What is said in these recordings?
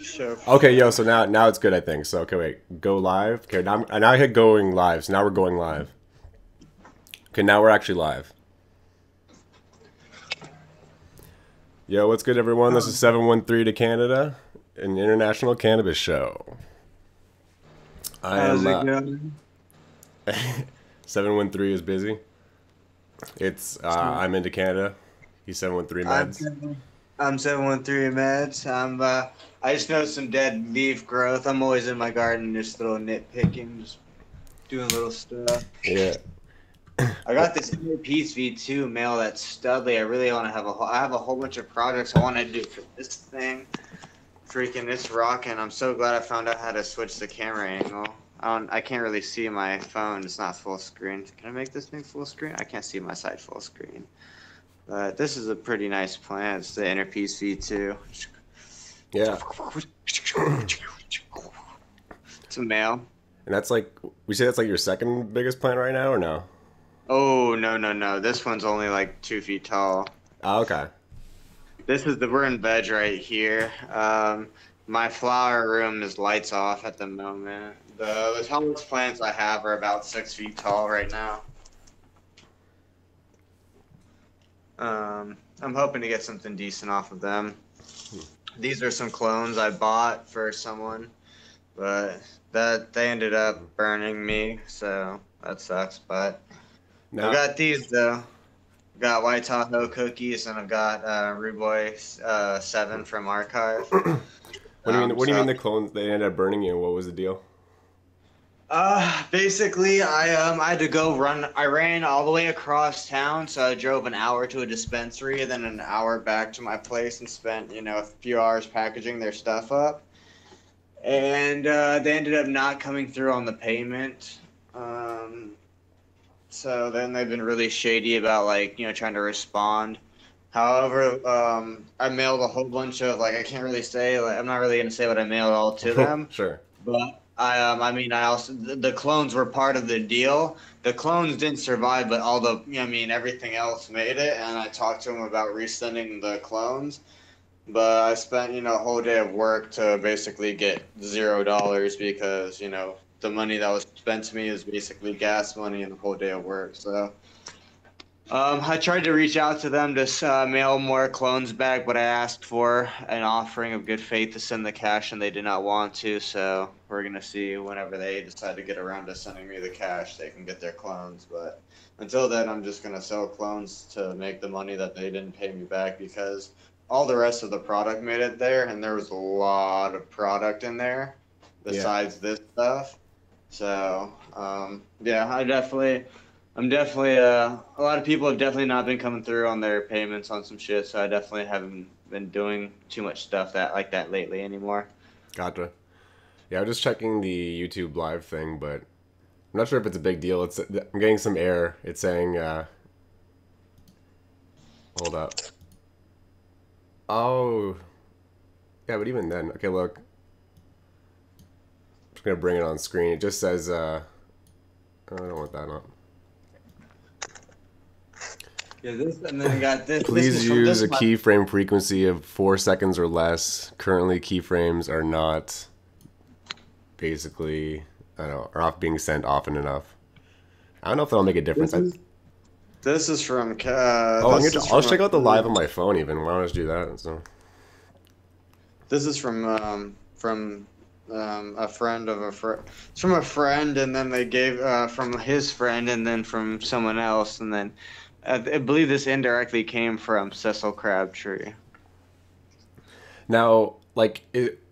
Show. Okay, yo, so now it's good, I think. So okay, wait, go live. Okay, now I hit going live. So now we're going live. Okay, now we're actually live. Yo, what's good, everyone? This is 713 to Canada, an international cannabis show. I How's am it going? 713 is busy. It's So, I'm into Canada. He's 713 I'm meds. seven- I'm 713 meds. I just noticed some dead leaf growth. I'm always in my garden, just little nitpicking, just doing little stuff. Yeah. I got this inner piece V2 male that's studly. I really want to have I have a whole bunch of projects I want to do for this thing. Freaking, it's rocking. I'm so glad I found out how to switch the camera angle. I can't really see my phone. It's not full screen. Can I make this thing full screen? I can't see my side full screen. But this is a pretty nice plant. It's the inner piece V2. Yeah. It's a male. And that's like we say that's like your second biggest plant right now, or no? Oh, no, no, no. This one's only like 2 feet tall. Oh, okay. We're in veg right here. My flower room is lights off at the moment. The tallest plants I have are about 6 feet tall right now. I'm hoping to get something decent off of them. These are some clones I bought for someone, but they ended up burning me, so that sucks. But I've Now, got these though. Got White Tahoe cookies, and I've got Rude Boy 7 from Archive. what do you mean? What do you So mean the clones they ended up burning you? What was the deal? basically, I had to go run. I ran all the way across town, so I drove an hour to a dispensary, then an hour back to my place, and spent a few hours packaging their stuff up. And they ended up not coming through on the payment. So then they've been really shady about trying to respond. However, I mailed a whole bunch of I can't really say I'm not really gonna say what I mailed all to them, Sure. but I mean I also the clones were part of the deal. The clones didn't survive, but all the everything else made it. And I talked to them about resending the clones, but I spent a whole day of work to basically get $0 because the money that was spent to me is basically gas money and a whole day of work. So I tried to reach out to them to mail more clones back, but I asked for an offering of good faith to send the cash, and they did not want to. So we're gonna see whenever they decide to get around to sending me the cash, they can get their clones. But until then, I'm just gonna sell clones to make the money that they didn't pay me back, because all the rest of the product made it there, and there was a lot of product in there Yeah. besides this stuff. So yeah, I'm definitely a lot of people have definitely not been coming through on their payments on some shit, so I definitely haven't been doing too much stuff that lately anymore. Gotcha. Yeah, I'm just checking the YouTube live thing, but I'm not sure if it's a big deal. I'm getting some error. It's saying, hold up. Oh, yeah, but even then, okay, look. I'm just gonna bring it on screen. It just says, I don't want that up. Yeah, this and then I got this. This Please is from use this a is my keyframe frequency of 4 seconds or less. Currently, keyframes are not basically, I don't know, are not being sent often enough. I don't know if that'll make a difference. this is this is from Oh, this is I'll from check out the live on my phone even. Why don't I just do that? So, this is from a friend of a friend. It's from a friend, and then they gave from his friend, and then from someone else, and then I believe this indirectly came from Cecil Crabtree. now,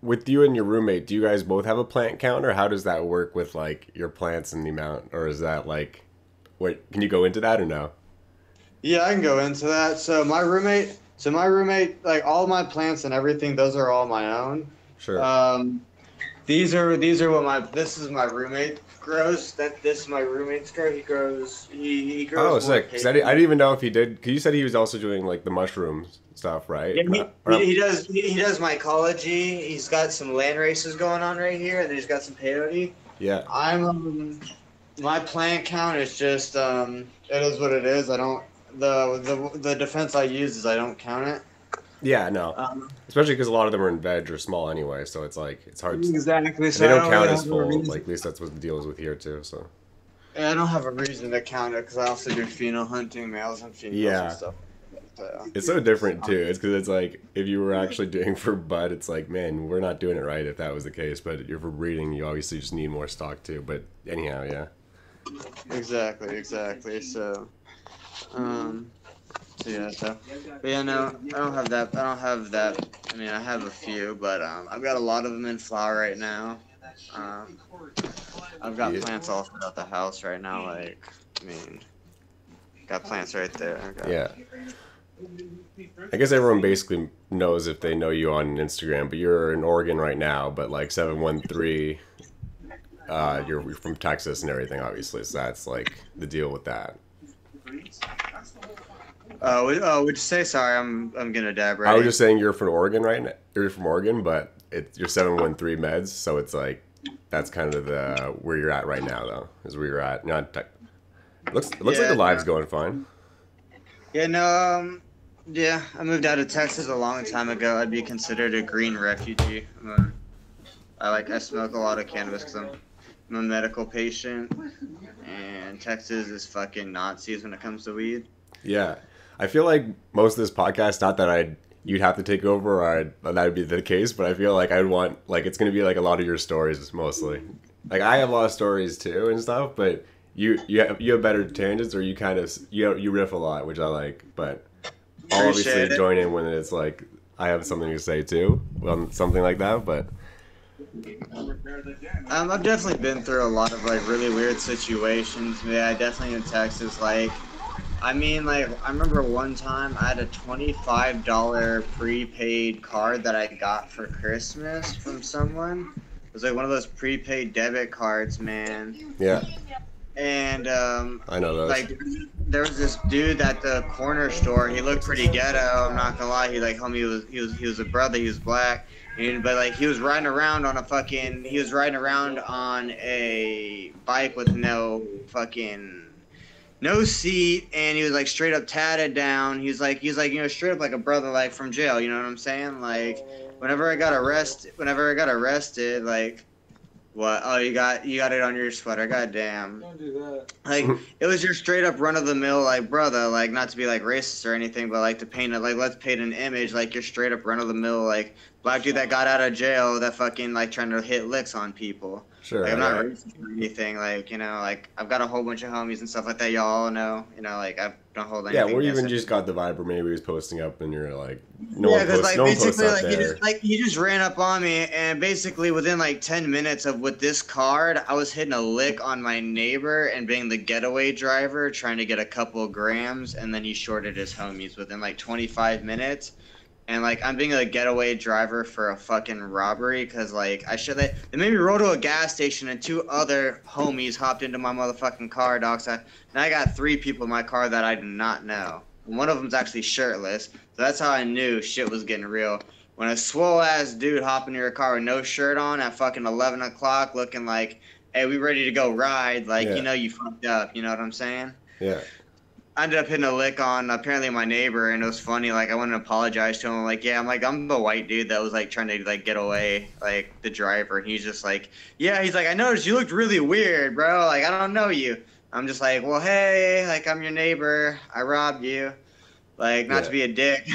with you and your roommate, do you guys both have a plant count, or how does that work with like your plants and the amount, or is that like, what? Can you go into that or no? Yeah, I can go into that. So my roommate, like all my plants and everything, those are all my own. Sure. Um, these are what this is my roommate grows. This is my roommate's grow. He Oh, grows more sick. Because I didn't even know if he did. Because you said he was also doing like the mushrooms stuff, right? Yeah, Or he does he does mycology. He's got some land races going on right here, and then he's got some peyote. yeah. I'm my plant count is just it is what it is. I don't the defense I use is I don't count it. Yeah, no. Um, Especially because a lot of them are in veg or small anyway, so it's like it's hard. exactly. And they So I don't don't really count as have a full. Like reason. at least that's what the deal is with here too. So I don't have a reason to count it because I also do pheno hunting, males and females and yeah, stuff. So, it's so different too. It's because it's like if you were actually doing for bud, it's like man, we're not doing it right if that was the case. But if we're breeding, you obviously just need more stock too. But anyhow, yeah, exactly, exactly. Um, so yeah, but yeah, no, I don't have that. I don't have that. I mean, I have a few, but I've got a lot of them in flower right now. Um, I've got yeah, plants all throughout the house right now. Like, I mean, got plants right there. I got, yeah. I guess everyone basically knows if they know you on Instagram, but you're in Oregon right now. But like 713, you're from Texas and everything, obviously. So that's like the deal with that. would you say? Sorry, I'm gonna dab I was ready. just saying you're from Oregon right now. You're from Oregon, but it's you're 713 meds, so it's like that's kind of the where you're at right now, though. Is where you're at. Not tech. It looks like the Yeah, live's no, going fine. yeah, no, yeah. I moved out of Texas a long time ago. I'd be considered a green refugee. I smoke a lot of cannabis because I'm a medical patient, and Texas is fucking Nazis when it comes to weed. Yeah, I feel like most of this podcast, not that you'd have to take over, or that would be the case, but I feel like I'd want like it's gonna be like a lot of your stories mostly. Like I have a lot of stories too and stuff, but you have better tangents, or you kind of you riff a lot, which I like. But I'll obviously Appreciate it. join in when it's like I have something to say too, well, something like that. But I've definitely been through a lot of like really weird situations. Yeah, definitely in Texas. Like, I mean, like I remember one time I had a $25 prepaid card that I got for Christmas from someone. It was like one of those prepaid debit cards, man. yeah, And I know those. like there was this dude at the corner store. He looked pretty ghetto. I'm not gonna lie. He like homie he was a brother. He was black. And, but like he was riding around on a bike with no seat, and he was like straight up tatted down. He was like straight up like a brother like from jail. You know what I'm saying? Like whenever I got arrested, like what? Oh, you got it on your sweater. God damn. Don't do that. Like it was your straight up run of the mill like brother, like not to be like racist or anything, but like to paint it like let's paint an image like you're straight up run of the mill like black dude that got out of jail that fucking like trying to hit licks on people. Sure, Like I'm not yeah, racist or anything, like like I've got a whole bunch of homies and stuff like that. Y'all all know, like I don't hold yeah. anything Or against even it. just got the vibe, or maybe he was posting up, and you're like, Yeah, because like no one posts basically up there. he just ran up on me and basically within like 10 minutes of with this card I was hitting a lick on my neighbor and being the getaway driver trying to get a couple grams, and then he shorted his homies within like 25 minutes. And like I'm being a getaway driver for a fucking robbery because like they made me roll to a gas station and two other homies hopped into my motherfucking car, dog. And I got three people in my car that I do not know. One of them's actually shirtless, so that's how I knew shit was getting real. When a swole ass dude hop into your car with no shirt on at fucking 11 o'clock, looking like, "Hey, we ready to go ride?" Like Yeah, you fucked up. You know what I'm saying? yeah, I ended up hitting a lick on apparently my neighbor, and it was funny. Like I went and apologized to him. Like, yeah, I'm the white dude that was like trying to like get away, like the driver. And he's just like, yeah, he's like, I noticed you looked really weird, bro. Like I don't know you. I'm just like, well, hey, like I'm your neighbor. I robbed you. Like not to yeah. be a dick,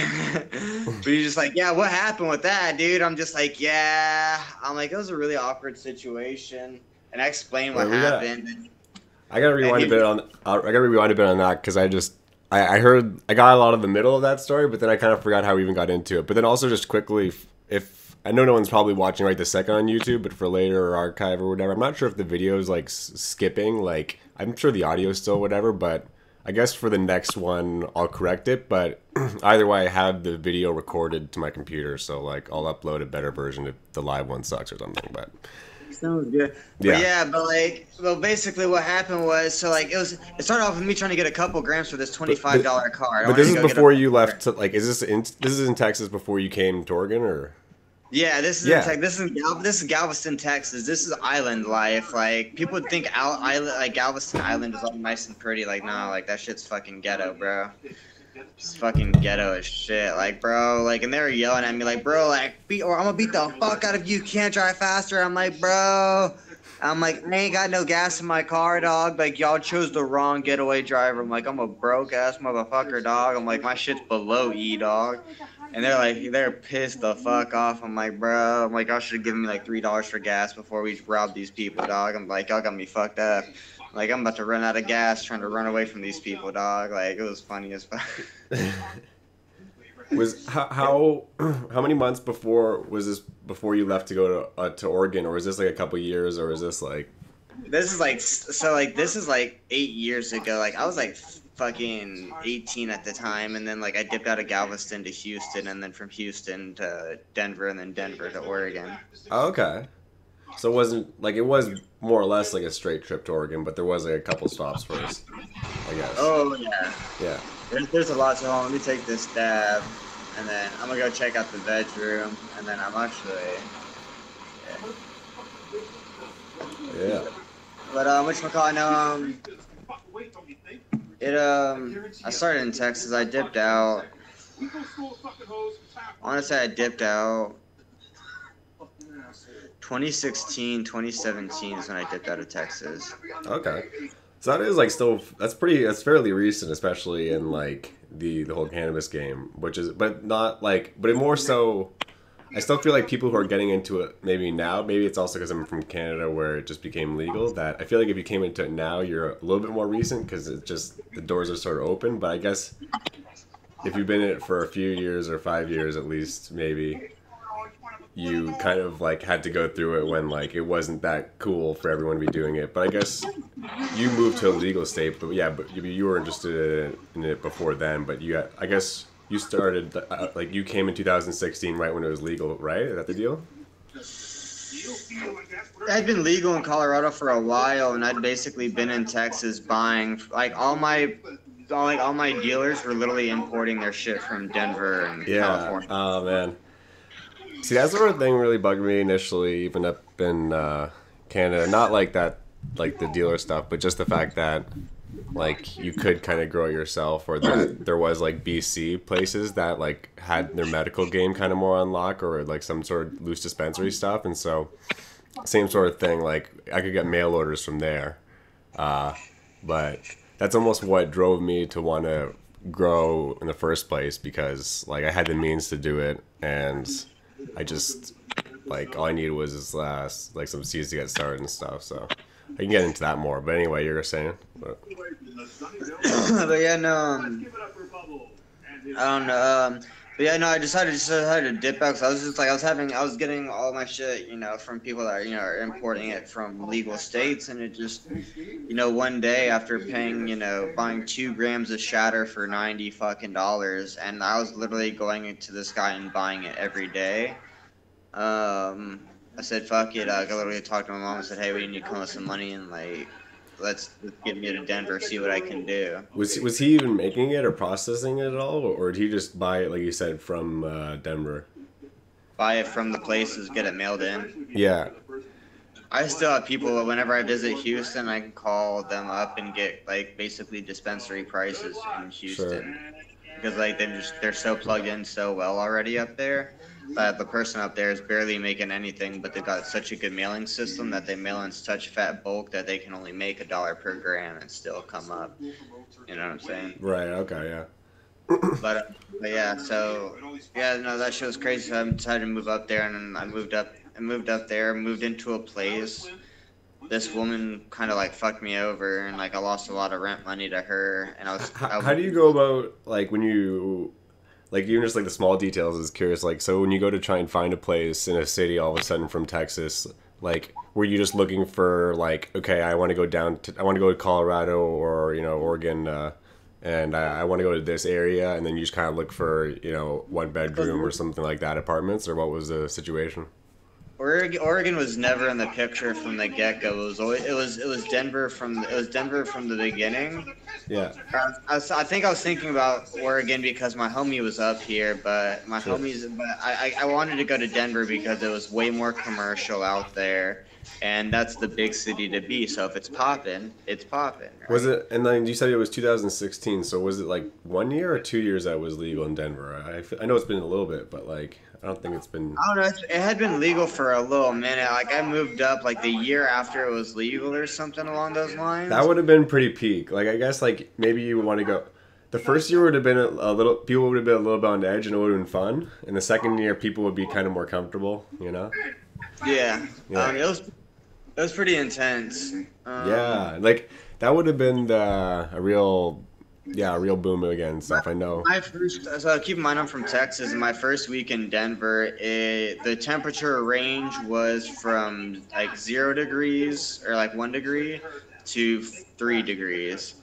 but he's just like, yeah, what happened with that, dude? I'm just like, yeah. I'm like, it was a really awkward situation, and I explained what Wait, we got. happened. I gotta And rewind a he, bit on. I gotta rewind a bit on that because I heard I got a lot of the middle of that story, but then I kind of forgot how we even got into it. But then also just quickly, if I know no one's probably watching right this second on YouTube, but for later or archive or whatever, I'm not sure if the video is like skipping. Like I'm sure the audio is still whatever, but I guess for the next one I'll correct it. But either way, I have the video recorded to my computer, so like I'll upload a better version if the live one sucks or something. But sounds good. But yeah, yeah, well, basically what happened was, so like it started off with me trying to get a couple grams for this but $25 card. I but wanted this to is go get a before you couple left. grams. Like, this is in Texas before you came to Oregon, or Yeah, this is in yeah, Tech. This is Galveston, Texas. This is island life. Like people would think island, like Galveston Island is all nice and pretty. Like nah, like that shit's fucking ghetto, bro. It's fucking ghetto as shit. Like, bro, like, and they were yelling at me, like, bro, like, or I'm gonna beat the fuck out of you. Can't drive faster. I'm like, bro. I'm like, I ain't got no gas in my car, dog. Like, y'all chose the wrong getaway driver. I'm like, I'm a broke ass motherfucker, dog. I'm like, my shit's below E, dog. And they're like, they're pissed the fuck off. I'm like, bro. I'm like, y'all should have given me like $3 for gas before we robbed these people, dog. I'm like, y'all got me fucked up. Like, I'm about to run out of gas trying to run away from these people, dog. Like, it was funny as fuck. Was how many months before was this before you left to go to Oregon, or is this like a couple years, or is this like? This is like so like this is like 8 years ago. Like I was like fucking 18 at the time, and then like I dipped out of Galveston to Houston, and then from Houston to Denver, and then Denver to Oregon. Oh, okay. So it wasn't like it was more or less like a straight trip to Oregon, but there was like a couple stops first, I guess. Oh yeah. Yeah. There's a lot to hold. Let me take this dab, and then I'm gonna go check out the bedroom, and then I'm actually. Yeah. But whatchamacallit, I know I started in Texas. I dipped out. I want to say I dipped out 2016, 2017 is when I dipped out of Texas. Okay. So that is like still that's fairly recent, especially in like the whole cannabis game, which is but not like but it more so. I still feel like people who are getting into it maybe now, maybe it's also because I'm from Canada where it just became legal, that I feel like if you came into it now, you're a little bit more recent because it just, the doors are sort of open. But I guess if you've been in it for a few years or 5 years at least, maybe you kind of like had to go through it when like it wasn't that cool for everyone to be doing it. But I guess you moved to a legal state, but yeah, but you were interested in it before then, but you got, I guess... You started, like, you came in 2016 right when it was legal, right? Is that the deal? I'd been legal in Colorado for a while, and I'd basically been in Texas buying, like, all my dealers were literally importing their shit from Denver and California. Oh, man. See, that sort of thing really bugged me initially, even up in Canada. Not like that, like the dealer stuff, but just the fact that like you could kind of grow it yourself, or that there was like BC places that like had their medical game kind of more on lock, or like some sort of loose dispensary stuff. And so same sort of thing, like I could get mail orders from there, but that's almost what drove me to want to grow in the first place, because like I had the means to do it, and I just like all I needed was like some seeds to get started and stuff. So I can get into that more, but anyway, you were saying. But yeah, no, I don't know. But yeah, no, I decided to dip out because I was just like I was getting all my shit, you know, from people that are importing it from legal states, and it just, one day after paying, buying 2 grams of shatter for $90 fucking, and I was literally going into this guy and buying it every day. I said, fuck it. I literally talked to my mom and said, hey, we need to come with some money and, like, let's get me to Denver, see what I can do. Was he even making it or processing it at all? Or did he just buy it, like you said, from Denver? Buy it from the places, get it mailed in. Yeah. I still have people, whenever I visit Houston, I can call them up and get, like, basically dispensary prices in Houston. Sure. Because, like, they're so plugged in so well already up there. But the person up there is barely making anything, but they've got such a good mailing system that they mail in such fat bulk that they can only make $1 per gram and still come up. You know what I'm saying? Right. Okay. Yeah. But yeah, so yeah, no, that shit was crazy. So I decided to move up there, and I moved up there, moved into a place. This woman kind of like fucked me over, and like I lost a lot of rent money to her. And How do you go about like when you? Like, even just, like, the small details is curious. Like, so when you go to try and find a place in a city all of a sudden from Texas, like, were you just looking for, like, okay, I want to go to Colorado or, Oregon, and I want to go to this area, and then you just kind of look for, 1 bedroom or something like that, apartments, or what was the situation? Oregon was never in the picture from the get-go. It was Denver from the beginning. Yeah, I think I was thinking about Oregon because my homie was up here, but sure. I wanted to go to Denver because it was way more commercial out there, and that's the big city to be. So if it's popping, Was right? it? And then you said it was 2016. So was it like 1 year or 2 years that was legal in Denver? I know it's been a little bit, but like I don't think it's been. I don't know. It had been legal for a little minute. Like I moved up like the year after it was legal or something along those That lines. would have been pretty peak. Like I guess like maybe you would want to go. The first year would have been a little. People would have been a little bit on edge, and it would have been fun. And the second year, people would be kind of more comfortable. You know? Yeah, Yeah. it was pretty intense. Yeah. Like that would have been a real, yeah, a real boom again stuff. I know. My first, so keep in mind I'm from Texas, and my first week in Denver, the temperature range was from like 0 degrees or like 1 degree to 3 degrees.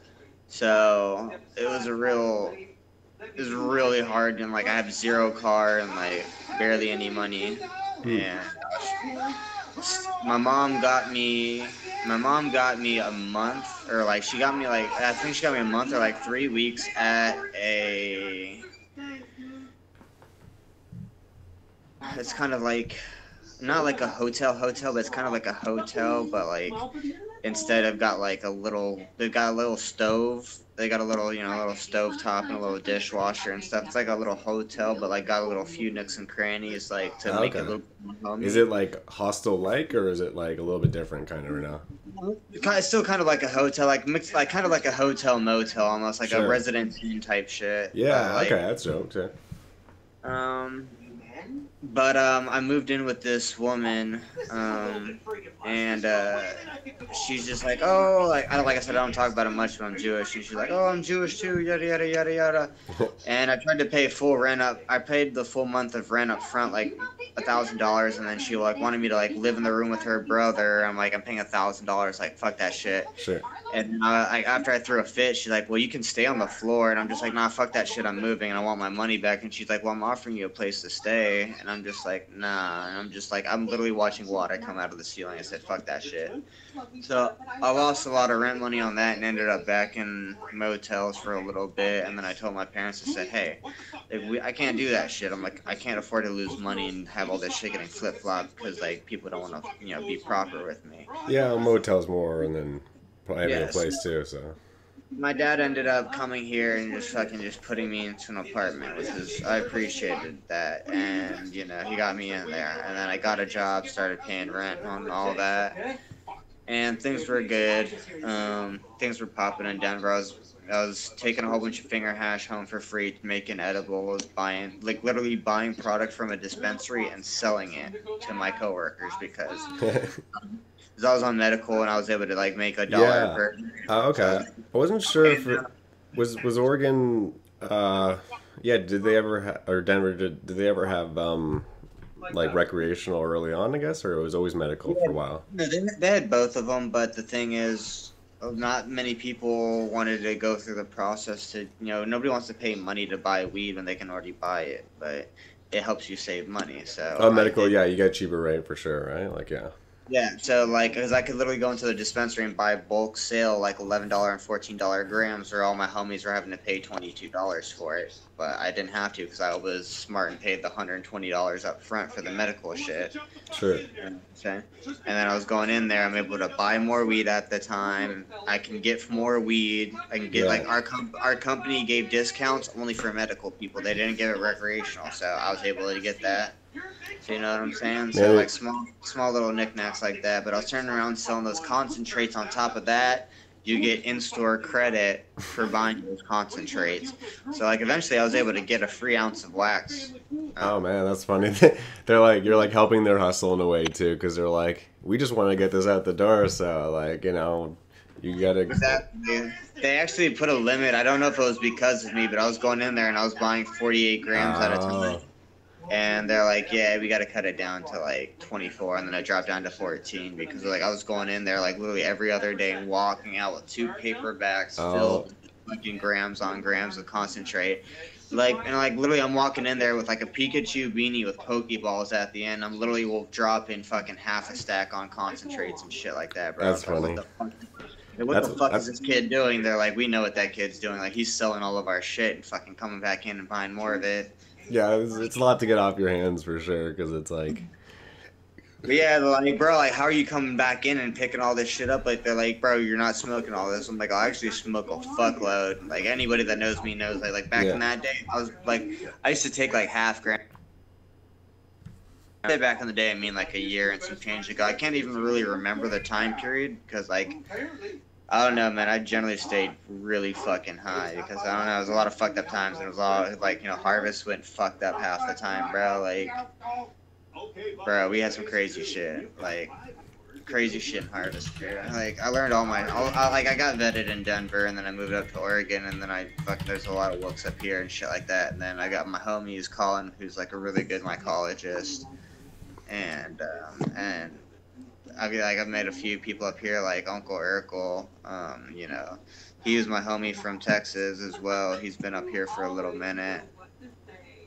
So it was really hard, and like I have zero car and like barely any money, Hmm. and my mom got me my mom got me a month or like she got me like I think she got me a month or like 3 weeks at a it's kind of like not like a hotel, but it's kind of like a hotel, but like instead of got like they've got a little stove. They got a little, a little stove top and a little dishwasher and stuff. It's like a little hotel, but like got a little few nooks and crannies, like to make it a Okay. little more Is homey. it like hostel like, or is it like a little bit different kind of right now? It's still kind of like a hotel, like mixed, like kind of like a hotel motel, almost like a Sure. residence inn type shit. But Yeah. Okay. like, That's dope. Yeah. um, I moved in with this woman, and she's just like, oh, like I said, I don't talk about it much, but I'm Jewish, and she's like, oh, I'm Jewish too, yada yada yada yada. And I tried to pay full rent up. I paid the full month of rent up front, like $1,000, and then she like wanted me to like live in the room with her brother. I'm like, I'm paying $1,000, like fuck that shit. Sure. And after I threw a fit, she's like, well, you can stay on the floor. And I'm just like, nah, fuck that shit. I'm moving and I want my money back. And she's like, well, I'm offering you a place to stay. And I'm just like, nah. And I'm just like, I'm literally watching water come out of the ceiling. I said, fuck that shit. So I lost a lot of rent money on that and ended up back in motels for a little bit. And then I told my parents, I said, hey, I can't do that shit. I'm like, I can't afford to lose money and have all this shit getting flip flopped because like people don't want to, be proper with me. Yeah. Motels more, and then probably having a Yes. place too. So. My dad ended up coming here and just putting me into an apartment, I appreciated that, and he got me in there, and then I got a job, started paying rent and all that, and things were good. Things were popping in Denver. I was taking a whole bunch of finger hash home for free, making edibles, buying like literally buying product from a dispensary and selling it to my coworkers because I was on medical and I was able to like make $1 Yeah. per. Okay. So I wasn't sure if and it was Oregon. Yeah. Did they ever or Denver? Did they ever have like recreational early on? I guess, or it was always medical for a while. No, they had both of them, but the thing is, not many people wanted to go through the process to, nobody wants to pay money to buy weed when they can already buy it, but it helps you save money. So Oh, I medical. did. Yeah, you get cheaper rate for sure, right? Like, yeah. Yeah, so like, cause I could literally go into the dispensary and buy bulk sale like $11 and $14 grams, or all my homies were having to pay $22 for it. But I didn't have to because I was smart and paid the $120 up front for the medical shit. Sure. Okay. And then I was going in there. I'm able to buy more weed at the time. I can get more weed. I can get Yeah. like our company gave discounts only for medical people. They didn't give it recreational, so I was able to get that. So you know what I'm saying? So Man, like small little knickknacks like that. But I was turning around selling those concentrates on top of that. You get in-store credit for buying those concentrates. So like eventually I was able to get a free ounce of wax. oh Um, man, that's funny. They're like you're like helping their hustle in a way too, because they're like, we just want to get this out the door, so like you gotta. exactly. They actually put a limit. I don't know if it was because of me, but I was going in there and I was buying 48 grams at a time. Oh, And they're like, yeah, we got to cut it down to like 24. And then I dropped down to 14 because like I was going in there like literally every other day and walking out with 2 paper bags oh, filled with fucking grams on grams of concentrate. Like literally I'm walking in there with like a Pikachu beanie with Pokeballs at the end. I'm literally will drop in fucking half a stack on concentrates and shit like that, bro. that's It's like, what funny. the fuck? Like, what the fuck is this kid doing? They're like, we know what that kid's doing. Like, he's selling all of our shit and fucking coming back in and buying more of it. Yeah, it's a lot to get off your hands for sure, because it's like, But yeah, they're like, bro, like, how are you coming back in and picking all this shit up? Like, they're like, bro, you're not smoking all this. I'm like, I actually smoke a fuckload. Like, anybody that knows me knows. Like back in that day, I was like, I used to take like half gram. Back in the day, I mean, like a year and some change ago. I can't even really remember the time period because, like, I don't know, man. I generally stayed really fucking high because I don't know. It was a lot of fucked up times, and it was all like, harvest went fucked up half the time, bro. Like, bro, we had some crazy shit, like crazy shit in harvest, bro. Like, I learned like I got vetted in Denver, and then I moved up to Oregon, and then there's a lot of looks up here and shit like that, and then I got my homies Colin, who's like a really good mycologist, and I've met a few people up here, like Uncle Urkel. He was my homie from Texas as well. He's been up here for a little minute,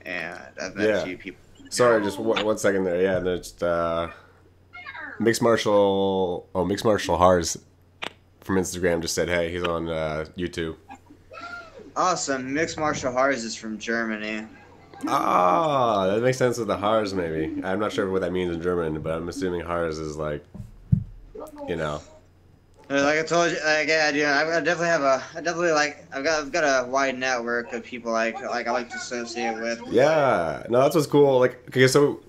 and I've met a few people. Sorry, just one second there. Yeah, there's Mixed Martial Hars from Instagram just said, hey, he's on YouTube. Awesome. Mixed Martial Hars is from Germany. Ah, that makes sense with the Hars, maybe. I'm not sure what that means in German, but I'm assuming Hars is like, Like I told you, like, yeah, dude, I've got a wide network of people like I like to associate with. Yeah, no, that's what's cool. Like, okay, so,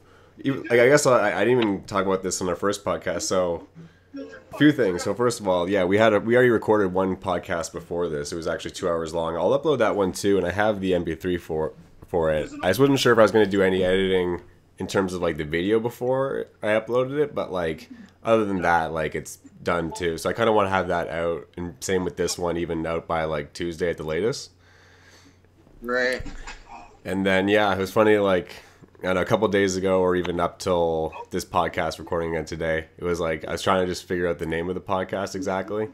I guess I didn't even talk about this on our first podcast. So, a few things. So first of all, yeah, we already recorded one podcast before this. It was actually 2 hours long. I'll upload that one too, and I have the MP3 for it. I just wasn't sure if I was going to do any editing in terms of like the video before I uploaded it, but like other than that, like it's done too. So I kind of want to have that out, and same with this one, even out by like Tuesday at the latest. Right. And then it was funny, like, I don't know, a couple days ago, or even up till this podcast recording again today, it was like I was trying to just figure out the name of the podcast exactly.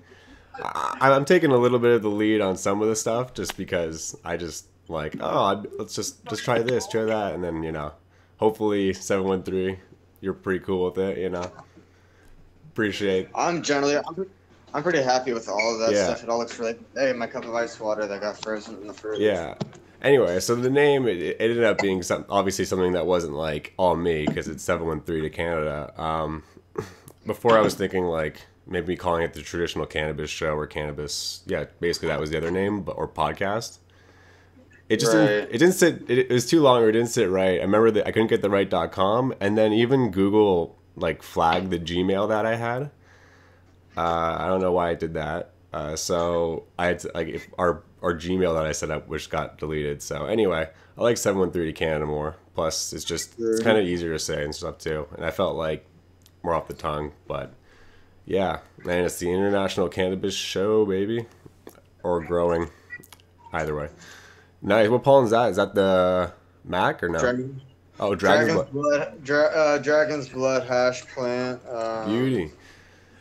I'm taking a little bit of the lead on some of the stuff just because I just like, let's try this, try that, and then hopefully 713, you're pretty cool with it, Appreciate. I'm pretty happy with all of that stuff. It all looks really. Hey, my cup of ice water that got frozen in the fridge. Yeah. Anyway, so the name, it ended up being obviously something that wasn't like all me, because it's 713 to Canada. Before I was thinking like maybe calling it the Traditional Cannabis Show or Cannabis. Yeah, basically that was the other name, or podcast. It just didn't sit. It was too long, or it didn't sit right. I remember that I couldn't get the right .com, and then even Google like flagged the Gmail that I had. I don't know why I did that. So I had to, like, if our Gmail that I set up, which got deleted. So anyway, I like 713 to Canada more. Plus, it's kind of easier to say and stuff too. And I felt like more off the tongue. But yeah, man, it's the International Cannabis Show, baby, or growing. Either way. Nice. What pollen is that? Is that the Mac or no? Dragon's Blood. Dragon's Blood hash plant. Beauty.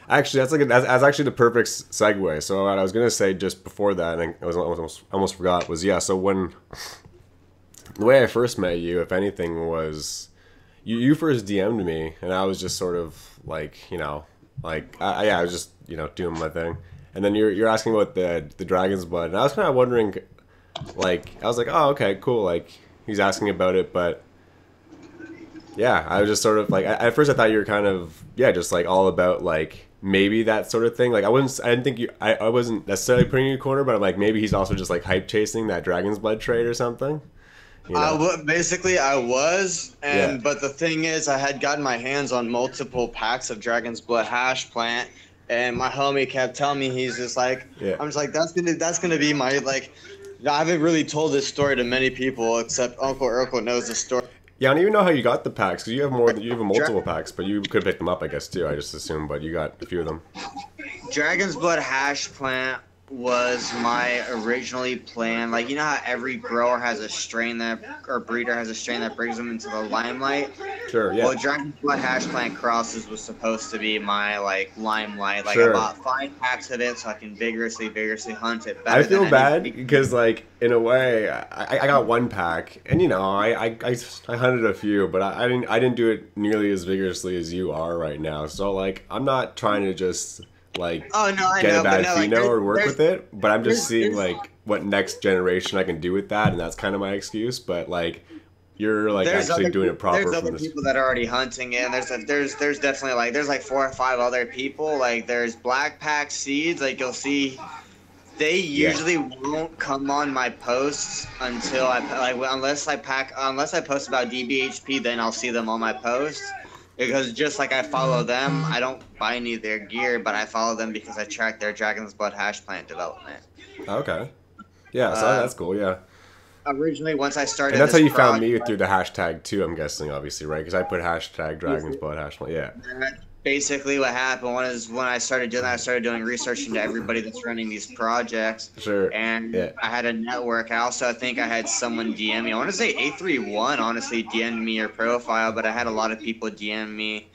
Actually, that's actually the perfect segue. So what I was gonna say just before that, and I almost forgot, was so when the way I first met you, if anything, was you first DM'd me, and I was just sort of like I was just doing my thing, and then you're asking about the Dragon's Blood, and I was kind of wondering, like, I was like, oh, okay, cool, like he's asking about it, but yeah, I was just sort of like, at first I thought you were kind of just like all about like maybe that sort of thing. Like I didn't think I wasn't necessarily putting you in a corner, but I'm like, maybe he's also just like hype chasing that Dragon's Blood trade or something. Basically I was, but the thing is, I had gotten my hands on multiple packs of Dragon's Blood hash plant, and my homie kept telling me, he's just like, I'm just like, that's gonna be my, like, I haven't really told this story to many people except Uncle Urkel knows the story. Yeah, I don't even know how you got the packs, because you have multiple packs, but you could pick them up, I guess, too. I just assumed, but you got a few of them. Dragon's Blood hash plant was my originally planned. Like, you know how every grower has a strain or breeder has a strain that brings them into the limelight? Sure, yeah. Well, Dragon's Blood hash plant crosses was supposed to be my, like, limelight. Like, I bought 5 packs of it so I can vigorously hunt it better. I feel bad because, like, in a way, I got 1 pack, and I hunted a few, but I didn't do it nearly as vigorously as you are right now. So like, I'm not trying to just like Oh no, I get a know, but bad no, like pheno or work with it, but I'm just seeing there's like what next generation I can do with that, and that's kind of my excuse. But like you're like there's actually other doing it proper there's from other this. people that are already hunting it. And there's definitely like there's like 4 or 5 other people. Like there's Black Pack Seeds. Like you'll see, they Yeah. usually won't come on my posts until unless I post about DBHP, then I'll see them on my posts. Because just like I follow them, I don't buy any of their gear, but I follow them because I track their Dragon's Blood hash plant development. Okay. Yeah. So Um, that's cool. Yeah. Originally, once I And started that's how this you found project, me through the hashtag too. I'm guessing, obviously, right? Because I put hashtag Dragon's Blood hashtag. Yeah. basically what happened was when I started doing that, I started doing research into everybody that's running these projects, Sure. and Yeah. I had a network. I think I had someone DM me. I want to say A31 honestly DM'd me your profile, but I had a lot of people DM me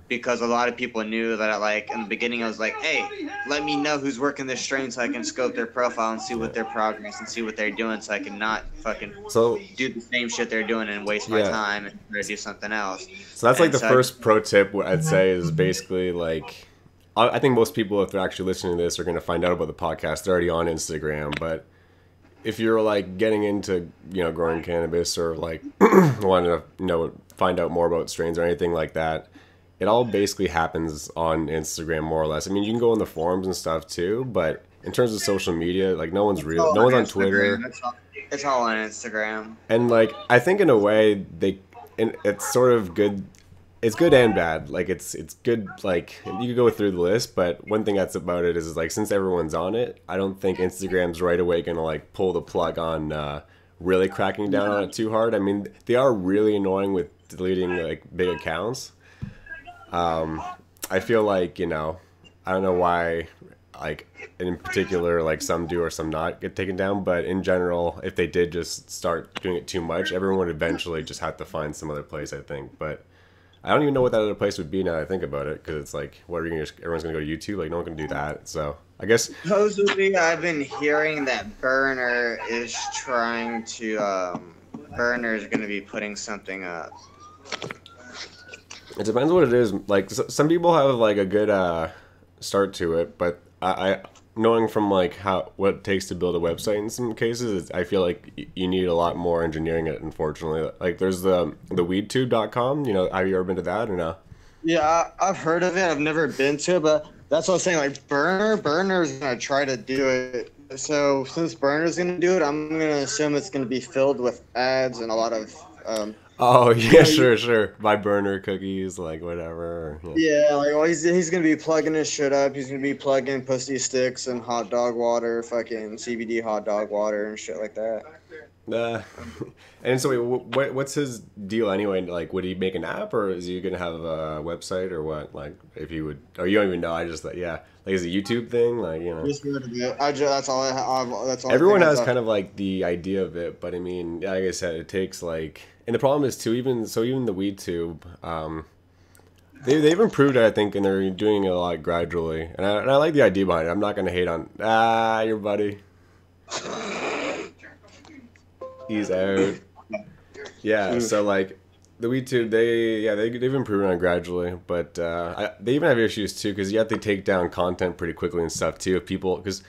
because a lot of people knew that like in the beginning I was like, hey, let me know who's working this strain so I can scope their profile and see what their progress and see what they're doing so I can not fucking So do the same shit they're doing and waste my yeah. time and try to do something else. So that's like And the so I first pro tip. What I'd say is basically like, I think most people, if they're actually listening to this, are going to find out about the podcast. They're already on Instagram, but if you're like getting into growing cannabis or like wanting to find out more about strains or anything like that, it all basically happens on Instagram more or less. I mean, you can go in the forums and stuff too, but in terms of social media, like no one's It's real, all no on one's on Instagram. Twitter. It's all on Instagram. And like I think in a way it's sort of good. It's good and bad. Like it's good. Like you could go through the list, but one thing that's about it is like since everyone's on it, I don't think Instagram's right away gonna like pull the plug on really cracking down on it too hard. I mean, they are really annoying with deleting like big accounts. I feel like I don't know why like in particular like some do or some not get taken down, but in general if they did just start doing it too much, everyone would eventually just have to find some other place, I think. But I don't even know what that other place would be now that I think about it, because it's like what are you gonna everyone's gonna go to YouTube? Like no one can do that. So I guess Supposedly, I've been hearing that Burner is trying to. Burner is going to be putting something up. it depends what it is. Like some people have like a good start to it, but I knowing from like what it takes to build a website in some cases, I feel like you need a lot more engineering it. Unfortunately, like there's the weedtube.com. Have you ever been to that or no? Yeah, I've heard of it. I've never been to it, but that's what I was saying. Like Burner's going to try to do it. So since Burner's going to do it, I'm going to assume it's going to be filled with ads and a lot of. Oh yeah, sure. Buy burner cookies, like whatever. Yeah, like well, he's gonna be plugging his shit up. He's gonna be plugging pussy sticks and hot dog water, fucking CBD hot dog water and shit like that. Uh, and so, what's his deal anyway? Like, would he make an app, or is he gonna have a website, or what? Like, if he would, or you don't even know. I just like, yeah, like, is it a YouTube thing? Like, Just heard of it. That's all I have. That's all. everyone I has kind of like the idea of it, but I mean, like I said, it takes like, and the problem is too, even the weed tube, they've improved it, I think, and they're doing it a lot gradually, and I like the idea behind it. I'm not gonna hate on your buddy. He's out. Yeah, so like the WeedTube, they've improved on it gradually, but they even have issues too because you have to take down content pretty quickly and stuff too. If people, because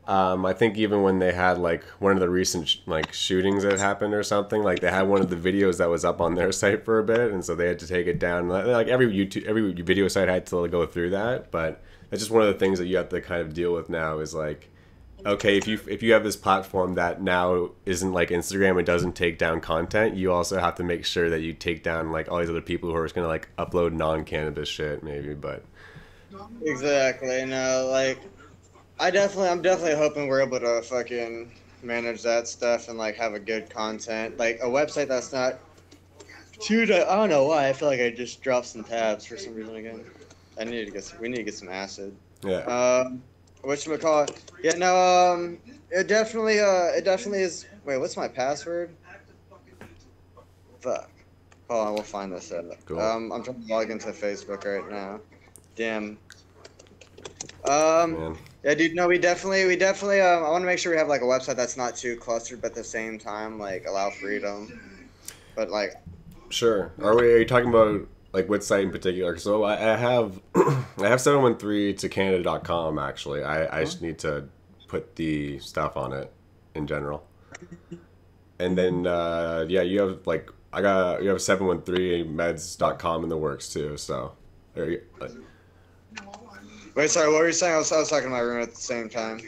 I think even when they had like one of the recent like shootings that happened or something, like they had one of the videos that was up on their site for a bit, and so they had to take it down. Like every video site had to go through that, but that's just one of the things that you have to kind of deal with now. Is like, okay, if you have this platform that now isn't like Instagram and doesn't take down content, you also have to make sure that you take down like all these other people who are just gonna like upload non-cannabis shit, maybe. But exactly. No, like I'm definitely hoping we're able to fucking manage that stuff and like have a good content, like a website that's not too. I don't know why. I feel like I just dropped some tabs for some reason again. We need to get some acid. yeah. Whatchamacallit? Yeah, no, it definitely is. Wait, what's my password? Fuck. Hold on, we'll find this out. Cool. I'm trying to log into Facebook right now. Damn. Man. Yeah, dude, no, we definitely, I want to make sure we have, like, a website that's not too clustered, but at the same time, like, allow freedom. But, like... Sure. Are you talking about like what site in particular? So I have I have 713 to Canada.com actually. I just need to put the stuff on it in general. And then yeah, you have like you have 713meds.com in the works too. So there you, Wait, sorry, what were you saying? I was talking to my room at the same time.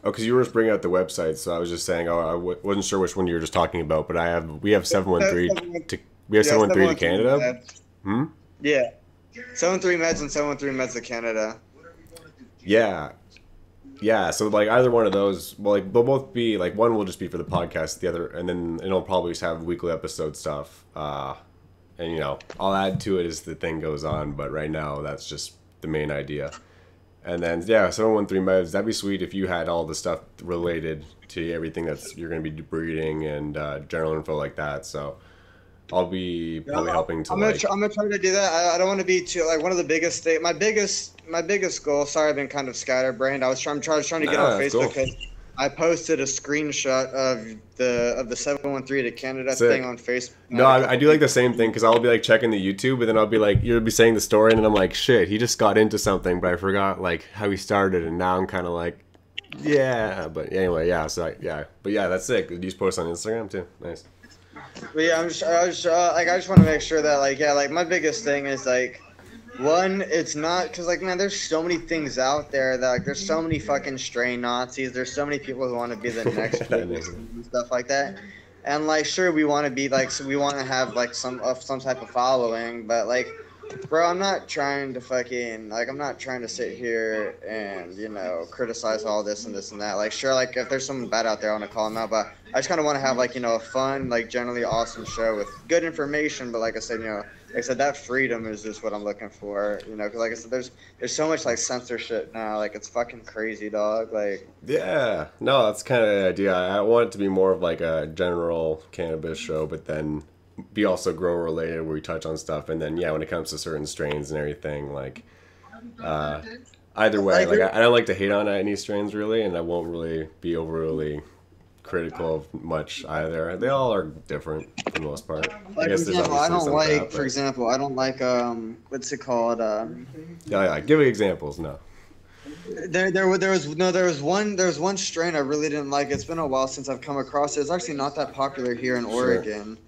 oh, because you were just bringing up the website, so I was just saying. Oh, wasn't sure which one you were just talking about, but we have 713 to we have Yeah, 713 to 713 Canada. meds. Hmm. Yeah. 73 meds and 73 meds of Canada. Yeah, yeah. So like either one of those, well, like they'll both be like one will just be for the podcast, the other, and then it'll probably just have weekly episode stuff. And you know, I'll add to it as the thing goes on, but right now that's just the main idea. And then yeah, 713 meds. That'd be sweet if you had all the stuff related to everything that's you're gonna be breeding and general info like that. So I'll be probably helping to like. I'm gonna try to do that. I don't want to be too like one of the biggest thing. My biggest goal. Sorry, I've been kind of scatterbrained. I'm trying to get on That's Facebook cool. because I posted a screenshot of the 713 to Canada Sick. thing on Facebook. No, I do like the same thing because I'll be like checking the YouTube, and then I'll be like, you'll be saying the story, and then I'm like, shit, he just got into something, but I forgot like how he started, and now I'm kind of like, yeah. But anyway, yeah. So yeah, but yeah, that's sick. You just post on Instagram too. Nice. But yeah, I just want to make sure that like yeah, like my biggest thing is like one, it's not because like man, there's so many things out there that like there's so many fucking stray Nazis. There's so many people who want to be the next biggest and stuff like that. And like sure, we want to be like so we want to have like some type of following, but like. Bro, I'm not trying to fucking like I'm not trying to sit here and you know criticize all this and this and that. Like sure, like if there's someone bad out there, I want to call them out. But I just kind of want to have like you know a fun, like generally awesome show with good information. But like I said, you know, like I said, that freedom is just what I'm looking for. You know, because like I said, there's so much like censorship now. Like it's fucking crazy, dog. Like Yeah, no, that's kind of the idea. I want it to be more of like a general cannabis show, but then be also grow related where we touch on stuff, and then yeah, when it comes to certain strains and everything, like uh, either way, like I don't like to hate on any strains really, and I won't really be overly critical of much either. They all are different for the most part. I like for guess there's example, I obviously don't some like crap, for but example, I don't like what's it called yeah, yeah. Give examples. No. There was one strain I really didn't like. It's been a while since I've come across it. It's actually not that popular here in Sure. Oregon.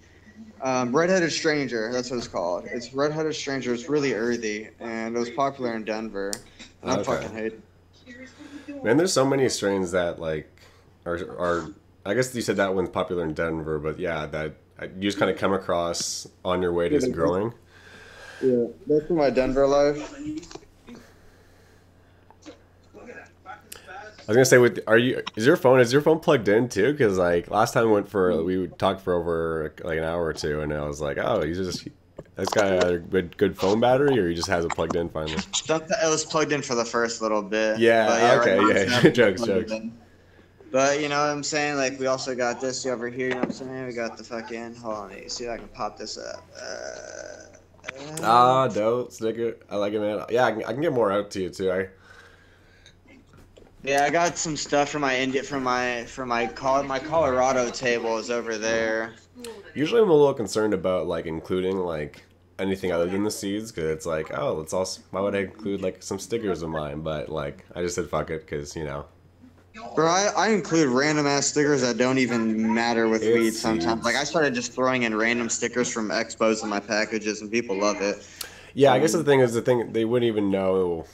Redheaded Stranger, that's what it's called. It's Redheaded Stranger. It's really earthy, and it was popular in Denver. And I Okay. fucking hate it. Man, there's so many strains that like are. I guess you said that one's popular in Denver, but yeah, that you just kind of come across on your way to just growing. Yeah, that's for my Denver life. I was gonna say, is your phone plugged in too? Because like last time we talked for over like an hour or two, and I was like, oh, that's got a good phone battery, or he just has it plugged in finally. It was plugged in for the first little bit. Yeah, but yeah okay, right now yeah, it's never jokes, plugged jokes. in. But you know what I'm saying? Like we also got this over here. You know what I'm saying? We got the fucking. Hold on, let me see if I can pop this up. Ah, dope, sticker. I like it, man. Yeah, I can get more out to you too. Yeah, I got some stuff from my Colorado table is over there. Usually I'm a little concerned about like including like anything other than the seeds because it's like, oh, let's also why would I include like some stickers of mine? But like I just said fuck it because you know. Bro, I include random ass stickers that don't even matter with It's weed sometimes. seeds. Like I started just throwing in random stickers from expos in my packages and people love it. Yeah, I guess the thing they wouldn't even know.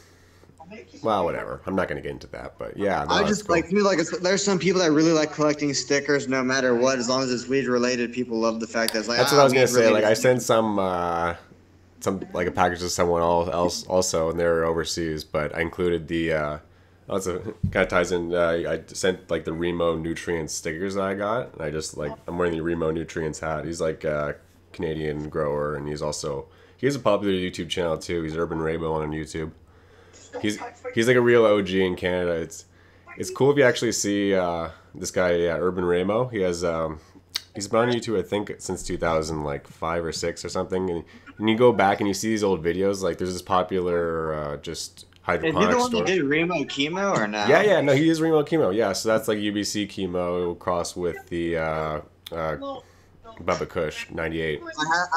Well, whatever. I'm not gonna get into that, but yeah, no, I that's just cool. like feel like there's some people that really like collecting stickers no matter what, as long as it's weed related. People love the fact that it's like That's what I was weed gonna say. related. Like I sent some like a package to someone else also, and they're overseas. But I included the also kind of ties in. I sent like the Remo Nutrients stickers that I got. And I just like I'm wearing the Remo Nutrients hat. He's like a Canadian grower, and he has a popular YouTube channel too. He's Urban Rainbow on YouTube. He's like a real OG in Canada. It's cool if you actually see this guy, Urban Ramo. He's been on YouTube I think since 2005 or 6 or something. And you go back and you see these old videos. Like there's this popular just Is he hydroponic the one store. that did Remo Chemo or not? Yeah, no, he is Remo Chemo. Yeah, so that's like UBC Chemo cross with the Bubba Kush 98.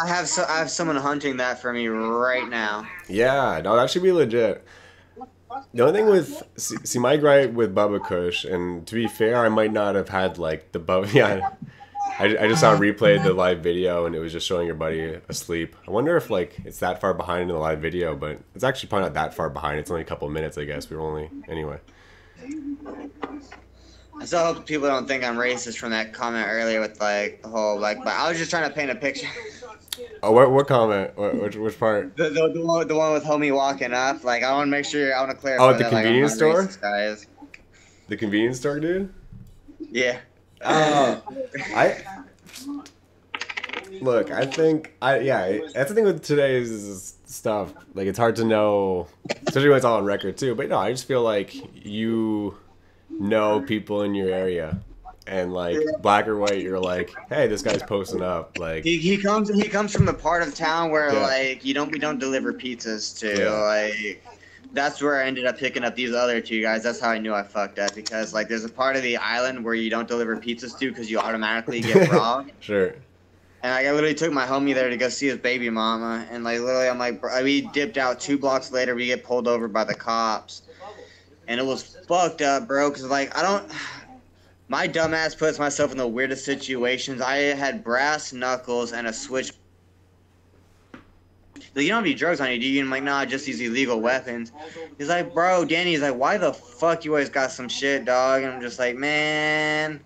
I have someone hunting that for me right now. Yeah, no, that should be legit. The only thing with see my gripe with Bubba Kush, and to be fair, I might not have had like the Bubba. Yeah, I just saw replayed the live video and it was just showing your buddy asleep. I wonder if like it's that far behind in the live video, but it's actually probably not that far behind. It's only a couple of minutes, I guess. We were only anyway. I still hope people don't think I'm racist from that comment earlier with like the whole like. But I was just trying to paint a picture. Oh, what comment? Which part? The one with homie walking up. Like I want to make sure I want to clarify. Oh, at the that, convenience like, store. Racist, guys. The convenience store, dude. Yeah. Oh, I look. I think yeah. That's the thing with today's stuff. Like it's hard to know, especially when it's all on record too. But no, I just feel like you know people in your area, and like black or white, you're like, hey, this guy's posting up. Like he comes from the part of town where Yeah. like we don't deliver pizzas to. Yeah. Like that's where I ended up picking up these other two guys. That's how I knew I fucked up because like there's a part of the island where you don't deliver pizzas to because you automatically get robbed. Sure. And like, I literally took my homie there to go see his baby mama, and like literally I'm like, bro, we dipped out 2 blocks later. We get pulled over by the cops, and it was fucked up, bro. Cause like my dumbass puts myself in the weirdest situations. I had brass knuckles and a switch. Like, you don't have any drugs on you, do you? And I'm like, nah, just these illegal weapons. He's like, bro, Danny, he's like, why the fuck you always got some shit, dog? And I'm just like, man.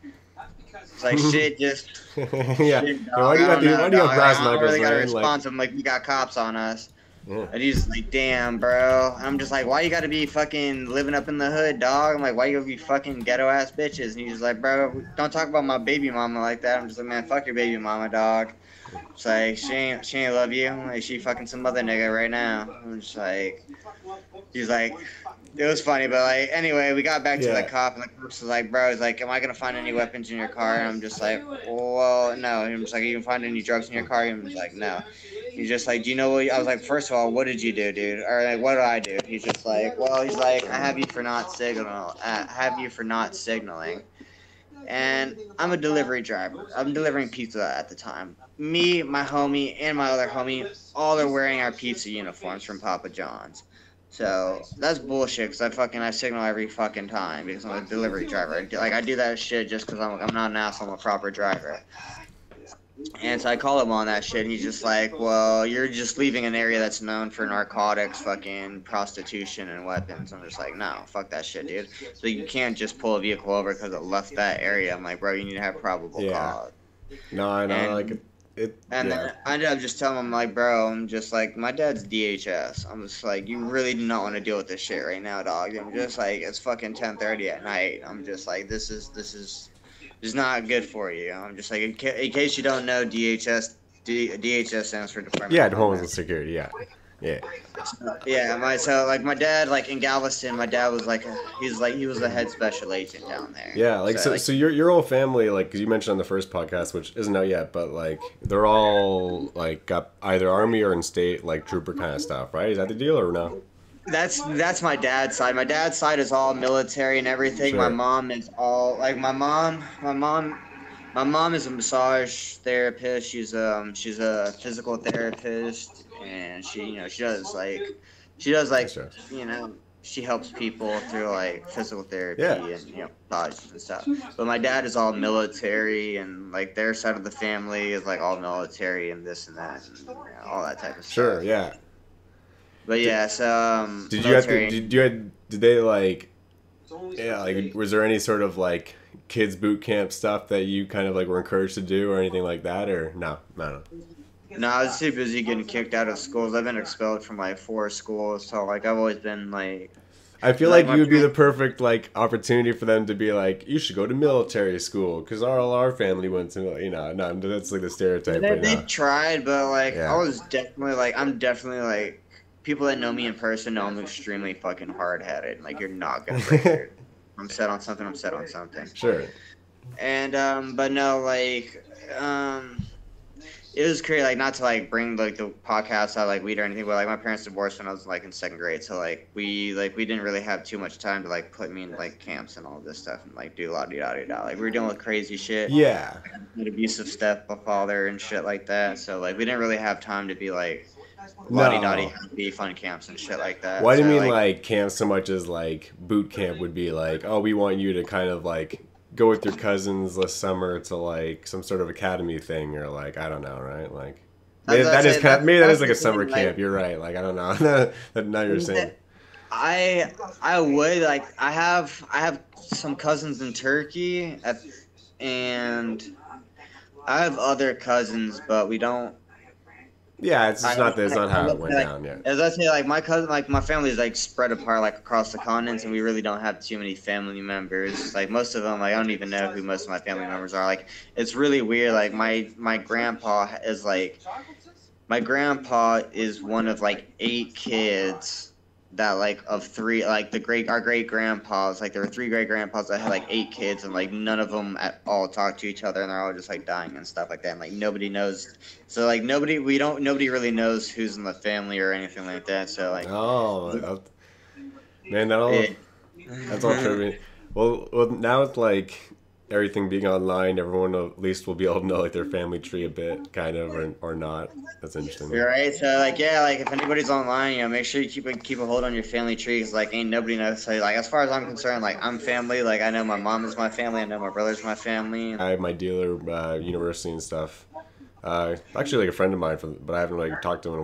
It's like, shit, just... Yeah. Shit, Yeah, why do you got brass I don't knuckles, really got a man? response. I'm like, we got cops on us. Yeah. And he's like, damn, bro. And I'm just like, why you gotta be fucking living up in the hood, dog? I'm like, why you gotta be fucking ghetto-ass bitches? And he's like, bro, don't talk about my baby mama like that. I'm just like, man, fuck your baby mama, dog. It's like, she ain't love you. Like, she fucking some other nigga right now. I'm just like, he's like, it was funny, but like, anyway, we got back to Yeah. the cop, and the cop was like, bro, he's like, am I gonna find any weapons in your car? And I'm just like, well, no. And I'm just like, you can find any drugs in your car? And I'm just like, no. He's just like, do you know what? I was like, first of all, what did you do, dude? Or like, what did I do? He's just like, well, he's like, I have you for not signaling. And I'm a delivery driver. I'm delivering pizza at the time. Me, my homie, and my other homie, all are wearing our pizza uniforms from Papa John's. So that's bullshit because I signal every fucking time because I'm a delivery driver. Like I do that shit just because I'm not an asshole. I'm a proper driver. And so I call him on that shit. And he's just like, well, you're just leaving an area that's known for narcotics, fucking prostitution, and weapons. I'm just like, no, fuck that shit, dude. So you can't just pull a vehicle over because it left that area. I'm like, bro, you need to have probable cause. No, I know. And- Like it. And Yeah. then I ended up just telling him, like, bro, I'm just like, my dad's DHS. I'm just like, you really do not want to deal with this shit right now, dog. I'm just like, it's fucking 10:30 at night. I'm just like, this is not good for you. I'm just like, in case you don't know, DHS stands for Department. Yeah, of Homeland Security. Yeah. Yeah. Yeah, my dad, like in Galveston, my dad was like, he was the head special agent down there. Yeah, like so your whole family, like, because you mentioned on the first podcast, which isn't out yet, but like they're all like got either army or in state like trooper kind of stuff, right? Is that the deal or no? That's my dad's side. My dad's side is all military and everything. Sure. My mom is all like my mom is a massage therapist. She's a physical therapist, and she does like Sure. she helps people through like physical therapy Yeah. and massages and stuff. But my dad is all military, and like their side of the family is like all military and this and that and all that type of stuff. Sure. Yeah. But yeah, so Did you have to? military- Did they like? Yeah. Like, was there any sort of like kids boot camp stuff that you kind of like were encouraged to do or anything like that, or no? No. No, I was too busy getting kicked out of schools. I've been expelled from like 4 schools, so like I've always been like. I feel Like, like my you would be the parents- perfect like opportunity for them to be like, you should go to military school because our family went to no, that's like the stereotype. They, But they no. tried, but like Yeah. I was definitely like I'm definitely like people that know me in person know I'm extremely fucking hard headed. Like you're not gonna break it. I'm set on something. I'm set on something. Sure. And but no, like it was crazy. Like not to like bring like the podcast out like weed or anything, but like my parents divorced when I was like in second grade, so we didn't really have too much time to like put me in like camps and all this stuff and like do la di da di da. Like we were dealing with crazy shit, Yeah. an abusive stepfather and shit like that. So like we didn't really have time to be like la di da di No. be fun camps and shit like that. Why do you So mean like like camp so much as like boot camp would be like, oh, we want you to kind of like go with your cousins this summer to like some sort of academy thing or like I don't know, right? Like maybe that's what I that is say. kind of, maybe that is That's like the a summer thing. Like camp. You're right. Like I don't know. Now you're saying. I would like I have some cousins in Turkey and I have other cousins, but we don't. Yeah, it's just I not that's not how it went like down yet. as I say, like my cousin, like my family is like spread apart like across the continents, and we really don't have too many family members. Like most of them, like I don't even know who most of my family members are. Like it's really weird. Like my grandpa is like my grandpa is one of like 8 kids that like of three like the great our great grandpas like there were 3 great grandpas that had like 8 kids and like none of them at all talk to each other and they're all just like dying and stuff like that and like nobody knows so like nobody really knows who's in the family or anything like that so like Oh, man, it, that's all true. Well, now it's like everything being online, everyone at least will be able to know like their family tree a bit, kind of, or not. That's interesting. you're right so like yeah like if anybody's online make sure you keep a hold on your family tree because like ain't nobody knows so like as far as I'm concerned like I'm family like I know my mom is my family I know my brother's my family. I have my dealer, university and stuff. Actually, like a friend of mine, but I haven't like talked to him in a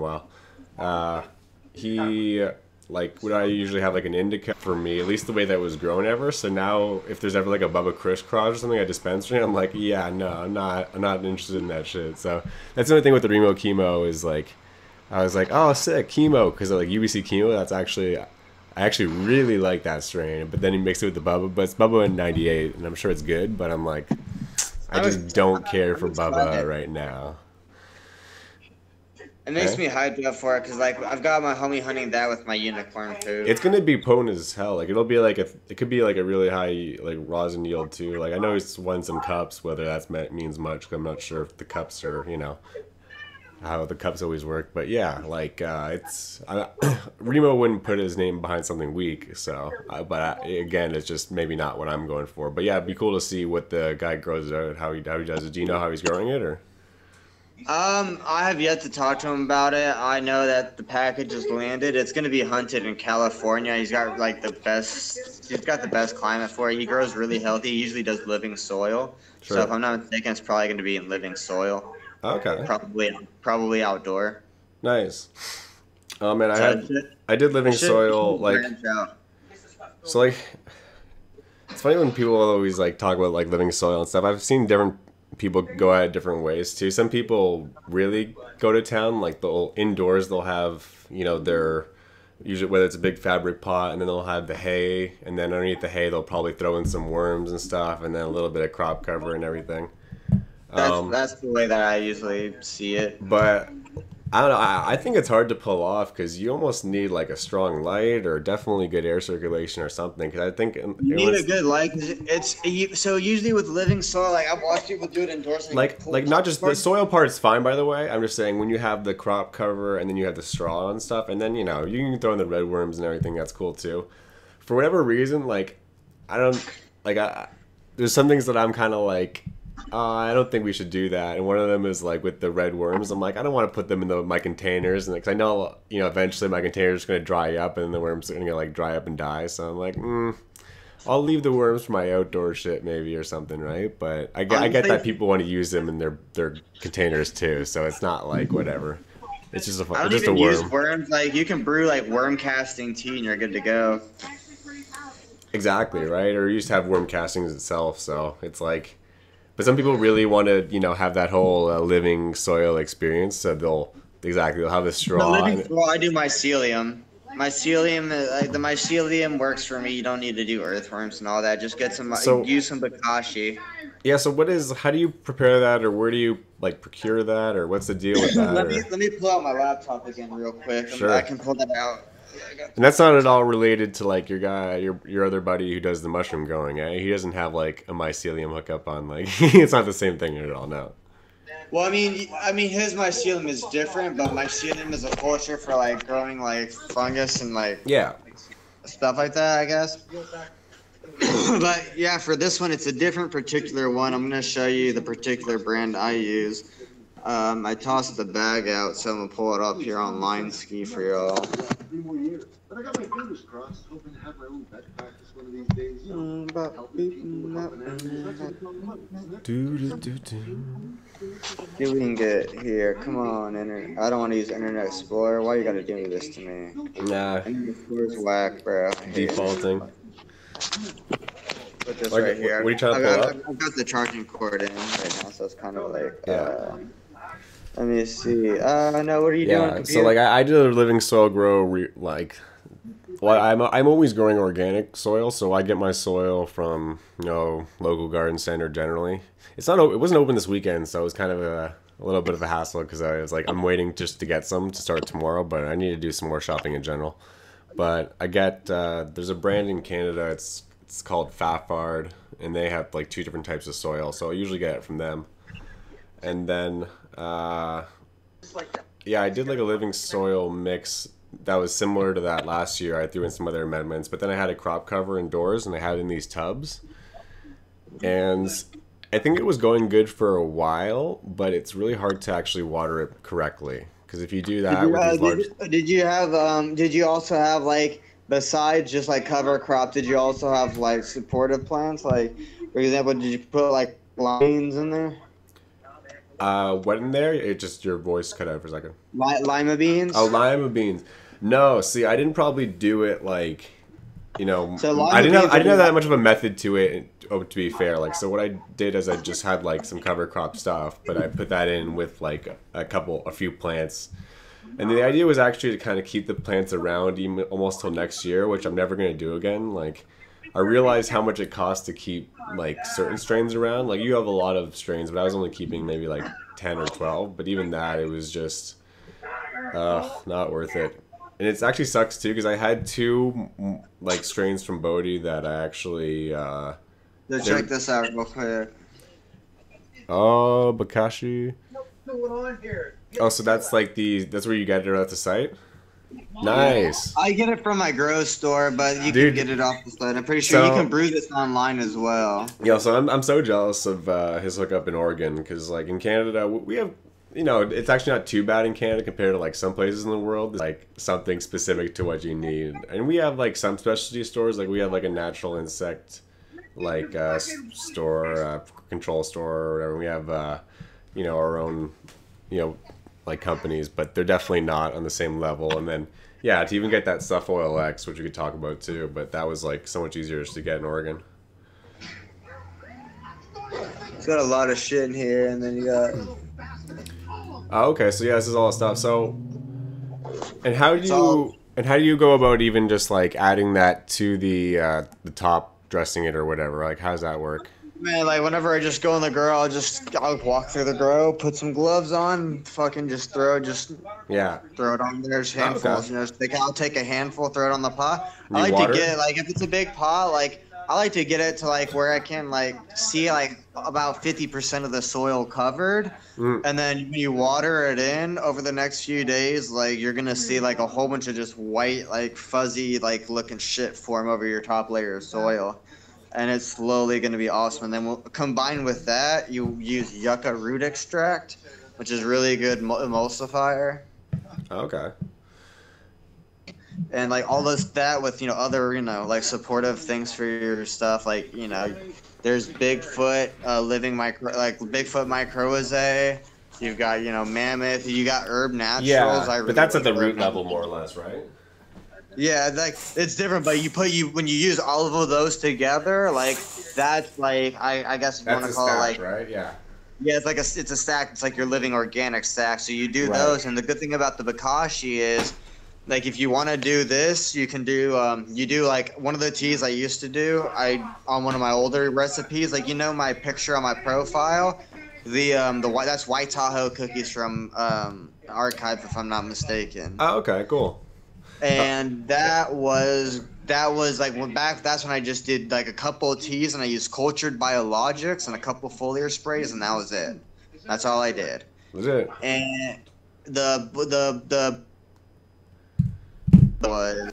while. He like would I usually have like an indica for me, at least the way that it was grown ever. So now, if there's ever like a Bubba crisscross or something at dispensary, I'm like, yeah, no, I'm not interested in that shit. So that's the only thing with the Remo chemo is like, I was like, oh, sick chemo, because like UBC chemo, that's actually. I actually really like that strain, but then he mixed it with the Bubba, but it's Bubba in '98, and I'm sure it's good, but I'm like, I just don't care for Bubba right now. It makes Okay? me hyped up for it because like I've got my homie hunting that with my unicorn too. It's gonna be potent as hell. Like it'll be like it could be like a really high like rosin yield too. Like I know he's won some cups. Whether means much, 'cause I'm not sure if the cups are how the cups always work. But yeah, like Remo wouldn't put his name behind something weak. So, again, it's just maybe not what I'm going for. But yeah, it'd be cool to see what the guy grows out, how he does it. Do you know how he's growing it or? I have yet to talk to him about it. I know that the package just landed. It's gonna be hunted in California. He's got like the best. He's got the best climate for it. He grows really healthy. He usually does living soil. So if Sure. I'm not mistaken, it's probably gonna be in living soil. Okay. Probably outdoor. Nice. Oh man, So it should, I did living it soil should like branch out. so like it's funny when people always like talk about like living soil and stuff. I've seen different people go at it different ways too. Some people really go to town, like they'll indoors they'll have, their usually whether it's a big fabric pot and then they'll have the hay and then underneath the hay they'll probably throw in some worms and stuff and then a little bit of crop cover and everything. That's the way that I usually see it. But I don't know. I think it's hard to pull off because you almost need like a strong light or definitely good air circulation or something. Because I think You need a good light. 'Cause so usually with living soil, like I've watched people do it indoors. And like not just the soil part's fine by the way. I'm just saying when you have the crop cover and then you have the straw and stuff, and then you can throw in the red worms and everything. That's cool too. For whatever reason, like I don't like there's some things that I'm kind of like. I don't think we should do that. And one of them is like with the red worms. I'm like, I don't want to put them in my containers, and because I know, eventually my container's going to dry up, and then the worms are going to like dry up and die. So I'm like, I'll leave the worms for my outdoor shit maybe or something, right? But I get that people want to use them in their containers too. So it's not like whatever. It's just I don't just a even use worm. worms. Like you can brew like worm casting tea and you're good to go. Exactly, right? Or you just have worm castings itself. So it's like. But some people really want to, have that whole living soil experience. So they'll have the straw. Well, I do mycelium. Mycelium, like the mycelium works for me. You don't need to do earthworms and all that. Just get some, use some bokashi. Yeah. So how do you prepare that, or where do you like procure that, or what's the deal with that? Let me pull out my laptop again real quick. Sure. I can pull that out. And that's not at all related to like your other buddy who does the mushroom growing. Eh? He doesn't have like a mycelium hookup on. Like it's not the same thing at all. No. Well, his mycelium is different, but mycelium is a culture for like growing like fungus and like Yeah. stuff like that, I guess. But yeah, for this one, it's a different particular one. I'm gonna show you the particular brand I use. I tossed the bag out, so I'm gonna pull it up here on Line Ski for y'all. But I got my fingers crossed, hoping to have my own vet practice one of these days. See if we can get here. Come on, internet. I don't want to use Internet Explorer. Why you gotta do this to me? Nah. Internet Explorer's whack, bro. Defaulting. Put this right here. What are you trying to pull up? I've got the charging cord in right now, so it's kind of like. Yeah. Let me see. No, what are you doing? Yeah. So like I did a living soil grow Well, I'm always growing organic soil, so I get my soil from local garden center generally. It wasn't open this weekend, so it was kind of a little bit of a hassle because I was like I'm waiting just to get some to start tomorrow, but I need to do some more shopping in general. But I get there's a brand in Canada. It's called Fafard, and they have like 2 different types of soil, so I usually get it from them. And then yeah, I did like a living soil mix that was similar to that last year. I threw in some other amendments, but then I had a crop cover indoors and I had it in these tubs. And I think it was going good for a while, but it's really hard to actually water it correctly. Because if you do that with these large... Did you also have like, besides just like cover crop, did you also have like supportive plants? Like, for example, did you put like limes in there? What in there? It just, your voice cut out for a second. Lima beans? Oh, lima beans. No, see, I didn't probably do it like, So I didn't have that much of a method to it. To be fair, like, so what I did is I just had like some cover crop stuff, but I put that in with like a few plants, and the idea was actually to kind of keep the plants around even almost till next year, which I'm never gonna do again. Like, I realized how much it costs to keep like certain strains around. Like, you have a lot of strains, but I was only keeping maybe like 10 or 12. But even that, it was just not worth it. And it actually sucks too because I had 2 like strains from Bodhi that I actually. Check this out real quick. Oh, Bakashi. Oh, so that's like that's where you get it at the site? Nice. I get it from my grow store, but you can get it off the site. I'm pretty sure you can brew this online as well. Yeah, so I'm so jealous of his hookup in Oregon because like in Canada we have, it's actually not too bad in Canada compared to like some places in the world. There's, like something specific to what you need, and we have like some specialty stores. Like we have like a natural insect like store, control store or whatever. We have our own like companies, but they're definitely not on the same level. And then yeah, to even get that Stuff Oil X, which we could talk about too, but that was like so much easier just to get in Oregon. It's got a lot of shit in here, and then you got okay, so yeah, this is all stuff. So and how do you go about even just like adding that to the top, dressing it or whatever? Like, how does that work? Man, like whenever I just go in the grow, I'll walk through the grow, put some gloves on, fucking just throw it on there, just handfuls. Okay. I'll take a handful, throw it on the pot. I like to get like, if it's a big pot, like I like to get it to like where I can like see like about 50% of the soil covered, and then when you water it in over the next few days, like you're gonna see like a whole bunch of just white, like fuzzy, like looking shit form over your top layer of soil. And it's slowly going to be awesome. And then we'll combine with that, you use yucca root extract, which is really good emulsifier. Okay. And like all that with other like supportive things for your stuff, like there's Bigfoot living Bigfoot mycorrhizae. You've got mammoth. You got herb naturals. Yeah, but that's at the root level more or less, right? Yeah, like it's different, but when you use all of those together, like that's like I guess you want to call it like, right? Yeah. Yeah, it's a stack. It's like your living organic stack. So you do those, and the good thing about the Bokashi is, like, if you want to do this, you can do you do like one of the teas I used to do. On one of my older recipes, like my picture on my profile, that's White Tahoe cookies from Archive, if I'm not mistaken. Oh, okay, cool. And that was like that's when I just did like a couple of teas, and I used cultured biologics and a couple of foliar sprays, and that was it. That's all I did. Legit. And the was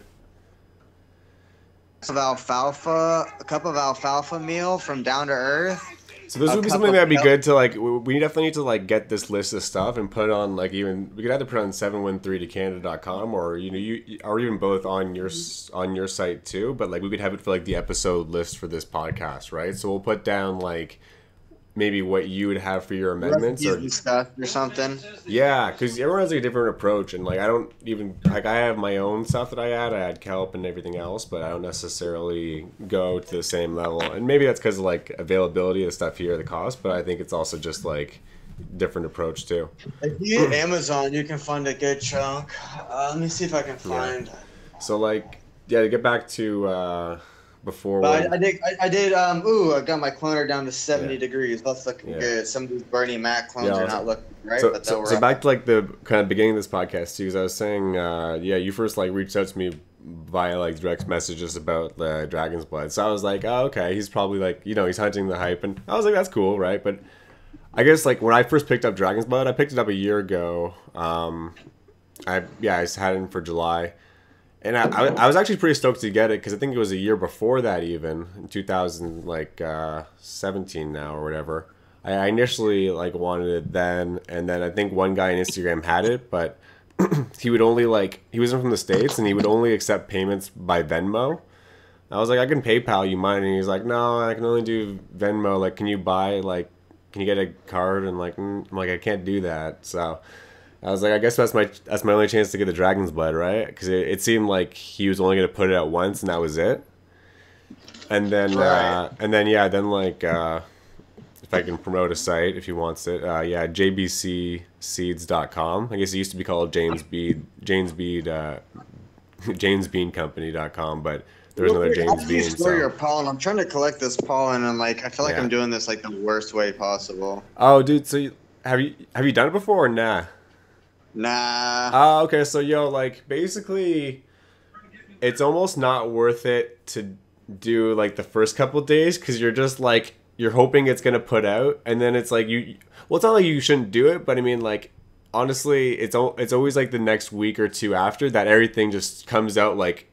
of alfalfa, a cup of alfalfa meal from Down to Earth, So this a would be cup something of that'd be milk. good to like. We definitely need to like get this list of stuff and put it on like even we could either put it on 713tocanada.com or you or even both on on your site too. But like we could have it for like the episode list for this podcast, right? So we'll put down like maybe what you would have for your amendments Recipes or and stuff or something. yeah, because everyone has like a different approach, and like I don't even like I have my own stuff that I add. I add kelp and everything else, but I don't necessarily go to the same level. And maybe that's because of like availability of stuff here, the cost. But I think it's also just like different approach too. If you use Amazon, you can find a good chunk. Let me see if I can Yeah. find. So like yeah, to get back to before But when I did. Ooh, I got my cloner down to yeah 70 degrees. That's looking yeah good. Some of these Bernie Mac clones are yeah. not looking right, So, but so, they'll so run. back to like the kind of beginning of this podcast too, because I was saying, yeah, you first like reached out to me via like direct messages about the Dragon's Blood. So I was like, oh, okay, he's probably like, he's hunting the hype, and I was like, that's cool, right? But I guess like when I first picked up Dragon's Blood, I picked it up a year ago. I just had it in for July, and I was actually pretty stoked to get it because I think it was a year before that even in 2000 like 17 now or whatever. I initially like wanted it then, and then I think one guy on Instagram had it, but he would only like he wasn't from the States and he would only accept payments by Venmo. I was like, I can PayPal you mine, and he's like, no, I can only do Venmo. Like, can you get a card? And like, I'm like, I can't do that. So I was like, I guess that's my only chance to get the Dragon's Blood, right? Because it seemed like he was only gonna put it out once and that was it. Right. And then yeah, then like if I can promote a site if he wants it, yeah, jbcseeds.com. I guess it used to be called jamesbeancompany.com, but there's Real another quick, how James do you Bean. store So your pollen? I'm trying to collect this pollen, and like I feel like yeah. I'm doing this like the worst way possible. Oh, dude. So have you done it before or nah? Nah. Okay. So yo, like basically, it's almost not worth it to do like the first couple days because you're just like you're hoping it's gonna put out, and then it's like you. Well, it's not like you shouldn't do it, but I mean like honestly, it's always like the next week or two after that everything just comes out like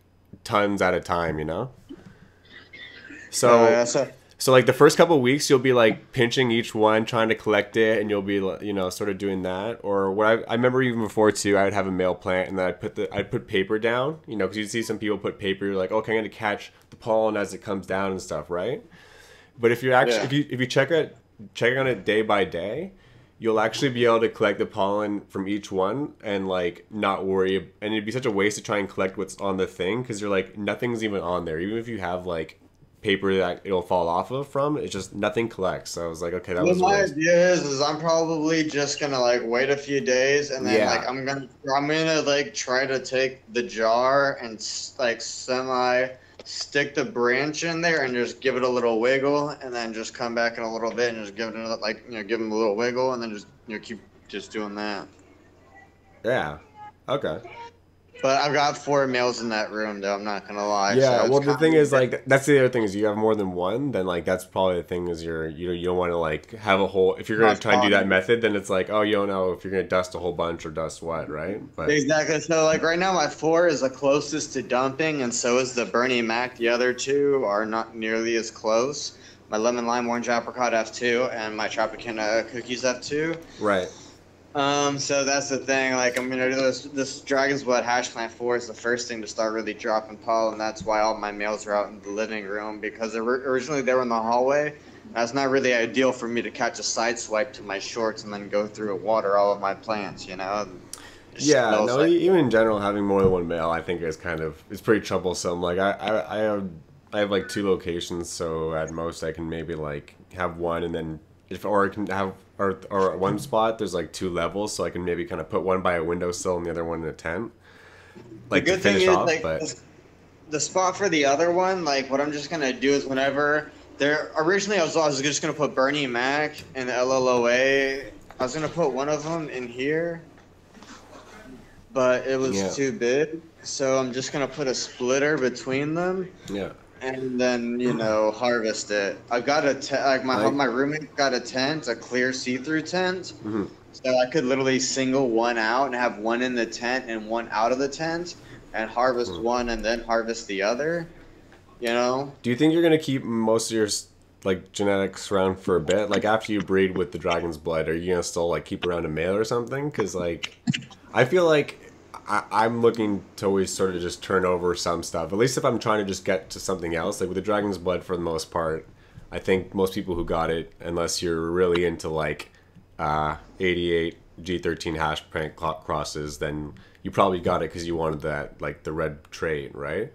tons at a time, you know. So Yeah. So so like the first couple of weeks, you'll be like pinching each one, trying to collect it, and you'll be sort of doing that. Or what I remember even before too, I would have a male plant, and then I'd put paper down, because you'd see some people put paper, you're like, okay, I'm gonna catch the pollen as it comes down and stuff, right? But if you actually yeah. if you check on it day by day, you'll actually be able to collect the pollen from each one and like not worry. And it'd be such a waste to try and collect what's on the thing because you're like nothing's even on there, even if you have like paper that it'll fall off of from. It's just nothing collects. So I was like, okay, that Well, was a my waste. idea is I'm probably just gonna like wait a few days and then like Yeah, I'm gonna like try to take the jar and like semi stick the branch in there and just give it a little wiggle and then just come back in a little bit and just give it another like give them a little wiggle and then just keep just doing that. yeah, okay. But I've got 4 males in that room though. I'm not gonna lie, Yeah, so it's well, the kind thing is, of like, that's the other thing is you have more than one, then like that's probably the thing is you don't want to like have a whole. If you're gonna not try and do that fun. method, then it's like, oh, you don't know if you're gonna dust a whole bunch or dust what, right? But Exactly. So like right now my 4 is the closest to dumping and so is the Bernie Mac. The other 2 are not nearly as close. My lemon lime orange apricot F2 and my Tropicana cookies F2. right, So that's the thing. Like I'm gonna do this Dragon's Blood hash plant 4 is the first thing to start really dropping pollen. That's why all my males are out in the living room because originally they were in the hallway. That's not really ideal for me to catch a side swipe to my shorts and then go through and water all of my plants. It yeah, smells no, like. even in general, having more than one male, I think is it's pretty troublesome. Like I have like 2 locations, so at most I can maybe like have one, and then or I can have or at one spot there's like 2 levels, so I can maybe kind of put one by a windowsill and the other one in a tent, The like to good thing finish is, off. like, But the spot for the other one, like, what I'm just gonna do is whenever there originally I was just gonna put Bernie Mac and LLOA. I was gonna put one of them in here, but it yeah, was too big, so I'm just gonna put a splitter between them. yeah, and then harvest it. I've got like Like, my roommate got a tent, a clear see-through tent, mhm. so I could literally single one out and have one in the tent and one out of the tent, and harvest one and then harvest the other. You know? Do you think you're gonna keep most of your like genetics around for a bit? Like after you breed with the dragon's blood, are you gonna still like keep around a male or something? Because like, I feel like I'm looking to always sort of just turn over some stuff. At least if I'm trying to just get to something else, like with the dragon's blood, for the most part, I think most people who got it, unless you're really into like 88 G13 hash prank crosses, then you probably got it because you wanted that like the red trait, right?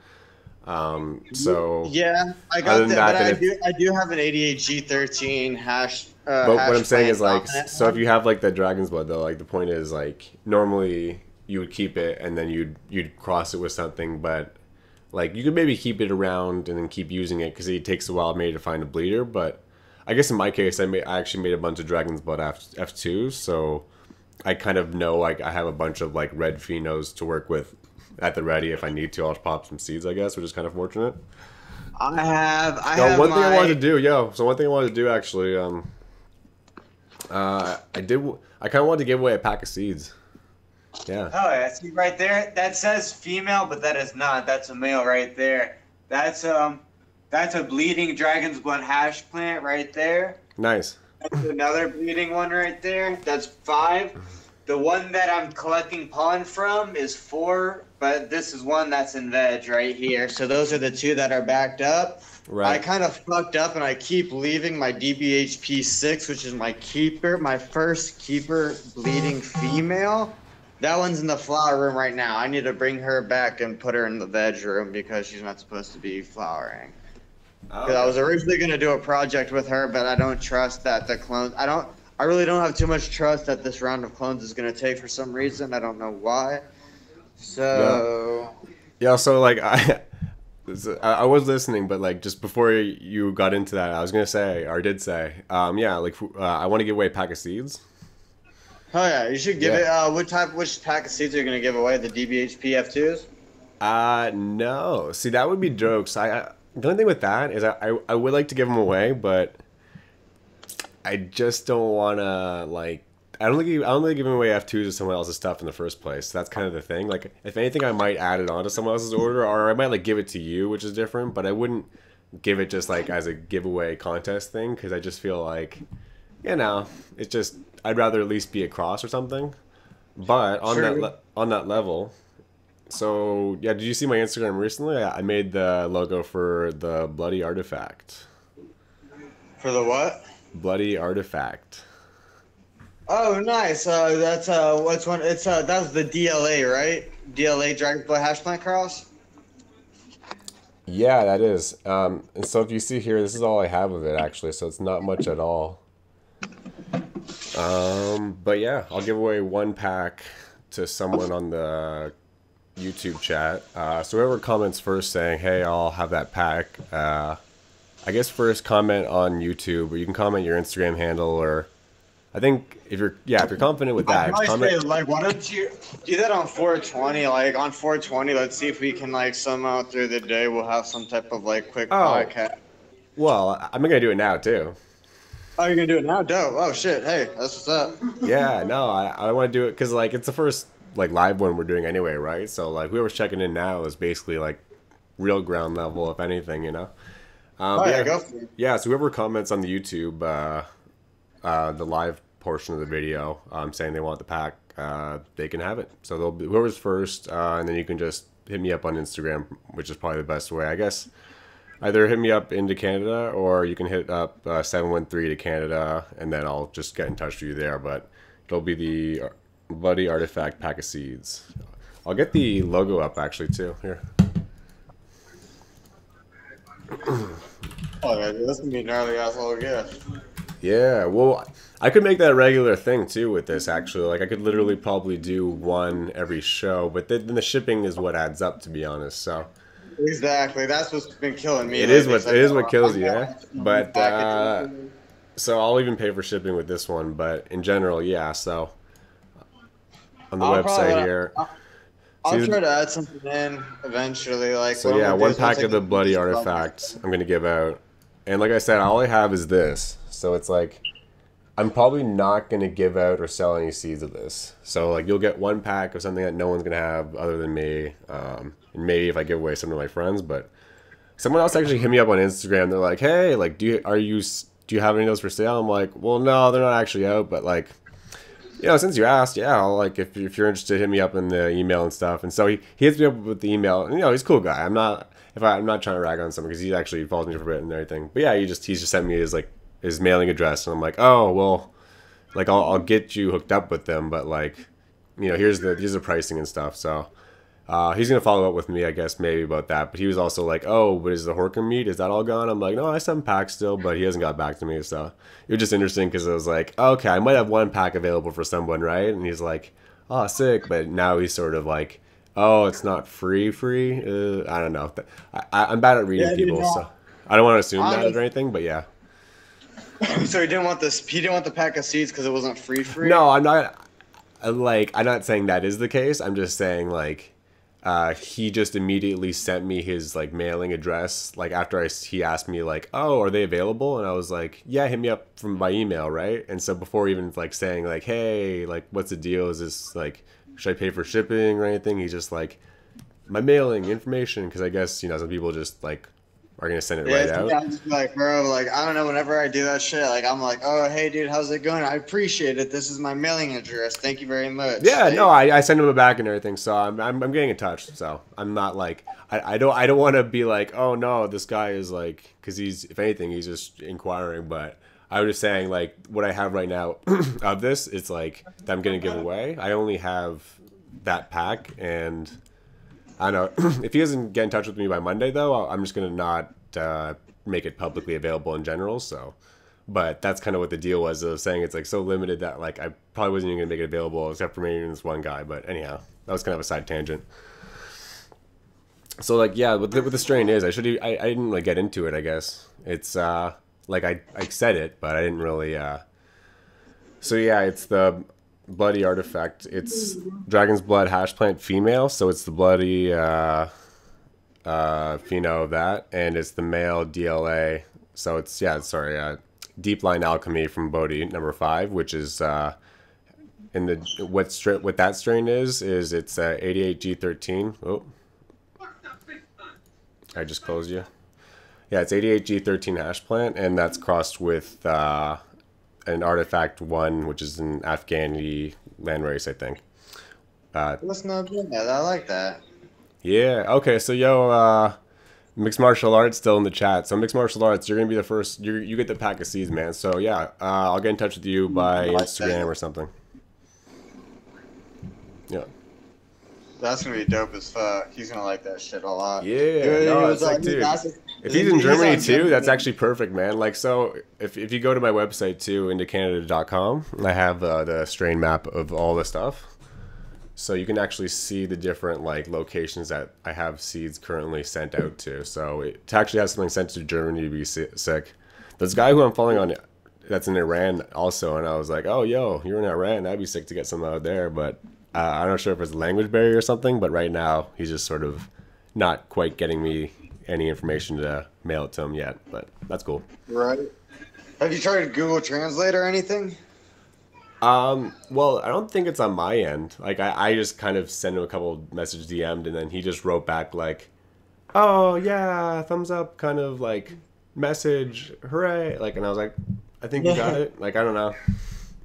So Yeah, I other got than that, but that, then I if do I do have an 88G13 but what I'm hash saying plant is like, dominant so if one. you have like the dragon's blood though, like the point is like normally you would keep it and then you'd cross it with something, but like you could maybe keep it around and then keep using it because it takes a while maybe to find a bleeder. But I guess in my case, I actually made a bunch of dragon's blood F2s, so I kind of know like I have a bunch of like red phenos to work with at the ready if I need to. I'll pop some seeds, I guess, which is kind of fortunate. I Yo, have one thing I wanted my to do, yo. So one thing I wanted to do actually, I did. I kind of wanted to give away a pack of seeds. Yeah. Oh, yeah, see right there? That says female, but that is not. That's a male right there. That's that's a bleeding dragon's blood hash plant right there. Nice. That's another bleeding one right there. That's 5. The one that I'm collecting pollen from is 4, but this is one that's in veg right here. So those are the 2 that are backed up. I Right. kind of fucked up and I keep leaving my DBHP6, which is my keeper, my first keeper bleeding female. That one's in the flower room right now. I need to bring her back and put her in the veg room because she's not supposed to be flowering. Because I was originally going to do a project with her, but I don't trust that the clones. I really don't have too much trust that this round of clones is going to take for some reason. I don't know why. Yeah. So, Yeah. So like I was listening, but like just before you got into that, I was gonna say or did say, yeah, like I want to give away a pack of seeds. oh yeah, you should give Yeah. it. Which pack of seeds are you going to give away? The DBHP F2s? No. See, that would be jokes. The only thing with that is I would like to give them away, but I just don't want to like. I don't really giving away F2s to someone else's stuff in the first place. That's kind of the thing. Like, if anything, I might add it onto someone else's order, or I might like give it to you, which is different. But I wouldn't give it just like as a giveaway contest thing because I just feel like, it's just I'd rather at least be a cross or something. But on True. on that level, so yeah, did you see my Instagram recently? I made the logo for the Bloody Artifact. For the what? Bloody Artifact. Oh, nice. That's what's one? It's that was the DLA, right? DLA Dragon's Blood Hash Plant Cross. Yeah, that is. And so if you see here, this is all I have of it actually, so it's not much at all. But yeah, I'll give away one pack to someone on the YouTube chat. So whoever comments first saying, "Hey, I'll have that pack." I guess first comment on YouTube, or you can comment your Instagram handle, or I think if you're confident with I'd that, probably comment. say, like, why don't you do that on 420? Like, on 420, let's see if we can, like, somehow through the day we'll have some type of, like, quick Oh, podcast. well, I'm gonna do it now too. Oh, you're gonna do it now? Dope. Oh, shit. Hey, that's what's up. Yeah, no, I want to do it because like it's the first like live one we're doing anyway, right? So like whoever's checking in now is basically like real ground level, if anything. Oh, But yeah, yeah, go for it. yeah. So whoever comments on the YouTube, the live portion of the video, saying they want the pack, they can have it. So they'll be whoever's first, and then you can just hit me up on Instagram, which is probably the best way, I guess. Either hit me up into Canada, or you can hit up 713 to Canada, and then I'll just get in touch with you there. But it'll be the Bloody Artifact pack of seeds. I'll get the logo up actually too. Here. Oh, yeah, dude, that's gonna be a gnarly ass little gift. Yeah, well, I could make that a regular thing too with this actually. Like I could literally probably do one every show, but then the shipping is what adds up, to be honest. So Exactly. That's what's been killing me it is lately. what So it is what kills you, I yeah. But packages. so I'll even pay for shipping with this one. But in general, yeah. So on the I'll probably, website here. I'll See, try to add something in eventually. Like so what I'm yeah, gonna do one is once pack I of the get bloody this done. artifacts I'm gonna give out, and like I said, all I have is this. So it's like I'm probably not gonna give out or sell any seeds of this. So like you'll get one pack of something that no one's gonna have other than me, and maybe if I give away some to my friends. But someone else actually hit me up on Instagram. They're like, "Hey, like, do you have any of those for sale?" I'm like, "Well, no, they're not actually out, but like." Since you asked, yeah, I'll, like if you're interested, hit me up in the email and stuff. And so he hits me up with the email, and he's a cool guy. I'm not trying to rag on someone because he actually follows me for it and everything. But yeah, he's just sent me his mailing address, and I'm like, oh well, like I'll get you hooked up with them, but like, here's the pricing and stuff. So he's gonna follow up with me, I guess, maybe about that. But he was also like, "Oh, but is the Horkham meat? Is that all gone?" I'm like, "No, I have some packs still, but he hasn't got back to me." So it was just interesting because I was like, "Okay, I might have one pack available for someone, right?" And he's like, "Oh, sick," but now he's sort of like, "Oh, it's not free. I don't know. I'm bad at reading Yeah, dude, people, no. so I don't want to assume that or Honest. anything. But yeah, So he didn't want this. He didn't want the pack of seeds because it wasn't free. no, I'm not. I'm not saying that is the case. I'm just saying like he just immediately sent me his like mailing address like after he asked me like, oh, are they available? And I was like, yeah, hit me up from by email, right? And so before even like saying like, hey, like what's the deal, is this like, should I pay for shipping or anything, he's just like, my mailing information, because I guess some people just like are gonna send it Yeah, right out. yeah, I'm just like, bro, like I don't know. Whenever I do that shit, like I'm like, oh, hey, dude, how's it going? I appreciate it. This is my mailing address. Thank you very much. Yeah, no, Like, I send him a back and everything, so I'm getting in touch. So I'm not like I don't want to be like, oh no, this guy is like, because he's, if anything, he's just inquiring. But I was just saying like what I have right now of this, it's like that I'm gonna give away. I only have that pack, and I don't know if he doesn't get in touch with me by Monday though, I'm just gonna not make it publicly available in general. So. But that's kind of what the deal was. Of saying it's like so limited that like I probably wasn't even gonna make it available except for maybe this one guy. But anyhow, that was kind of a side tangent. So like yeah, what the strain is, I didn't like get into it. I guess it's like I said it, but I didn't really. So yeah, it's the bloody artifact. It's dragon's blood hash plant female, so it's the bloody pheno of that, and it's the male DLA. So it's Deep Line Alchemy from Bodhi #5, which is in the what that strain is it's 88G13. Oh, I just closed you. Yeah, it's 88G13 hash plant, and that's crossed with an artifact 1, which is an Afghani landrace, I think. that's not bad. I like that. Yeah. Okay. So mixed martial arts still in the chat. So mixed martial arts, you're gonna be the first. You get the pack of seeds, man. So yeah, I'll get in touch with you by I like Instagram that. or something. Yeah. That's gonna be dope as fuck. He's gonna like that shit a lot. Yeah. No, it's like, He's dude. asking, If he's in he's Germany on too, that's Germany. actually perfect, man. Like, so if you go to my website too, intocanada.com, I have the strain map of all the stuff. So you can actually see the different like locations that I have seeds currently sent out to. So to actually have something sent to Germany would be sick. This guy who I'm following on, that's in Iran also, and I was like, oh yo, you're in Iran, that'd be sick to get some out there. But I'm not sure if it's a language barrier or something. But right now he's just sort of not quite getting me any information to mail it to him yet. But that's cool. Right. Have you tried Google Translate or anything? Well, I don't think it's on my end. Like, I just kind of sent him a couple message DM'd, and then he just wrote back like, "Oh yeah, thumbs up," kind of like message, hooray! Like, and I was like, "I think you got it." Like, I don't know.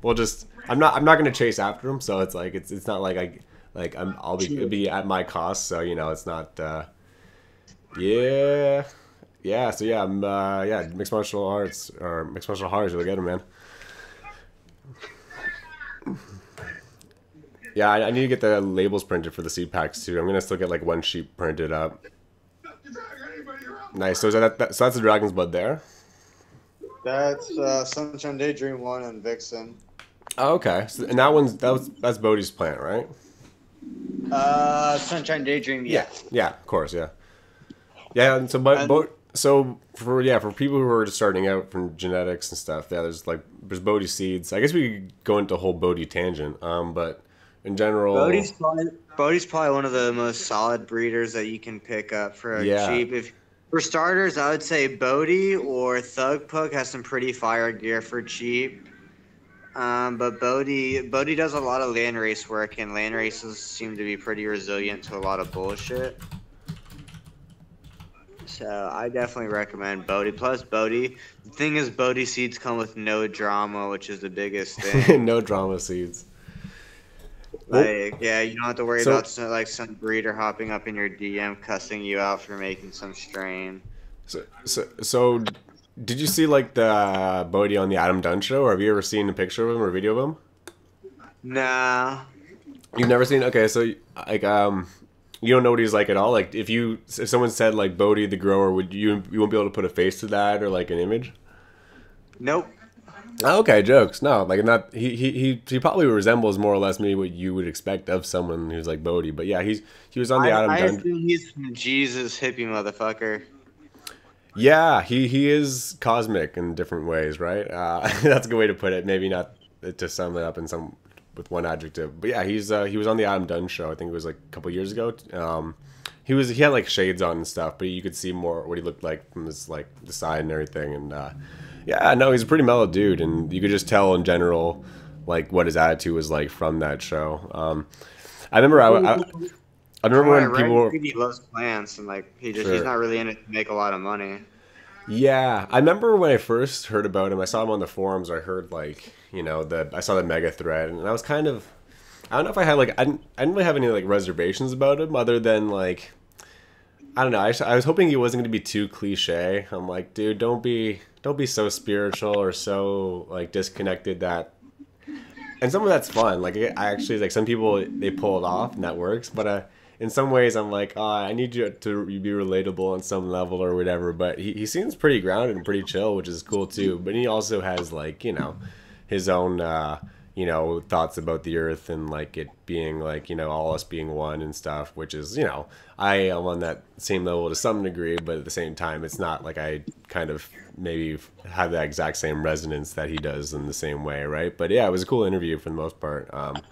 We'll just, I'm not gonna chase after him, so it's like, it's not like I'll be, it'll be at my cost, so it's not. Yeah, yeah. So yeah, yeah, mixed martial arts or mixed martial arts, you'll get him, man. Yeah, I need to get the labels printed for the seed packs too. I'm gonna still get like one sheet printed up. Nice. So so that's the dragon's blood there. That's Sunshine Daydream 1 and Vixen. Oh, okay. So, and that's Bodhi's plant, right? Sunshine Daydream, Yeah. yeah. Yeah. Of course. Yeah. Yeah. And so, so for people who are just starting out from genetics and stuff, yeah, there's Bodhi seeds. I guess we could go into a whole Bodhi tangent. But in general, Bodie's probably one of the most solid breeders that you can pick up for yeah. cheap. If for starters, I would say Bodie or Thug Pug has some pretty fire gear for cheap. But Bodie does a lot of land race work, and land races seem to be pretty resilient to a lot of bullshit. So I definitely recommend Bodie. Plus Bodie, the thing is, Bodie seeds come with no drama, which is the biggest thing. No drama seeds. Well, Like, yeah, you don't have to worry so about some breeder hopping up in your DM cussing you out for making some strain. so, did you see like the Bodie on the Adam Dunn show, or have you ever seen a picture of him or video of him? Nah, You've never seen? Okay, so like you don't know what he's like at all. Like if someone said like Bodie the grower, would you won't be able to put a face to that or like an image? nope. Oh, okay, jokes. No, like not he probably resembles more or less maybe what you would expect of someone who's like Bodie. But yeah, he was on the Adam I Dunn. assume he's some Jesus hippie motherfucker. Yeah, he is cosmic in different ways, right? That's a good way to put it. Maybe not to sum it up in some with one adjective, but yeah, he was on the Adam Dunn show. I think it was like a couple years ago. He had like shades on and stuff, but you could see more what he looked like from his like the side and everything. And yeah, no, he's a pretty mellow dude, and you could just tell in general like what his attitude was like from that show. I remember I From remember what I when read, people were, he loves plants and like he's sure. not really in it to make a lot of money. Yeah, I remember when I first heard about him. I saw him on the forums. I heard like I saw the mega thread, and I was kind of I don't know if I had like I didn't really have any like reservations about him other than like I don't know. I was hoping he wasn't going to be too cliche. I'm like, dude, don't be so spiritual or so like disconnected that. And some of that's fun. Like I actually like some people they pull it off and that works, but in some ways I'm like, oh, I need you to be relatable on some level or whatever. But he seems pretty grounded and pretty chill, which is cool too. But he also has like his own thoughts about the earth and like it being like all us being one and stuff, which is I am on that same level to some degree, but at the same time it's not like I kind of maybe have that exact same resonance that he does in the same way, right? But yeah, it was a cool interview for the most part. But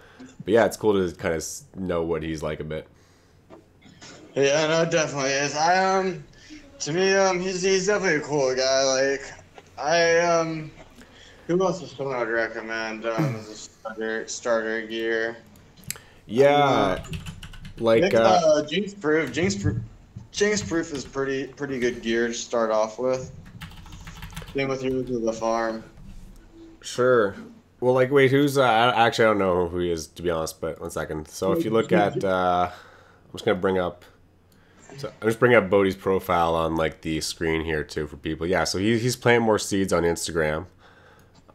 yeah, it's cool to kind of know what he's like a bit. Yeah, no, it definitely is. To me, he's definitely a cool guy. Like, who else is someone I'd recommend as a starter gear? Yeah, I like think Jinx Proof is pretty good gear to start off with. Same with yours with the farm. sure. Well, like, wait, who's actually I don't know who he is to be honest, but one second. So if you look at, I'm just gonna bring up. So I'm just bringing up Bodie's profile on like the screen here too for people. Yeah, so he's planting more seeds on Instagram.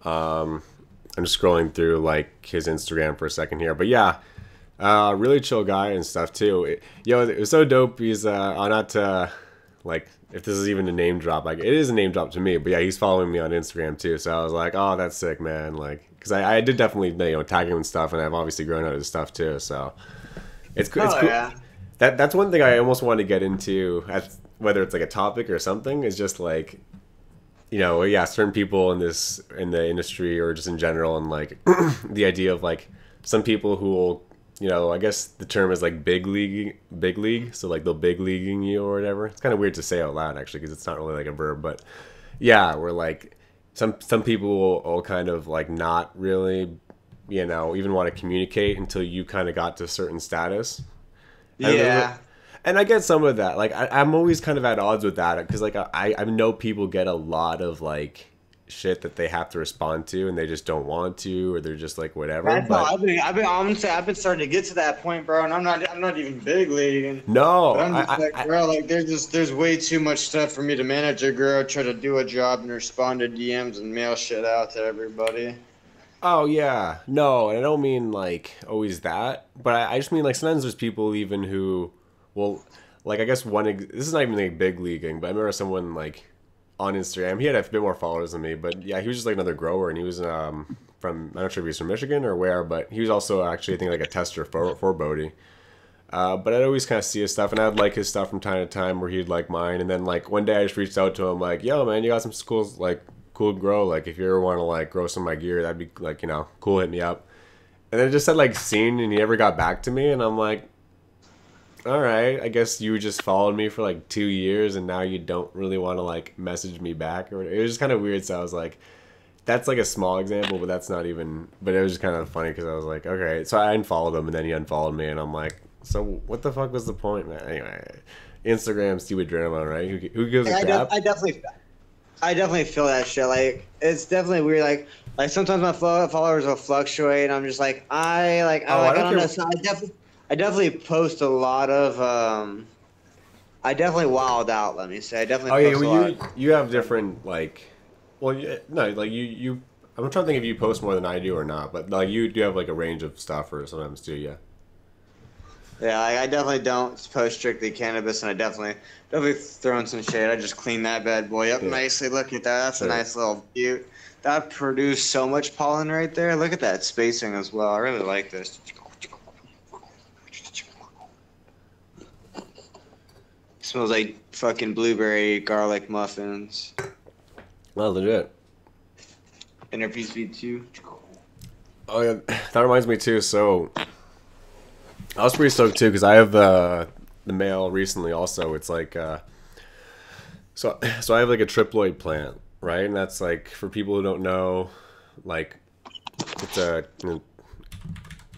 I'm just scrolling through like his Instagram for a second here, but yeah, really chill guy and stuff too. It was so dope. He's not like if this is even a name drop, like it is a name drop to me, but yeah, he's following me on Instagram too. So I was like, oh, that's sick, man. Like, because I did definitely tag him and stuff, and I've obviously grown out his stuff too. So it's cool. It's Oh cool. yeah. That's one thing I almost want to get into, whether it's like a topic or something, is just like yeah, certain people in the industry or just in general, and like the idea of like some people who will, I guess the term is like big league, so like they'll big leaguing you or whatever. It's kind of weird to say out loud actually because it's not really like a verb, but yeah, we're like some people will kind of like not really, even want to communicate until you kind of got to a certain status. Yeah. And I get some of that. Like I'm always kind of at odds with that because like I know people get a lot of like shit that they have to respond to and they just don't want to or they're just like whatever. That's all. But I've been starting to get to that point, bro, and I'm not even big leaguing. no, But I'm just like, bro, like there's way too much stuff for me to manage a girl, try to do a job and respond to DMs and mail shit out to everybody. oh yeah, no, and I don't mean like always that, but I just mean like sometimes there's people even who, well, like I guess this is not even like big leaguing, but I remember someone like on Instagram, he had a bit more followers than me, but yeah, he was just like another grower, and he was from I'm not sure if he's from Michigan or where, but he was also actually I think like a tester for Bodie. But I'd always kind of see his stuff, and I'd like his stuff from time to time, where he'd like mine. And then like one day I just reached out to him, like, "Yo, man, you got some cool grow. Like, if you ever want to like grow some of my gear, that'd be like cool. Hit me up." And then it just said like seen, and he never got back to me, and I'm like, all right, I guess you just followed me for like 2 years, and now you don't really want to like message me back or whatever. It was just kind of weird. So I was like, that's like a small example, but that's not even. But it was just kind of funny because I was like, okay, so I unfollowed him, and then he unfollowed me, and I'm like, so what the fuck was the point, man? Anyway, Instagram stupid drama, right? Who gives a crap? I definitely feel that shit. Like, it's definitely weird. Like sometimes my followers will fluctuate. And I'm just like, I don't know. So I definitely post a lot of. I definitely wild out. Let me say, I definitely. Oh yeah, post well, a lot. you have different like, well, no, like you. I'm trying to think if you post more than I do or not, but like you do have like a range of stuff, or sometimes too, yeah. Yeah, I definitely don't post strictly cannabis, and I definitely throw in some shade. I just clean that bad boy up Yeah. nicely. Look at that. That's a Yeah. nice little beaut. That produced so much pollen right there. Look at that spacing as well. I really like this. Smells like fucking blueberry garlic muffins. Well, legit. Interviews V2. Oh yeah, that reminds me too. So I was pretty stoked too because I have the mail recently. Also, it's like so I have like a triploid plant, right? And that's like for people who don't know, like it's a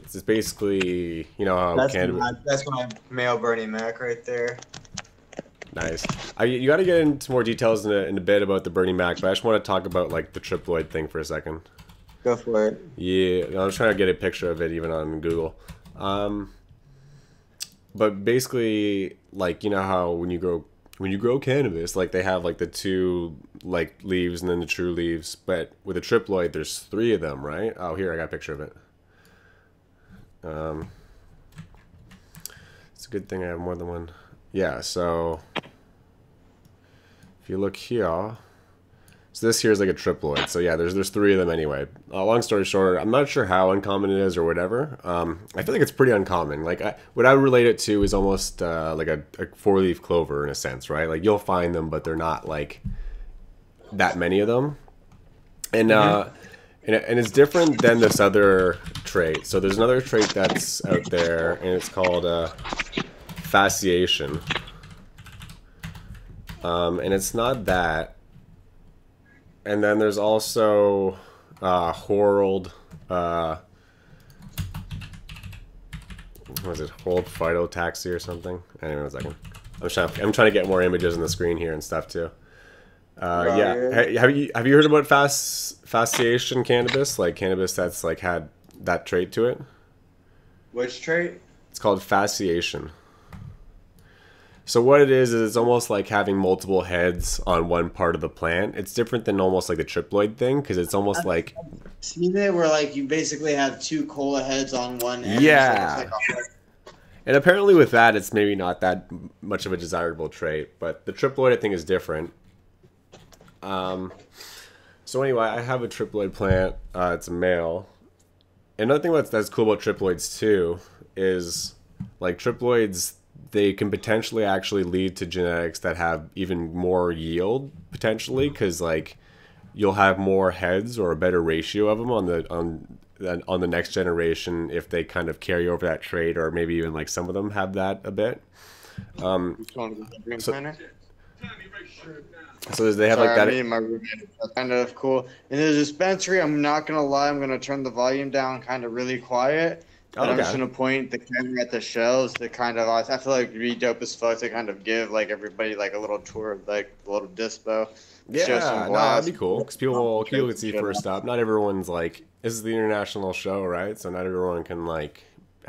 it's just basically how cannabis. That's my male Bernie Mac right there. Nice. You got to get into more details in a bit about the Bernie Mac, but I just want to talk about like the triploid thing for a second. Go for it. Yeah, I was trying to get a picture of it even on Google. But basically, like how when you grow cannabis, like they have like the two like leaves and then the true leaves, but with a triploid, there's three of them, right? Oh, here I got a picture of it. It's a good thing I have more than one. Yeah, so if you look here, so this here is like a triploid. So yeah, there's three of them anyway. Long story short, I'm not sure how uncommon it is or whatever. I feel like it's pretty uncommon. Like what I would relate it to is almost like a four-leaf clover in a sense, right? Like you'll find them, but they're not like that many of them. And and it's different than this other trait. So there's another trait that's out there, and it's called fasciation. And it's not that. And then there's also Horald, what was it, Horald phytotaxy or something? Anyway, 1 second. I'm trying to get more images on the screen here and stuff too. Yeah, have you heard about fasciation cannabis? Like cannabis that's like had that trait to it? Which trait? It's called fasciation. So what it is it's almost like having multiple heads on one part of the plant. It's different than almost like the triploid thing because it's almost like seen it where like you basically have two cola heads on one end. Yeah. So and apparently with that it's maybe not that much of a desirable trait, but the triploid I think is different. So anyway, I have a triploid plant. It's a male. Another thing that's cool about triploids too is like triploids, they can potentially actually lead to genetics that have even more yield potentially because like you'll have more heads or a better ratio of them on the next generation if they kind of carry over that trait, or maybe even like some of them have that a bit. So they have like that. Me and my roommate are kind of cool. In the dispensary, I'm not gonna lie, I'm gonna turn the volume down kind of really quiet. And I'm just gonna point the camera at the shelves to kind of. I feel like it'd be dope as fuck to kind of give like everybody like a little tour of like a little dispo. Yeah, no, that'd be cool because people can see first up. Not everyone's like, this is the international show, right? So not everyone can like,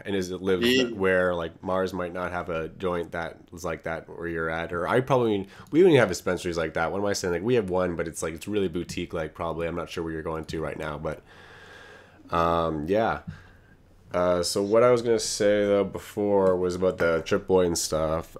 and it lives where like Mars might not have a joint that was like that where you're at, or we don't even have dispensaries like that. What am I saying? Like we have one, but it's like it's really boutique. Like probably I'm not sure where you're going to right now, but yeah. So what I was gonna say though before was about the triploid and stuff.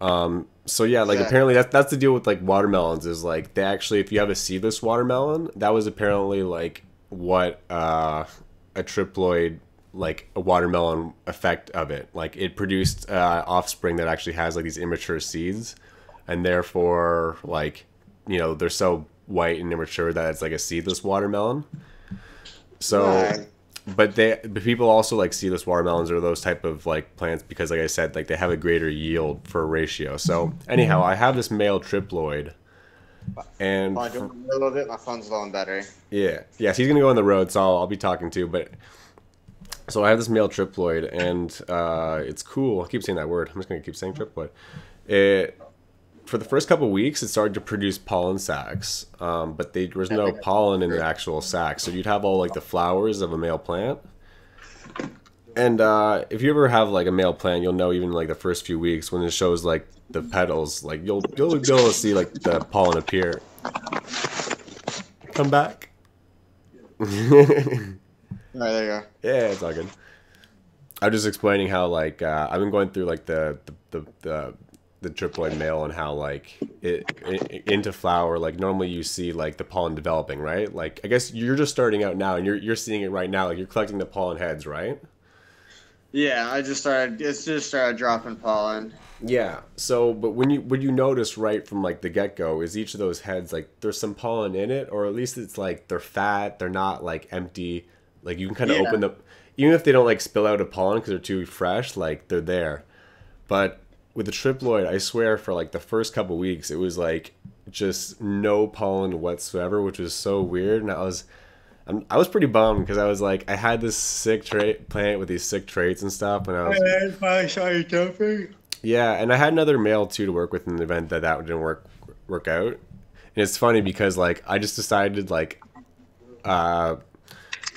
So yeah, like apparently that's the deal with like watermelons is like they actually, if you have a seedless watermelon, that was apparently like what a triploid, like a watermelon effect of it. Like it produced offspring that actually has like these immature seeds, and therefore like they're so white and immature that it's like a seedless watermelon. So. but people also like seedless watermelons or those type of like plants because, like I said, like they have a greater yield for a ratio. So anyhow, I have this male triploid, and Hold on, do a little bit. My phone's low on battery. yeah, yes, he's gonna go on the road, so I'll be talking too. But so I have this male triploid, and it's cool. I keep saying that word. I'm just gonna keep saying triploid. It For the first couple of weeks, it started to produce pollen sacs, but there was no pollen in the actual sac. So you'd have all like the flowers of a male plant. And if you ever have like a male plant, you'll know even like the first few weeks when it shows like the petals, like you'll be able to see like the pollen appear. Come back. All right, there you go. Yeah, it's all good. I'm just explaining how like I've been going through like the triploid male and how like it into flower, like normally you see like the pollen developing, right? Like I guess you're just starting out now and you're seeing it right now, like you're collecting the pollen heads, right? Yeah, it's just started dropping pollen. Yeah. So, but when you notice right from like the get-go is each of those heads like there's some pollen in it, or at least it's like they're fat, they're not like empty. Like you can kind of open them, even if they don't like spill out a pollen because they're too fresh, like they're there. But with the triploid, I swear for like the first couple weeks, it was like just no pollen whatsoever, which was so weird. And I was pretty bummed because I was like, I had this sick plant with these sick traits and stuff, and I saw you jumping. yeah, and I had another male too to work with in the event that didn't work out. And it's funny because like I just decided like to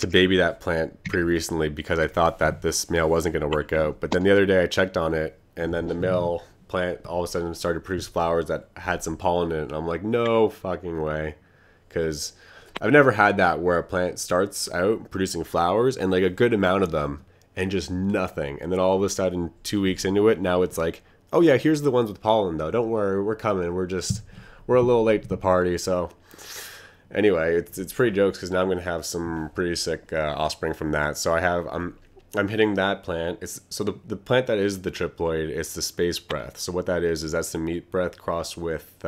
baby that plant pretty recently because I thought that this male wasn't going to work out. But then the other day I checked on it, and then the male plant all of a sudden started to produce flowers that had some pollen in it. And I'm like, no fucking way, because I've never had that where a plant starts out producing flowers and like a good amount of them and just nothing. And then all of a sudden, 2 weeks into it, now it's like, oh yeah, here's the ones with pollen though. Don't worry, we're coming. We're a little late to the party. So anyway, it's pretty jokes because now I'm gonna have some pretty sick offspring from that. So I'm hitting that plant. So the plant that is the triploid, it's the space breath. So what that is that's the meat breath crossed with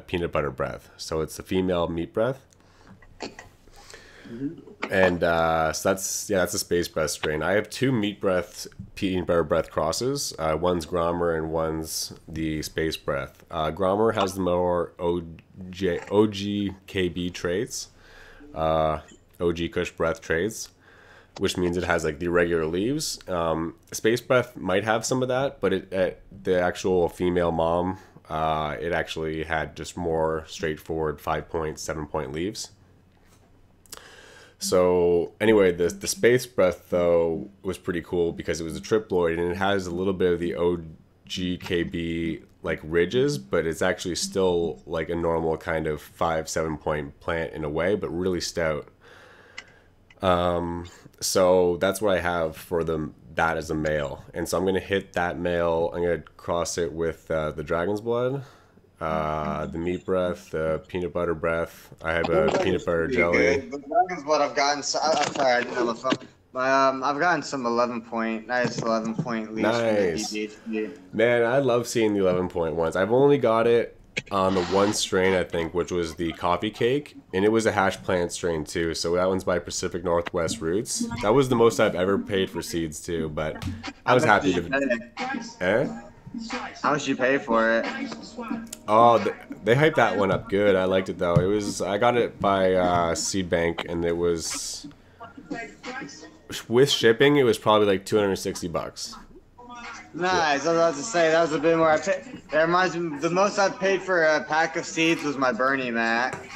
peanut butter breath. So it's the female meat breath. And so that's a space breath strain. I have two meat breath peanut butter breath crosses. One's Grommer and one's the space breath. Grommer has the more OGKB traits, OG Kush breath traits, which means it has like the irregular leaves. Space breath might have some of that, but the actual female mom, it actually had just more straightforward 5-point, 7-point leaves. So anyway, the space breath though was pretty cool because it was a triploid and it has a little bit of the OGKB like ridges, but it's actually still like a normal kind of 5-7-point plant in a way, but really stout. So that's what I have for that as a male, and so I'm gonna hit that male. I'm gonna cross it with the dragon's blood, the meat breath, the peanut butter breath. I have a peanut butter jelly. Good. The dragon's blood I've gotten. I'm sorry, I didn't have a phone. I've gotten some 11 point leaves Nice. from the EDHD. Man, I love seeing the 11-point ones. I've only got it on the one strain, I think, which was the coffee cake, and it was a hash plant strain too. So that one's by Pacific Northwest Roots. That was the most I've ever paid for seeds too, but I was happy to. Eh? How much you pay for it? Oh, they hyped that one up good. I liked it though. I got it by Seed Bank, and it was with shipping. It was probably like $260. Nice. I was about to say that was a bit more. That reminds me. The most I paid for a pack of seeds was my Bernie Mac.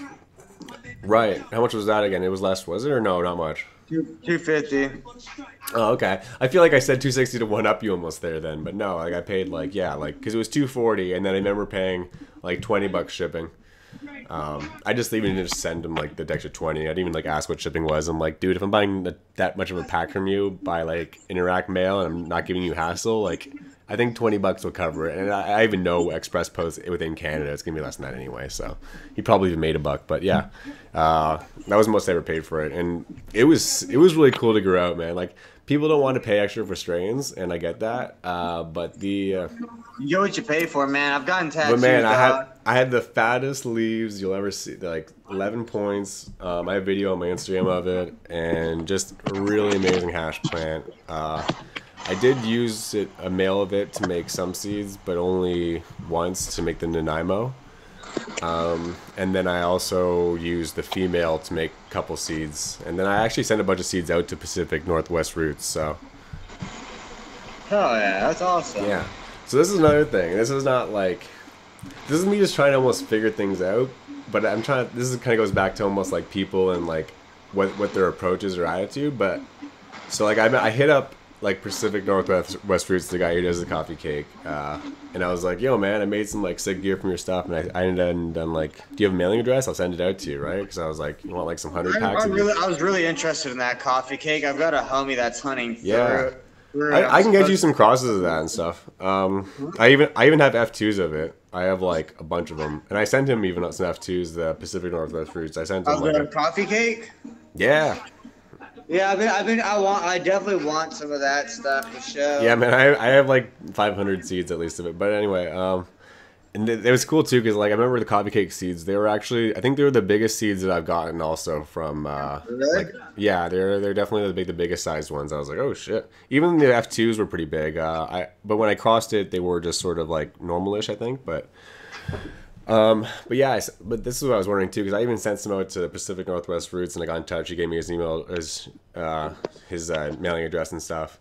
Right. How much was that again? It was less, was it, or no? Not much. 250. Oh, okay. I feel like I said 260 to one up you almost there then, but no, like I paid like because it was 240, and then I remember paying like $20 shipping. I just even just send them like the extra 20. I didn't even like ask what shipping was. I'm like, dude, if I'm buying that much of a pack from you by like Interact Mail and I'm not giving you hassle, like I think $20 will cover it. And I even know Express Post within Canada it's gonna be less than that anyway. So he probably even made $1, but yeah, that was the most I ever paid for it, and it was really cool to grow out, man. Like people don't want to pay extra for strains, and I get that. But You get what you pay for, man. I've gotten tattoos. But man, I had the fattest leaves you'll ever see. They're like 11 points. I have video on my Instagram of it, and just a really amazing hash plant. I did use a male of it to make some seeds, but only once to make the Nanaimo. And then I also used the female to make a couple seeds. And then I actually sent a bunch of seeds out to Pacific Northwest Roots, so. Oh yeah, that's awesome. Yeah. So this is another thing. This is not like, this is me just trying to almost figure things out, but I'm trying, this is kind of goes back to almost like people and like what their approach is or attitude. But so like I hit up like Pacific Northwest Roots, the guy who does the coffee cake, and I was like, yo man, I made some like sick gear from your stuff, and I ended up done like, do you have a mailing address? I'll send it out to you, right? Because I was like, you want like some 100 packs? I was really interested in that coffee cake. I've got a homie that's hunting for yeah. it. I can get you some crosses of that and stuff. I even have F2s of it. I have like a bunch of them, and I sent him even some F2s, the Pacific Northwest Roots. I sent him like a coffee cake. Yeah. Yeah, I definitely want some of that stuff to show. Yeah, man, I have like 500 seeds at least of it. But anyway, and it was cool too because like I remember the coffee cake seeds. They were actually, I think they were the biggest seeds that I've gotten also from. Really? Like, yeah, they're definitely the biggest sized ones. I was like, oh shit. Even the F2s were pretty big. But when I crossed it, they were just sort of like normalish, I think. But yeah, but this is what I was wondering too, because I even sent some out to Pacific Northwest Roots, and I got in touch. He gave me his email, his mailing address and stuff.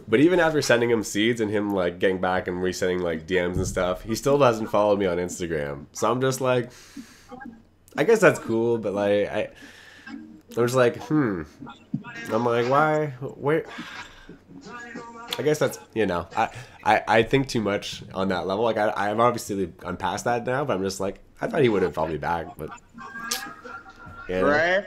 But even after sending him seeds and him like getting back and resending like DMs and stuff, he still doesn't follow me on Instagram. So I'm just like, I guess that's cool, but like I was like, I'm like, why? Wait. I guess that's, I think too much on that level. Like I'm obviously, I'm past that now, but I'm just like, I thought he would have followed me back, but right.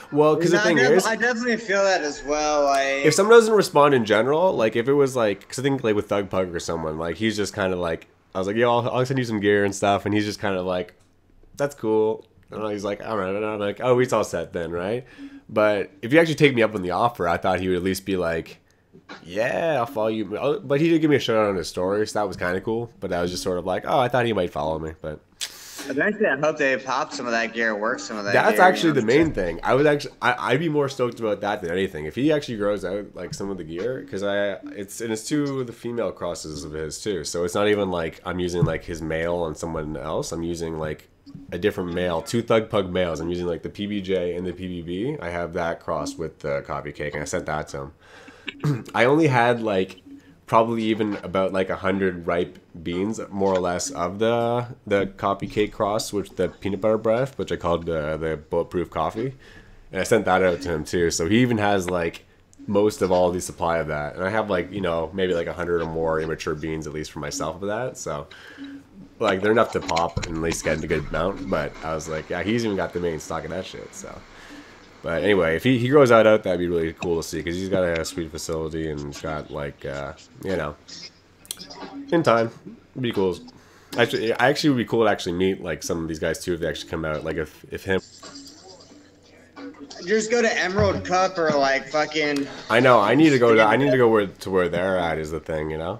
Well, because the thing is, I definitely feel that as well. Like, if someone doesn't respond in general, like if it was like, because I think like with Thug Pug or someone, like he's just kind of like, I was like, yo, I'll send you some gear and stuff, and he's just kind of like, that's cool. And he's like, all right, and I'm like, oh, it's all set then, right? But if you actually take me up on the offer, I thought he would at least be like, yeah, I'll follow you. But he did give me a shout out on his story, so that was kind of cool. But I was just sort of like, oh, I thought he might follow me, but. Eventually, I hope they pop some of that gear, work some of that. That's gear, actually the main thing. I'd be more stoked about that than anything. If he actually grows out like some of the gear, because it's two of the female crosses of his too. So it's not even like I'm using like his male on someone else. I'm using like a different male, two Thug Pug males. I'm using like the PBJ and the PBB. I have that crossed with the coffee cake, and I sent that to him. I only had like probably even about like 100 ripe beans, more or less, of the coffee cake cross, which the peanut butter breath, which I called the bulletproof coffee, and I sent that out to him too. So he even has like most of all the supply of that, and I have like maybe like 100 or more immature beans at least for myself of that. So like they're enough to pop and at least get a good amount. But I was like, yeah, he's even got the main stock of that shit. So. But anyway, if he grows that out, that'd be really cool to see, because he's got a sweet facility and he's got like, in time, it'd be cool. Actually, would be cool to actually meet like some of these guys too if they actually come out. Like if him. Just go to Emerald Cup or like fucking. I know. I need to go to where they're at is the thing, I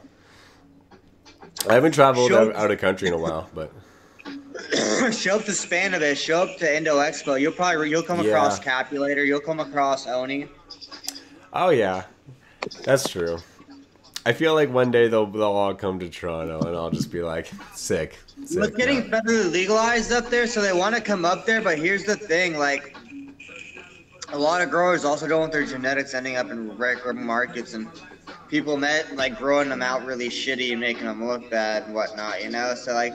haven't traveled out of country in a while, but. Show up to Spanavis, show up to Indo Expo. You'll come across Capulator. You'll come across Oni. Oh yeah, that's true. I feel like one day they'll all come to Toronto, and I'll just be like, sick. It's getting federally legalized up there, so they want to come up there. But here's the thing: like, a lot of growers also don't want their genetics ending up in regular markets, and people growing them out really shitty and making them look bad and whatnot. So like.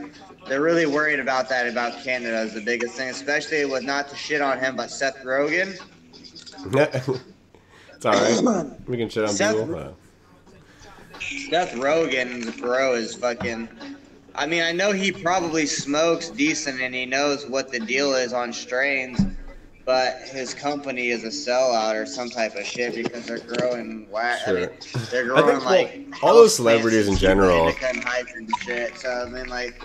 They're really worried about that, about Canada is the biggest thing, especially with not to shit on him, but Seth Rogen. It's alright. We can shit on people. Seth Rogen's grow is fucking... I mean, I know he probably smokes decent and he knows what the deal is on strains, but his company is a sellout or some type of shit because they're growing Sure. I mean, they're growing all those celebrities in general. And shit. So I mean, like,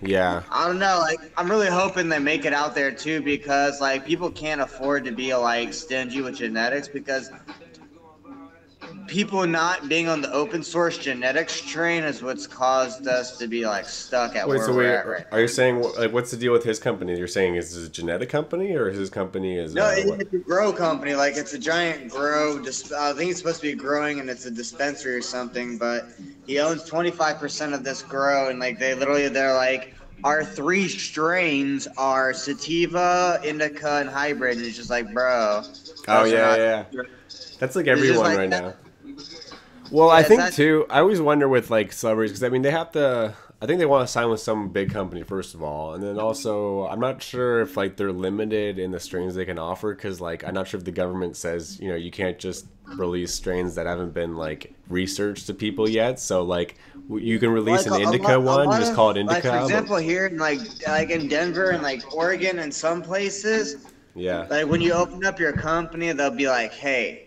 yeah. I don't know. Like, I'm really hoping they make it out there too, because like people can't afford to be like stingy with genetics, because people not being on the open source genetics train is what's caused us to be like stuck at Wait, where so we're wait, at right are now. you saying like what's the deal with his company? You're saying is this a genetic company or his company is No, what? it's a grow company. Like it's a giant grow. I think it's supposed to be growing, and it's a dispensary or something. But he owns 25% of this grow, and like they're like our three strains are sativa, indica, and hybrid. And it's just like, bro, Oh those are yeah, not. yeah. That's like It's just everyone like right that. now. Well, I Yeah, it's think not. too. I always wonder with like celebrities because I mean they have to. I think they want to sign with some big company first of all, and then also I'm not sure if like they're limited in the strains they can offer because like I'm not sure if the government says you can't just release strains that haven't been like researched to people yet. So like you can release Like an indica a one, you lot just of call it like for indica, but example here in like in Denver and like Oregon and some places, yeah, like when you open up your company, they'll be like, hey.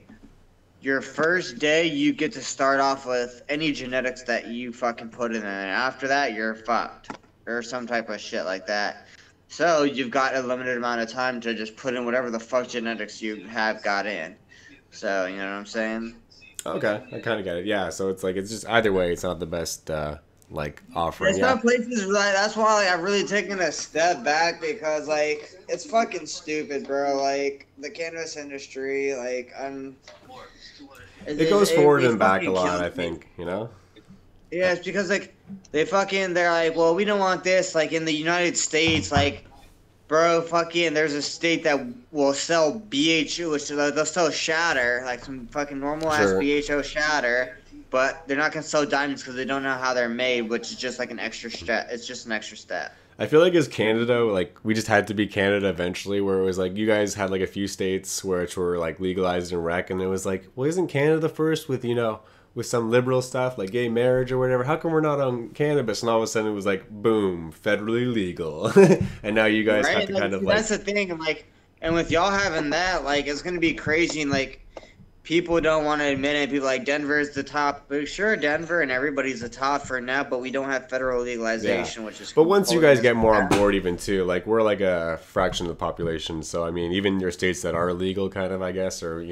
Your first day, you get to start off with any genetics that you fucking put in there. And after that, you're fucked. Or some type of shit like that. So you've got a limited amount of time to just put in whatever the fuck genetics you have got in. So, you know what I'm saying? okay, I kind of get it. Yeah, so it's like it's just either way, it's not the best like offering. There's Yeah, some places like that's why like I've really taken a step back because like it's fucking stupid, bro. Like the cannabis industry, like it goes forward it and back a fucking lot. kills I me. think you know. Yeah, it's because like they're like, well, we don't want this. Like in the United States, like, bro, fucking, there's a state that will sell BHO, which they'll sell shatter, like some fucking normal ass Sure. BHO shatter, but they're not gonna sell diamonds because they don't know how they're made, which is just like an extra step. It's just an extra step. I feel like as Canada, like we just had to be Canada eventually, where it was like you guys had like a few states which were like legalized in rec, and it was like, well, isn't Canada the first with with some liberal stuff like gay marriage or whatever? How come we're not on cannabis? And all of a sudden it was like, boom, federally legal, and now you guys have Right? to Like, kind of see, that's like, the thing. And like, and with y'all having that, like, it's gonna be crazy. And like, people don't want to admit it. People like Denver is the top. But sure, Denver and everybody's the top for now, but we don't have federal yeah. legalization, which is But once you holding guys us get more on back. board, even too, like we're like a fraction of the population. So I mean, even your states that are legal, kind of, I guess, or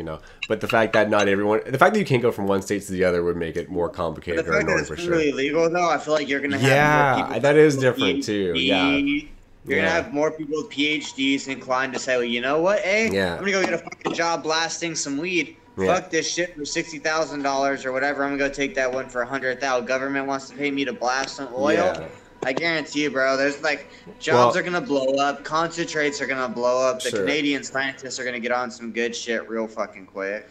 but the fact that not everyone, the fact that you can't go from one state to the other would make it more But the complicated or fact that annoying it's for sure. federally legal, though, I feel like you're gonna have more people Yeah, with that is different too. Yeah, PhD. You're gonna yeah, have more people with PhDs inclined to say, well, you know what, hey, I'm yeah, gonna go get a fucking job blasting some weed. yeah. Fuck this shit for $60,000 or whatever. I'm gonna go take that one for 100,000. Government wants to pay me to blast some oil. Yeah. I guarantee you, bro. There's like jobs are Well, gonna blow up, concentrates are gonna blow up. The sure. Canadian scientists are gonna get on some good shit real fucking quick.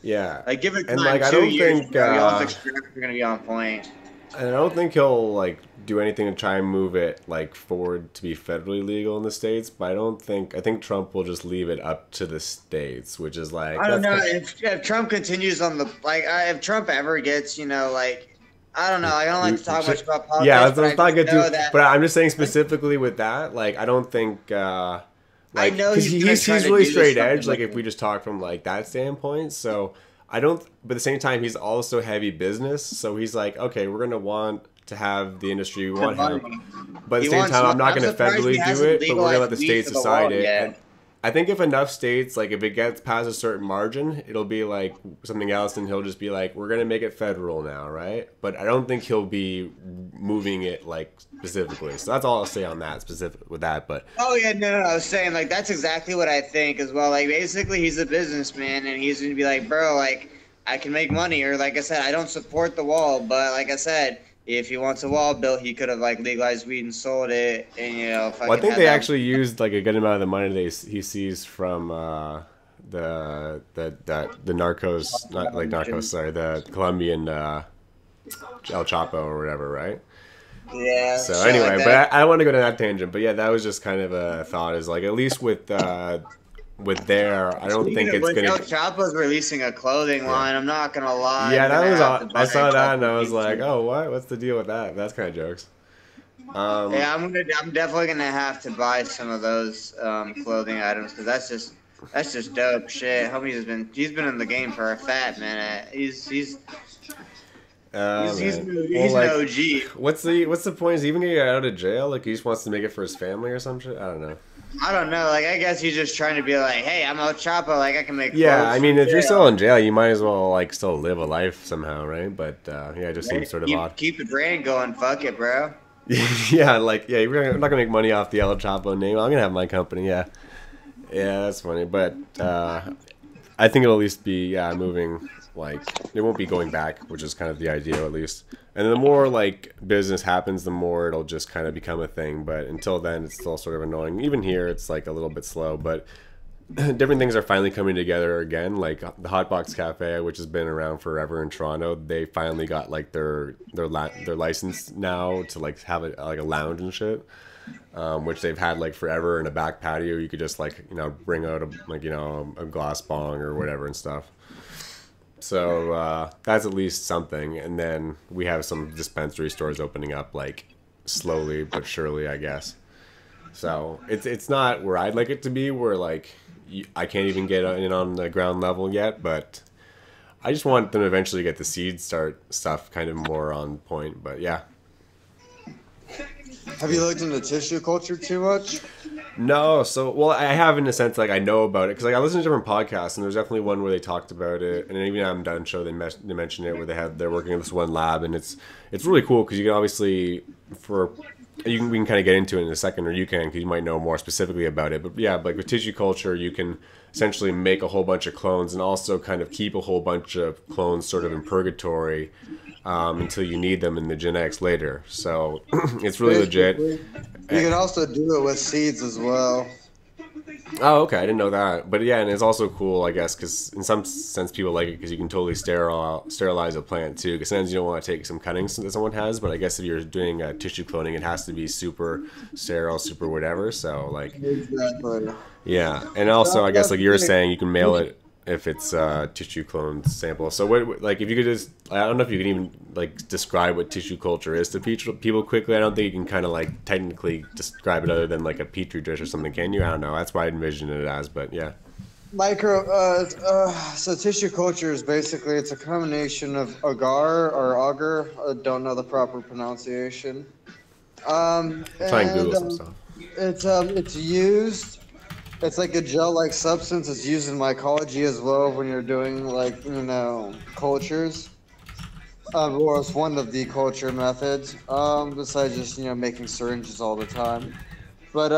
Yeah. Like give it And time, like two years, bro. Y'all's extracts are gonna be on point. I don't think he'll like do anything to try and move it like forward to be federally legal in the states, but I think Trump will just leave it up to the states, which is like I don't that's know kind if Trump continues on the like if Trump ever gets like I don't know I don't like to talk much about yeah, politics, but I let's not just get too. know that But I'm just saying specifically with that, like I don't think I like know because he's gonna try he's to really do straight something edge. Like with if we it. just talk from like that standpoint, so I don't. But at the same time, he's also heavy business, so he's like, okay, we're gonna want to have the industry, we The want hemp, money. but at the He same wants time, I'm money. not I'm going to surprised he federally do hasn't it, but we're going to let legalized the weed states for the decide world it. And yet. I think if enough states, like if it gets past a certain margin, it'll be like something else, and he'll just be like, we're going to make it federal now, right? But I don't think he'll be moving it like specifically. So that's all I'll say on that specific with that. But Oh yeah, no, I was saying like that's exactly what I think as well. Like basically, he's a businessman, and he's gonna be like, bro, like I can make money, or like I said, I don't support the wall, but like I said, if he wants a wall built, he could have like legalized weed and sold it, and well, I fucking think had they that. actually used like a good amount of the money he sees from the narcos, not like narcos, sorry, the Colombian El Chapo or whatever, right? Yeah, So shit like anyway, that. but I don't want to go to that tangent. But yeah, that was just kind of a thought. Is like at least with there, I don't Speaking think of it's which, gonna. El Chapo's releasing a clothing Yeah, line. I'm not gonna lie, yeah, I'm that gonna was. have to buy I a saw that and couple I was like, pieces. oh, what? What's the deal with that? That's kind of jokes. Um, Yeah, I'm definitely gonna have to buy some of those clothing items because that's just dope shit. He's been in the game for a fat minute. man. Well, He's an like, OG. what's the point? Is he even gonna get out of jail? Like he just wants to make it for his family or some shit? I don't know. I don't know. Like, I guess he's just trying to be like, hey, I'm El Chapo. Like, I can make Yeah, clothes I from mean, if you're still jail. in jail, you might as well like still live a life somehow, right? But yeah, it just seems Right? sort of odd. Keep the brand going. Fuck it, bro. Yeah, like yeah, I'm not gonna make money off the El Chapo name. I'm gonna have my company. Yeah, yeah, that's funny. But I think it'll at least be moving. Like it won't be going back, which is kind of the ideal at least. And the more like business happens, the more it'll just kind of become a thing. But until then, it's still sort of annoying. Even here, it's like a little bit slow. But different things are finally coming together again. Like the Hotbox Cafe, which has been around forever in Toronto, they finally got like their license now to like have it like a lounge and shit. Which they've had like forever in a back patio. You could just like bring out a glass bong or whatever and stuff. So that's at least something. And then we have some dispensary stores opening up like slowly but surely, I guess. So it's not where I'd like it to be, where like I can't even get in on the ground level yet, but I just want them to eventually get the seed start stuff kind of more on point. But yeah, Have you looked into tissue culture too much? no. So well, I have in a sense like I know about it because like I listen to different podcasts, and there's definitely one where they talked about it, and even I'm done show they mention it where they're working in this one lab, and it's really cool because you can obviously we can kind of get into it in a second, or you can because you might know more specifically about it. But yeah, like with tissue culture, you can essentially make a whole bunch of clones and also kind of keep a whole bunch of clones sort of in purgatory until you need them in the genetics later. So it's really legit. Basically, you can also do it with seeds as well. Oh, okay. I didn't know that. But yeah, and it's also cool, I guess, because in some sense people like it because you can totally sterilize a plant too. Because sometimes you don't want to take some cuttings that someone has, but I guess if you're doing tissue cloning, it has to be super sterile, super whatever. So like, Exactly. yeah, and also I guess That's like you were saying, you can mail it if it's tissue clone sample. So what like if you could just I don't know if you can even like describe what tissue culture is to people quickly. I don't think you can kind of like technically describe it other than like a petri dish or something. Can you? I don't know. That's why I envision it as. But yeah. So tissue culture is basically it's a combination of agar or auger. I don't know the proper pronunciation. I'll try and And Google some stuff. it's used. It's like a gel-like substance. It's used in mycology as well when you're doing like cultures. Or it's one of the culture methods. Besides just making syringes all the time. But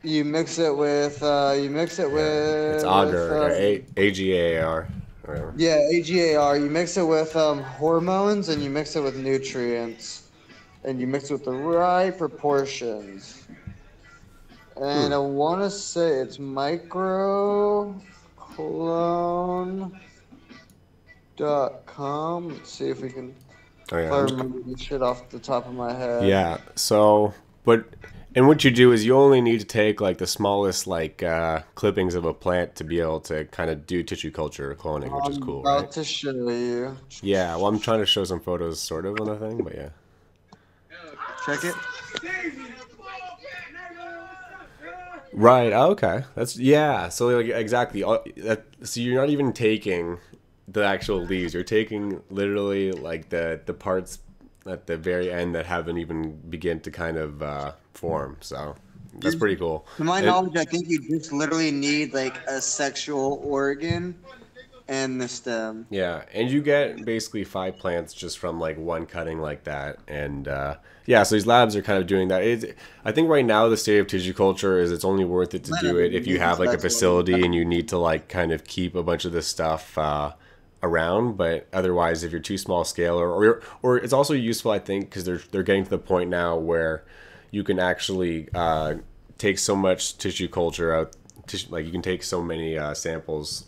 you mix it Yeah, it's with agar, AGAR. Whatever. yeah, AGAR. You mix it with hormones and you mix it with nutrients and you mix it with the right proportions. Hmm. And I want to say it's microclone.com. Let's see if we can Oh if yeah, I I'm just remember this shit off the top of my head. yeah. So, but and what you do is you only need to take like the smallest like clippings of a plant to be able to kind of do tissue culture cloning, which is I'm cool, right? about to show you. Yeah. Well, I'm trying to show some photos, sort of on the thing, but yeah. Check it. Right. Oh, okay. That's yeah. So like exactly. So you're not even taking the actual leaves. You're taking literally like the parts at the very end that haven't even begin to kind of form. So that's pretty cool. To my And knowledge, I think you just literally need like a sexual organ and the stem. yeah, and you get basically 5 plants just from like one cutting like that, and yeah, so these labs are kind of doing that. I think right now the state of tissue culture is it's only worth it to do it if you have like a facility and you need to like kind of keep a bunch of this stuff around. But otherwise, if you're too small scale, or it's also useful, I think, because they're getting to the point now where you can actually take so much tissue culture out, like you can take so many samples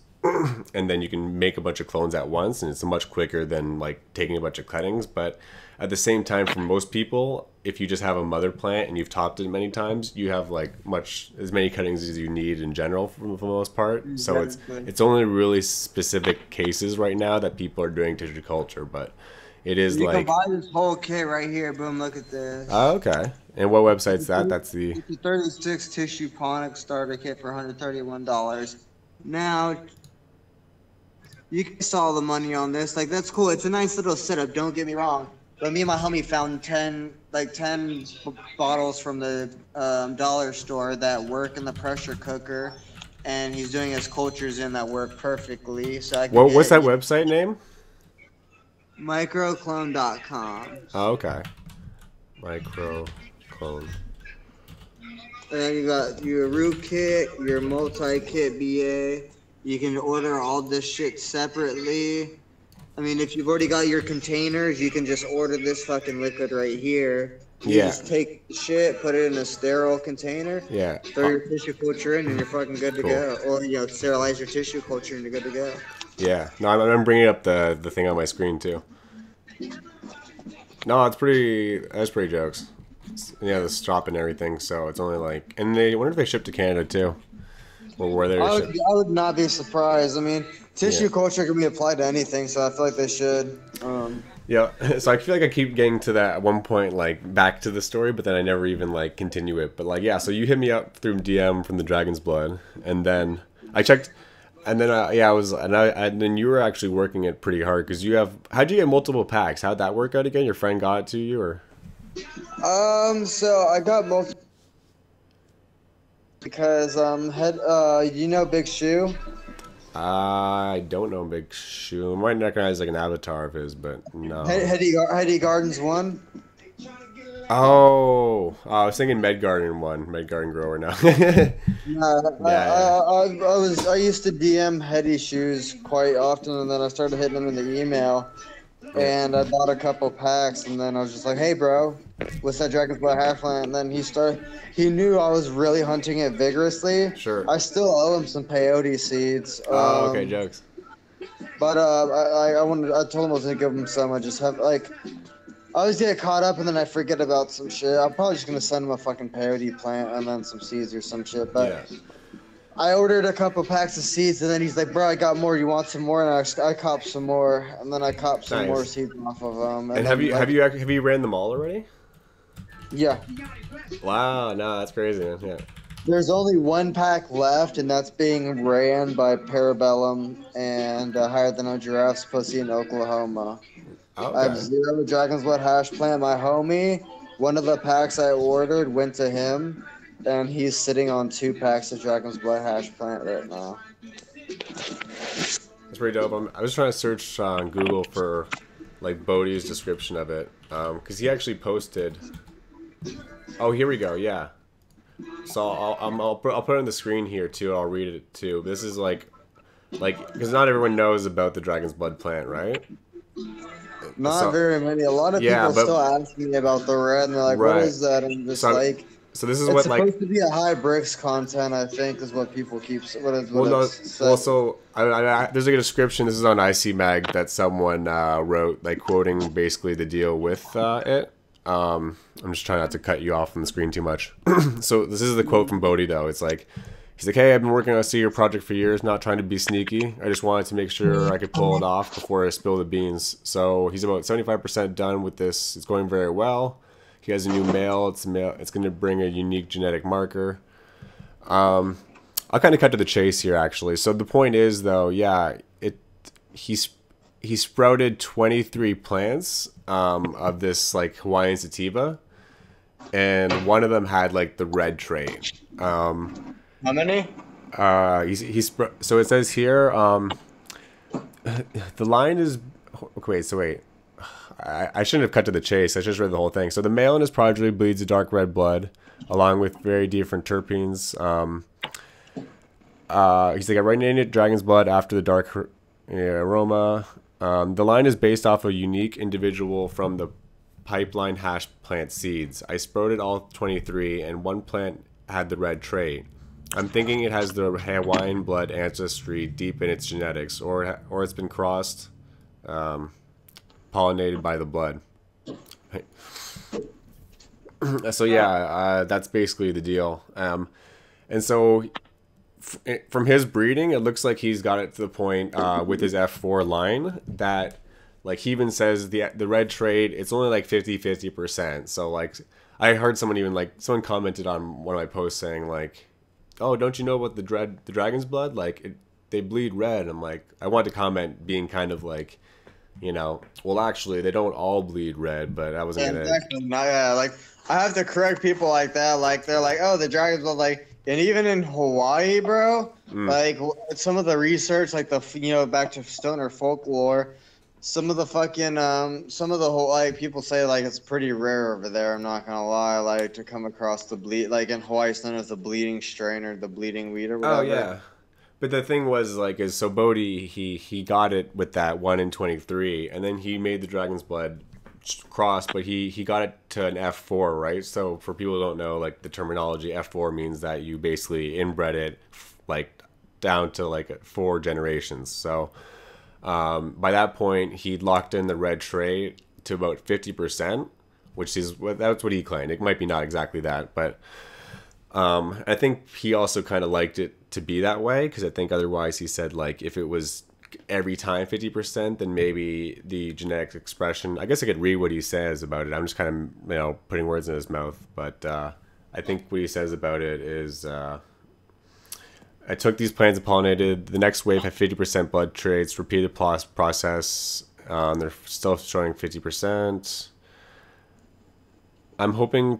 and then you can make a bunch of clones at once, and it's much quicker than like taking a bunch of cuttings. But at the same time, for most people, if you just have a mother plant and you've topped it many times, you have like much as many cuttings as you need in general for the most part. So Exactly. it's only really specific cases right now that people are doing tissue culture, but it is You can like buy this whole kit right here. Boom, look at oh, this. okay. And what website's that? That's the It's a 36 tissue ponic starter kit for $131. Now, you can saw the money on this. Like, that's cool. It's a nice little setup. Don't get me wrong. But me and my homie found 10 bottles from the dollar store that work in the pressure cooker, and he's doing his cultures in that work perfectly. So I could What's get that website name? microclone.com. Oh, okay. Micro clone. And then you got your root kit, your multi-kit BA. You can order all this shit separately. I mean, if you've already got your containers, you can just order this fucking liquid right here. You Yeah. just take shit, put it in a sterile container, Yeah. throw your tissue culture in, and you're fucking good to Cool. go. Or, sterilize your tissue culture, and you're good to go. Yeah. No, I'm bringing up the thing on my screen too. No, it's pretty. That's pretty jokes. Yeah, the stop and everything. So it's only like, and they wonder if they ship to Canada too, or where they ship. I would not be surprised. I mean, tissue culture can be applied to anything, so I feel like they should. Yeah, so I feel like I keep getting to that at one point, like back to the story, but then I never even like continue it. But like, yeah, so you hit me up through DM from the Dragon's Blood, and then I checked, and then yeah, and then you were actually working it pretty hard because you have. How'd you get multiple packs? How'd that work out again? Your friend got it to you, or? So I got multiple because Big Shoe. I don't know Big Shoe. I might recognize like an avatar of his, but no. Heady Gardens 1. Oh, I was thinking Medgarden one, Medgarden grower now. I used to DM Heady Shoes quite often, and then I started hitting them in the email, and I bought a couple packs, and then I was just like, "Hey, bro, what's that Dragon's Blood hash plant?" And then he knew I was really hunting it vigorously. Sure. I still owe him some peyote seeds. Oh, okay, jokes. But I told him I was gonna give him some. I just have I always get caught up and then I forget about some shit. I'm probably just gonna send him a fucking peyote plant and then some seeds or some shit. But yeah. I ordered a couple packs of seeds and then he's like, "Bro, I got more. You want some more?" And I copped some more, and then I copped some more seeds off of them. And have you ran them all already? Yeah. Wow, no, that's crazy, man. Yeah. There's only one pack left, and that's being ran by Parabellum and Higher Than a Giraffe's Pussy in Oklahoma. Okay. I have 0 Dragon's Blood hash plant. My homie, one of the packs I ordered went to him, and he's sitting on 2 packs of Dragon's Blood hash plant right now. That's pretty dope. I was trying to search on Google for like Bodhi's description of it, because he actually posted. Oh, here we go. Yeah. So I'll put it on the screen here too. I'll read it too. This is like because not everyone knows about the Dragon's Blood plant, right? Not very many. A lot of people still ask me about the red, and they're like, "What is that?" And I'm just like, so this is it's what supposed to be a high bricks content, I think, is what people keep. So there's like a description. This is on IC Mag that someone wrote, like quoting basically the deal with it. I'm just trying not to cut you off on the screen too much. So this is the quote from Bodhi though. It's like, he's like, "Hey, I've been working on a secret project for years, not trying to be sneaky. I just wanted to make sure I could pull it off before I spill the beans." So he's about 75% done with this. It's going very well. He has a new male. It's going to bring a unique genetic marker. I'll kind of cut to the chase here, actually. So the point is, though, yeah, he sprouted 23 plants of this like Hawaiian sativa, and one of them had like the red trait. How many? So it says here, the line is. Wait. I shouldn't have cut to the chase. I just read the whole thing. So the male in his progeny bleeds a dark red blood, along with very different terpenes. He's like, "I named Dragon's Blood after the dark aroma." The line is based off a unique individual from the pipeline hash plant seeds. I sprouted all 23, and one plant had the red trait. I'm thinking it has the Hawaiian blood ancestry deep in its genetics, or it's been crossed, pollinated by the blood. So yeah, that's basically the deal. And so from his breeding, it looks like he's got it to the point with his F4 line that, like, he even says the red trait, it's only like 50%. So like, I heard someone commented on one of my posts saying like, "Oh, don't you know about the dragon's blood? Like, they bleed red." I'm like, I want to comment being kind of like, well, actually, they don't all bleed red, but I wasn't Yeah, gonna. exactly. No, yeah, like I have to correct people like that. Like they're like, oh, the dragons, but like, and even in Hawaii, bro, Mm. like some of the research, like back to stoner folklore, some of the fucking some of the whole like people say like it's pretty rare over there. I'm not gonna lie, like to come across the bleed, like in Hawaii, it's known as the bleeding strain or the bleeding weed or Oh whatever. yeah, but the thing was like, is so Bodhi he got it with that 1 in 23, and then he made the dragon's blood cross, but he got it to an F4, right? So for people who don't know, like the terminology, F4 means that you basically inbred it like down to like 4 generations. So by that point, he'd locked in the red trait to about 50%, which is that's what he claimed. It might be not exactly that, but I think he also kind of liked it to be that way because I think otherwise he said like if it was every time 50%, then maybe the genetic expression. I guess I could read what he says about it. I'm just kind of putting words in his mouth, but I think what he says about it is. I took these plants and pollinated. The next wave had 50% blood traits. Repeated process. They're still showing 50%. I'm hoping.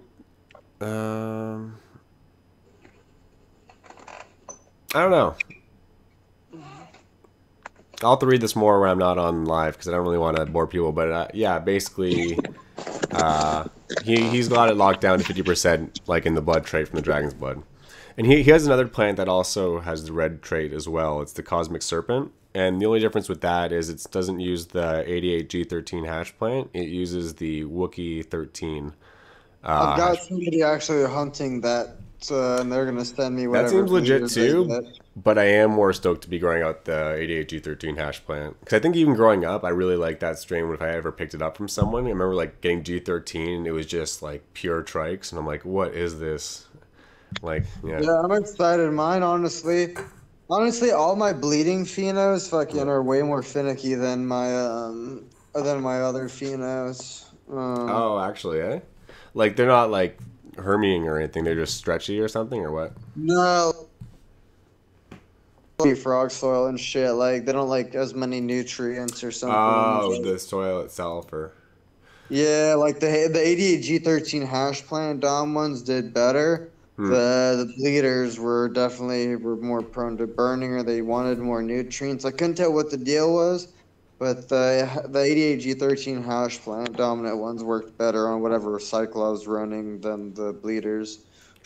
I don't know. I'll have to read this more when I'm not on live because I don't really want to bore people. But yeah, basically, he's got it locked down to 50%, like in the blood trait from the dragon's blood. And he has another plant that also has the red trait as well. It's the Cosmic Serpent. And the only difference with that is it doesn't use the 88G13 hash plant. It uses the Wookiee 13 I've got hash. somebody actually hunting that, and they're gonna send me That whatever seems legit bleeders they too, get. but I am more stoked to be growing out the 88G13 hash plant. Because I think even growing up, I really liked that strain if I ever picked it up from someone. I remember like getting G13 and it was just like pure trikes. And I'm like, what is this? Like, yeah. Yeah, I'm excited. Mine, honestly, all my bleeding phenos fucking Yeah. are way more finicky than my other phenos. Oh, actually, eh? Like they're not like herming or anything. They're just stretchy or something or what? No, frog soil and shit. Like they don't like as many nutrients or something. Oh, the soil itself, or Yeah, like the 88G13 hash plant Dom ones did better. hmm. The bleeders were more prone to burning or they wanted more nutrients. I couldn't tell what the deal was, but the 88G13 hash plant dominant ones worked better on whatever cycle I was running than the bleeders.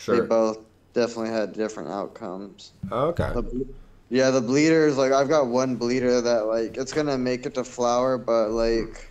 They Sure. both definitely had different outcomes. Oh, okay. The, ble- yeah, the bleeders, like I've got one bleeder that like it's gonna make it to flower, but like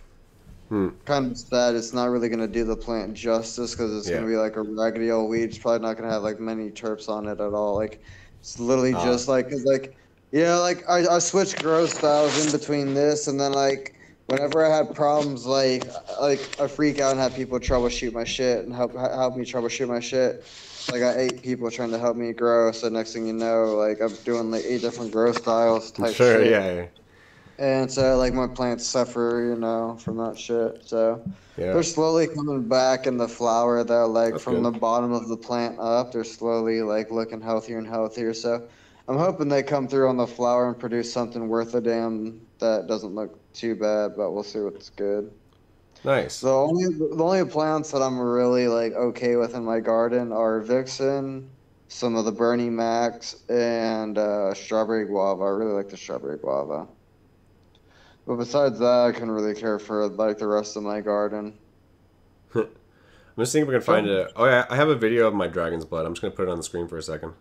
Hmm. kind of sad. It's not really gonna do the plant justice because it's Yeah. gonna be like a raggedy old weed. It's probably not gonna have like many terps on it at all. Like it's literally Ah. just like, cause like yeah, like I switched grow styles in between this and then like whenever I had problems like I freak out and have people troubleshoot my shit and help me troubleshoot my shit. Like I got 8 people trying to help me grow. So next thing you know, like I'm doing like 8 different grow styles type Sure. shit. Yeah. And so, like, my plants suffer, from that shit. So, Yeah. they're slowly coming back in the flower, though, like, That's from good. the bottom of the plant up. They're slowly, like, looking healthier and healthier. So, I'm hoping they come through on the flower and produce something worth a damn that doesn't look too bad, but we'll see what's good. Nice. The only plants that I'm really, like, okay with in my garden are Vixen, some of the Bernie Macs, and strawberry guava. I really like the strawberry guava. But besides that, I couldn't really care for like the rest of my garden. I'm just seeing if I can find it. Oh yeah, I have a video of my dragon's blood. I'm just gonna put it on the screen for a second.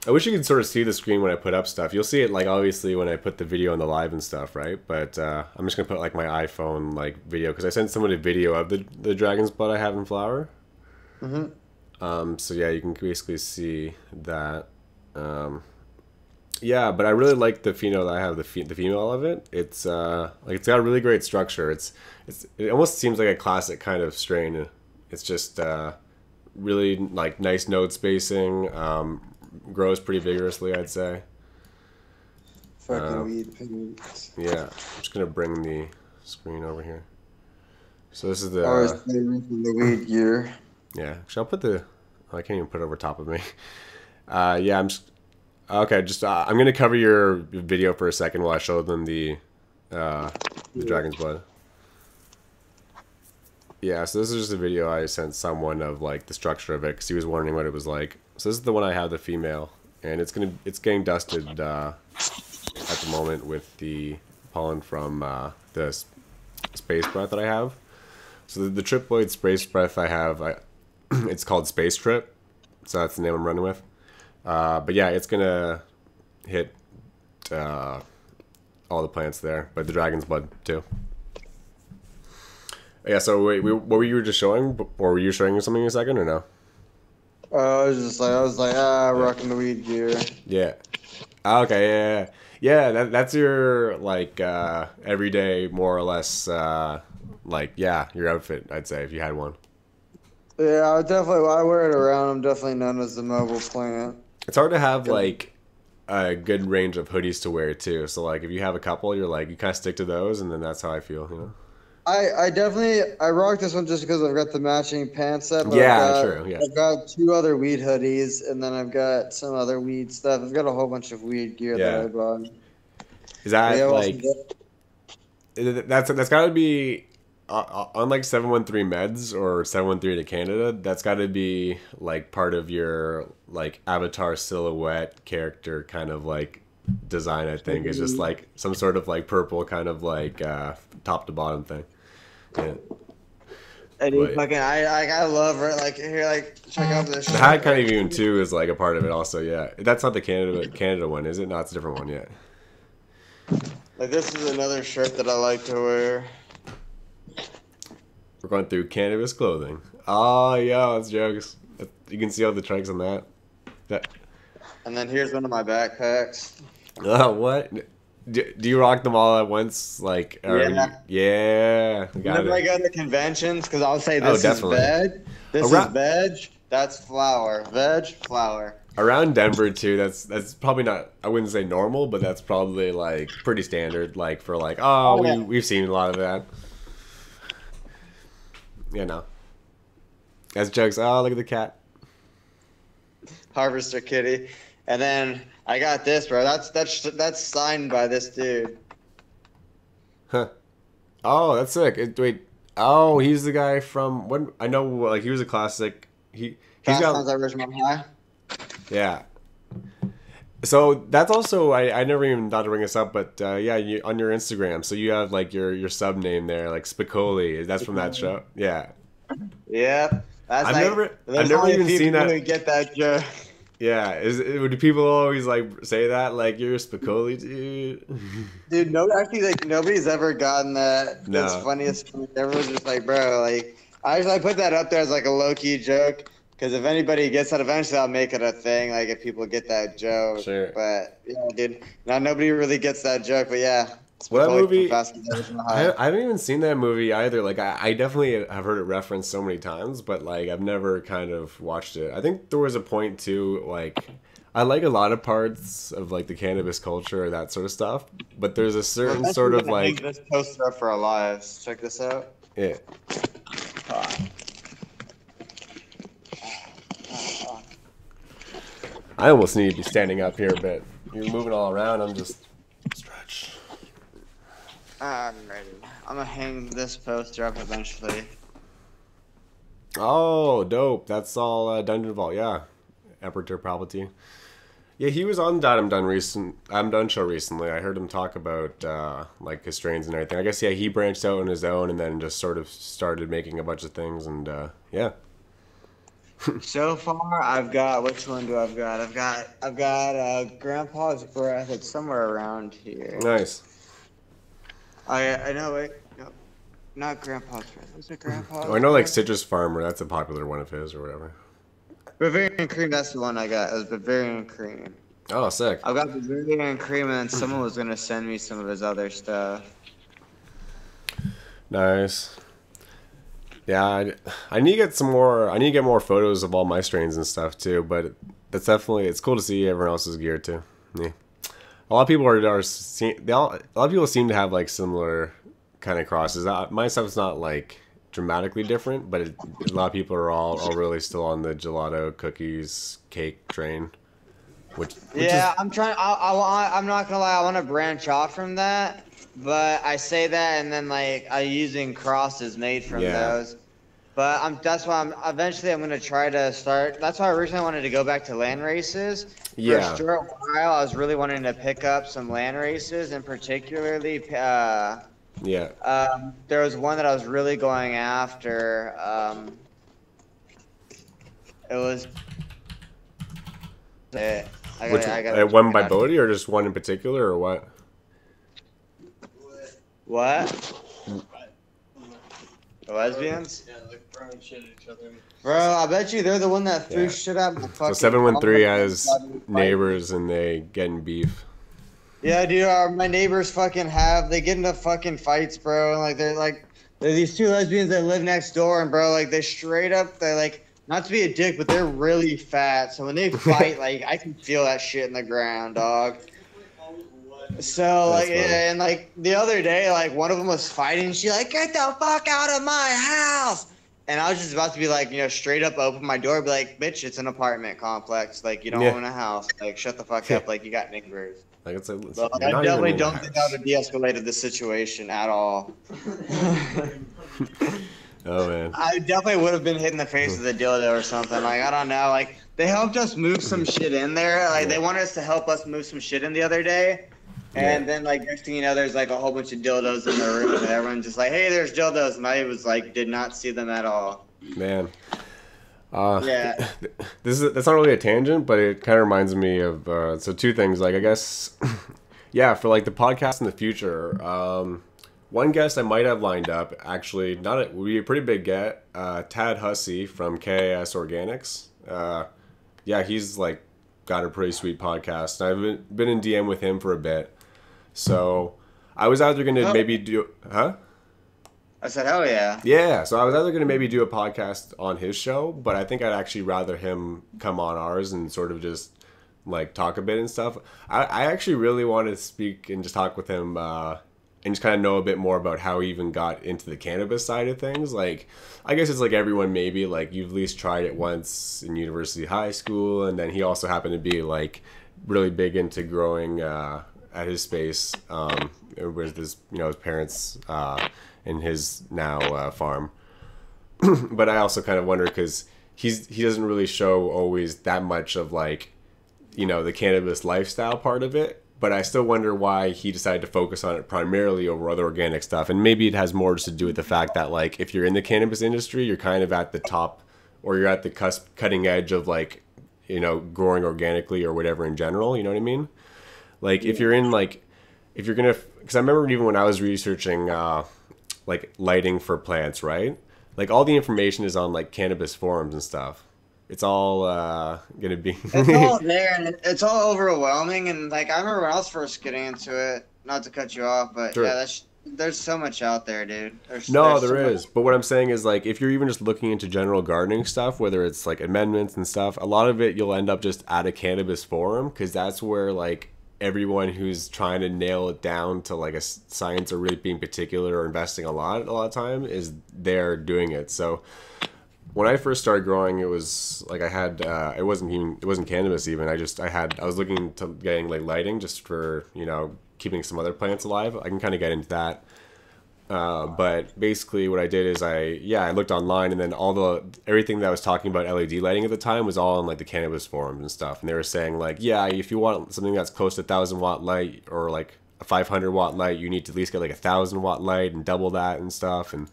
I wish you could sort of see the screen when I put up stuff. You'll see it like obviously when I put the video on the live and stuff, right? But I'm just gonna put like my iPhone like video because I sent someone a video of the dragon's blood I have in flower. Hmm. So yeah, you can basically see that. Yeah, but I really like the pheno that I have the female of it. It's like it's got a really great structure. It almost seems like a classic kind of strain. It's just really like nice node spacing. Grows pretty vigorously, I'd say. Fucking weed pigments. Yeah, I'm just gonna bring the screen over here. So this is Always the favoring from the weed gear. yeah. Actually, I'll put the oh, I can't even put it over top of me. Yeah, I'm just okay. Just I'm gonna cover your video for a second while I show them the the dragon's blood. Yeah, so this is just a video I sent someone of like the structure of it because he was wondering what it was like. So this is the one I have, the female, and it's getting dusted at the moment with the pollen from the space breath that I have. So the triploid space breath I have, it's called Space Trip, so that's the name I'm running with. But yeah, it's gonna hit all the plants there, but the dragon's blood too. Yeah, so wait, what were you just showing? Or were you showing something in a second or no? I was like, rocking the weed gear. Yeah. Okay, yeah. That's your like everyday, more or less, like your outfit. I'd say if you had one. Yeah, I wear it around. I'm definitely known as the mobile plant. It's hard to have like a good range of hoodies to wear too. So like if you have a couple, you're like you kind of stick to those, and then that's how I feel, you know. I rock this one just because I've got the matching pants set. But Yeah, true. Yeah. I've got 2 other weed hoodies, and then I've got some other weed stuff. I've got a whole bunch of weed gear that I bought. Is that like that's got to be unlike 713 meds or 713 to Canada? That's got to be like part of your like avatar silhouette character kind of like design. I think it's just like some sort of like purple kind of like top to bottom thing. Yeah. I love it. Like here, like check out this. The hat kind of even too is like a part of it also. Yeah, that's not the Canada one, is it? No, it's a different one. Yeah. Like this is another shirt that I like to wear. We're going through cannabis clothing. Oh yeah, that's jokes. You can see all the trikes on that. And then here's one of my backpacks. Oh, what? Do you rock them all at once? Like, yeah. Whenever I go to conventions, because I'll say this is veg, this is veg, that's flower, veg, flower. Around Denver too, that's probably not. I wouldn't say normal, but that's probably like pretty standard. Like for like, we've seen a lot of that. Yeah, no. As jokes. Oh, look at the cat. Harvester kitty, and then I got this, bro. That's signed by this dude. Huh. Oh, that's sick. Wait. Oh, he's the guy from when I know. Like he was a classic. He's got. Original High. Yeah. So that's also I never even thought to bring this up, but yeah, on your Instagram, so you have like your sub name there, like Spicoli. That's from that show. Yeah. Yep. I've never even seen that. Who get that joke. Yeah, do people always like say that like you're a Spicoli, dude? Dude, no, actually, like nobody's ever gotten that. No. That's funniest. Everyone's just like, bro, like I put that up there as like a low key joke because if anybody gets that, eventually I'll make it a thing. Like if people get that joke. Sure. But yeah, dude, now nobody really gets that joke. But yeah. What movie? I haven't even seen that movie either. Like I definitely have heard it referenced so many times, but like I've never kind of watched it. I think there was a point too, like I like a lot of parts of like the cannabis culture or that sort of stuff, but there's a certain sort of like this poster up for our lives. Check this out. Yeah. I almost need to be standing up here, but you're moving all around. I'm just stretch. I'm ready. I'm gonna hang this poster up eventually. Oh, dope. That's all Dungeon Vault, yeah. Emperor Palpatine. Yeah, he was on that I'm Done show recently. I heard him talk about like his strains and everything. I guess yeah, he branched out on his own and then just sort of started making a bunch of things and yeah. So far, I've got which one do I've got? I've got Grandpa's Breath. It's somewhere around here. Nice. I know. Wait, no, not Grandpa's Breath. Was it Grandpa's? Oh, I know like Citrus Farmer. That's a popular one of his or whatever. Bavarian Cream. That's the one I got. It was Bavarian Cream. Oh, sick. I've got Bavarian Cream, and someone was gonna send me some of his other stuff. Nice. Yeah, I need to get some more. I need to get more photos of all my strains and stuff too. But it's cool to see everyone else's gear too. Yeah. A lot of people a lot of people seem to have like similar kind of crosses. My stuff's not like dramatically different, but a lot of people are all really still on the gelato cookies cake train. Which yeah, I'm trying. I'm not gonna lie. I want to branch off from that. But I say that, and then like I using crosses made from Yeah. those. But that's why I'm gonna try to start. That's why originally I wanted to go back to land races. For a Yeah. short while, I was really wanting to pick up some land races, and particularly, Yeah. there was one that I was really going after. It was it. Which I gotta check one it by out. Bodie or just one in particular or what? What? The lesbians? Yeah, like throwing shit at each other. Bro, I bet you they're the one that threw Yeah. shit at my So fucking 713 car. has neighbors and they get in beef. Yeah, dude, my neighbors they get into fucking fights, bro. And like they're these two lesbians that live next door, and bro, like they're like, not to be a dick, but they're really fat. So when they fight, like I can feel that shit in the ground, dog. So That's like funny. yeah, and like the other day, like one of them was fighting. She like, get the fuck out of my house. And I was just about to be like, straight up open my door, be like, bitch, it's an apartment complex. Like you don't Yeah. own a house. Like shut the fuck up. Like you got neighbors. Like it's like But you're I not definitely even in a don't think I house. would have de-escalated the situation at all. Oh man. I definitely would have been hit in the face with a dildo or something. Like I don't know. Like they helped us move some shit in there. Like they wanted us to help us move some shit in the other day. And then like next thing you know, there's like a whole bunch of dildos in the room, and everyone's just like, "Hey, there's dildos," and I was like, did not see them at all. Man. Yeah. That's not really a tangent, but it kind of reminds me of so two things. Like I guess, yeah, for like the podcast in the future. One guest I might have lined up actually, not it would be a pretty big get. Tad Hussey from KAS Organics. Yeah, he's like got a pretty sweet podcast. I've been in DM with him for a bit, so I was either gonna maybe do, huh? I said, "Hell yeah." Yeah, so I was either going to maybe do a podcast on his show, but I think I'd actually rather him come on ours and sort of just like talk a bit and stuff. I actually really want to speak and just talk with him and just kind of know a bit more about how he even got into the cannabis side of things. Like, I guess it's like everyone maybe, like you've at least tried it once in university, high school, and then he also happened to be like really big into growing at his space with his, his parents in his now farm. But I also kind of wonder because he doesn't really show always that much of like, the cannabis lifestyle part of it. But I still wonder why he decided to focus on it primarily over other organic stuff. And maybe it has more just to do with the fact that like if you're in the cannabis industry, you're kind of at the top or you're at the cutting edge of like, growing organically or whatever in general. You know what I mean? Like if you're in like, if you're going to, because I remember even when I was researching like lighting for plants, right? Like all the information is on like cannabis forums and stuff. It's all gonna be. It's all there, and it's all overwhelming. And like I remember when I was first getting into it, not to cut you off, but Sure. yeah, there's so much out there, dude. No, There's there so is. But what I'm saying is like if you're even just looking into general gardening stuff, whether it's like amendments and stuff, a lot of it you'll end up just at a cannabis forum because that's where like everyone who's trying to nail it down to like a science or really being particular or investing a lot of time is there doing it. So when I first started growing, it was like I had it wasn't cannabis even. I was looking to getting like lighting just for keeping some other plants alive. I can kind of get into that. But basically what I did is I looked online and then everything that was talking about LED lighting at the time was all on like the cannabis forums and stuff. And they were saying like, yeah, if you want something that's close to 1,000-watt light or like a 500-watt light, you need to at least get like a 1,000-watt light and double that and stuff. And,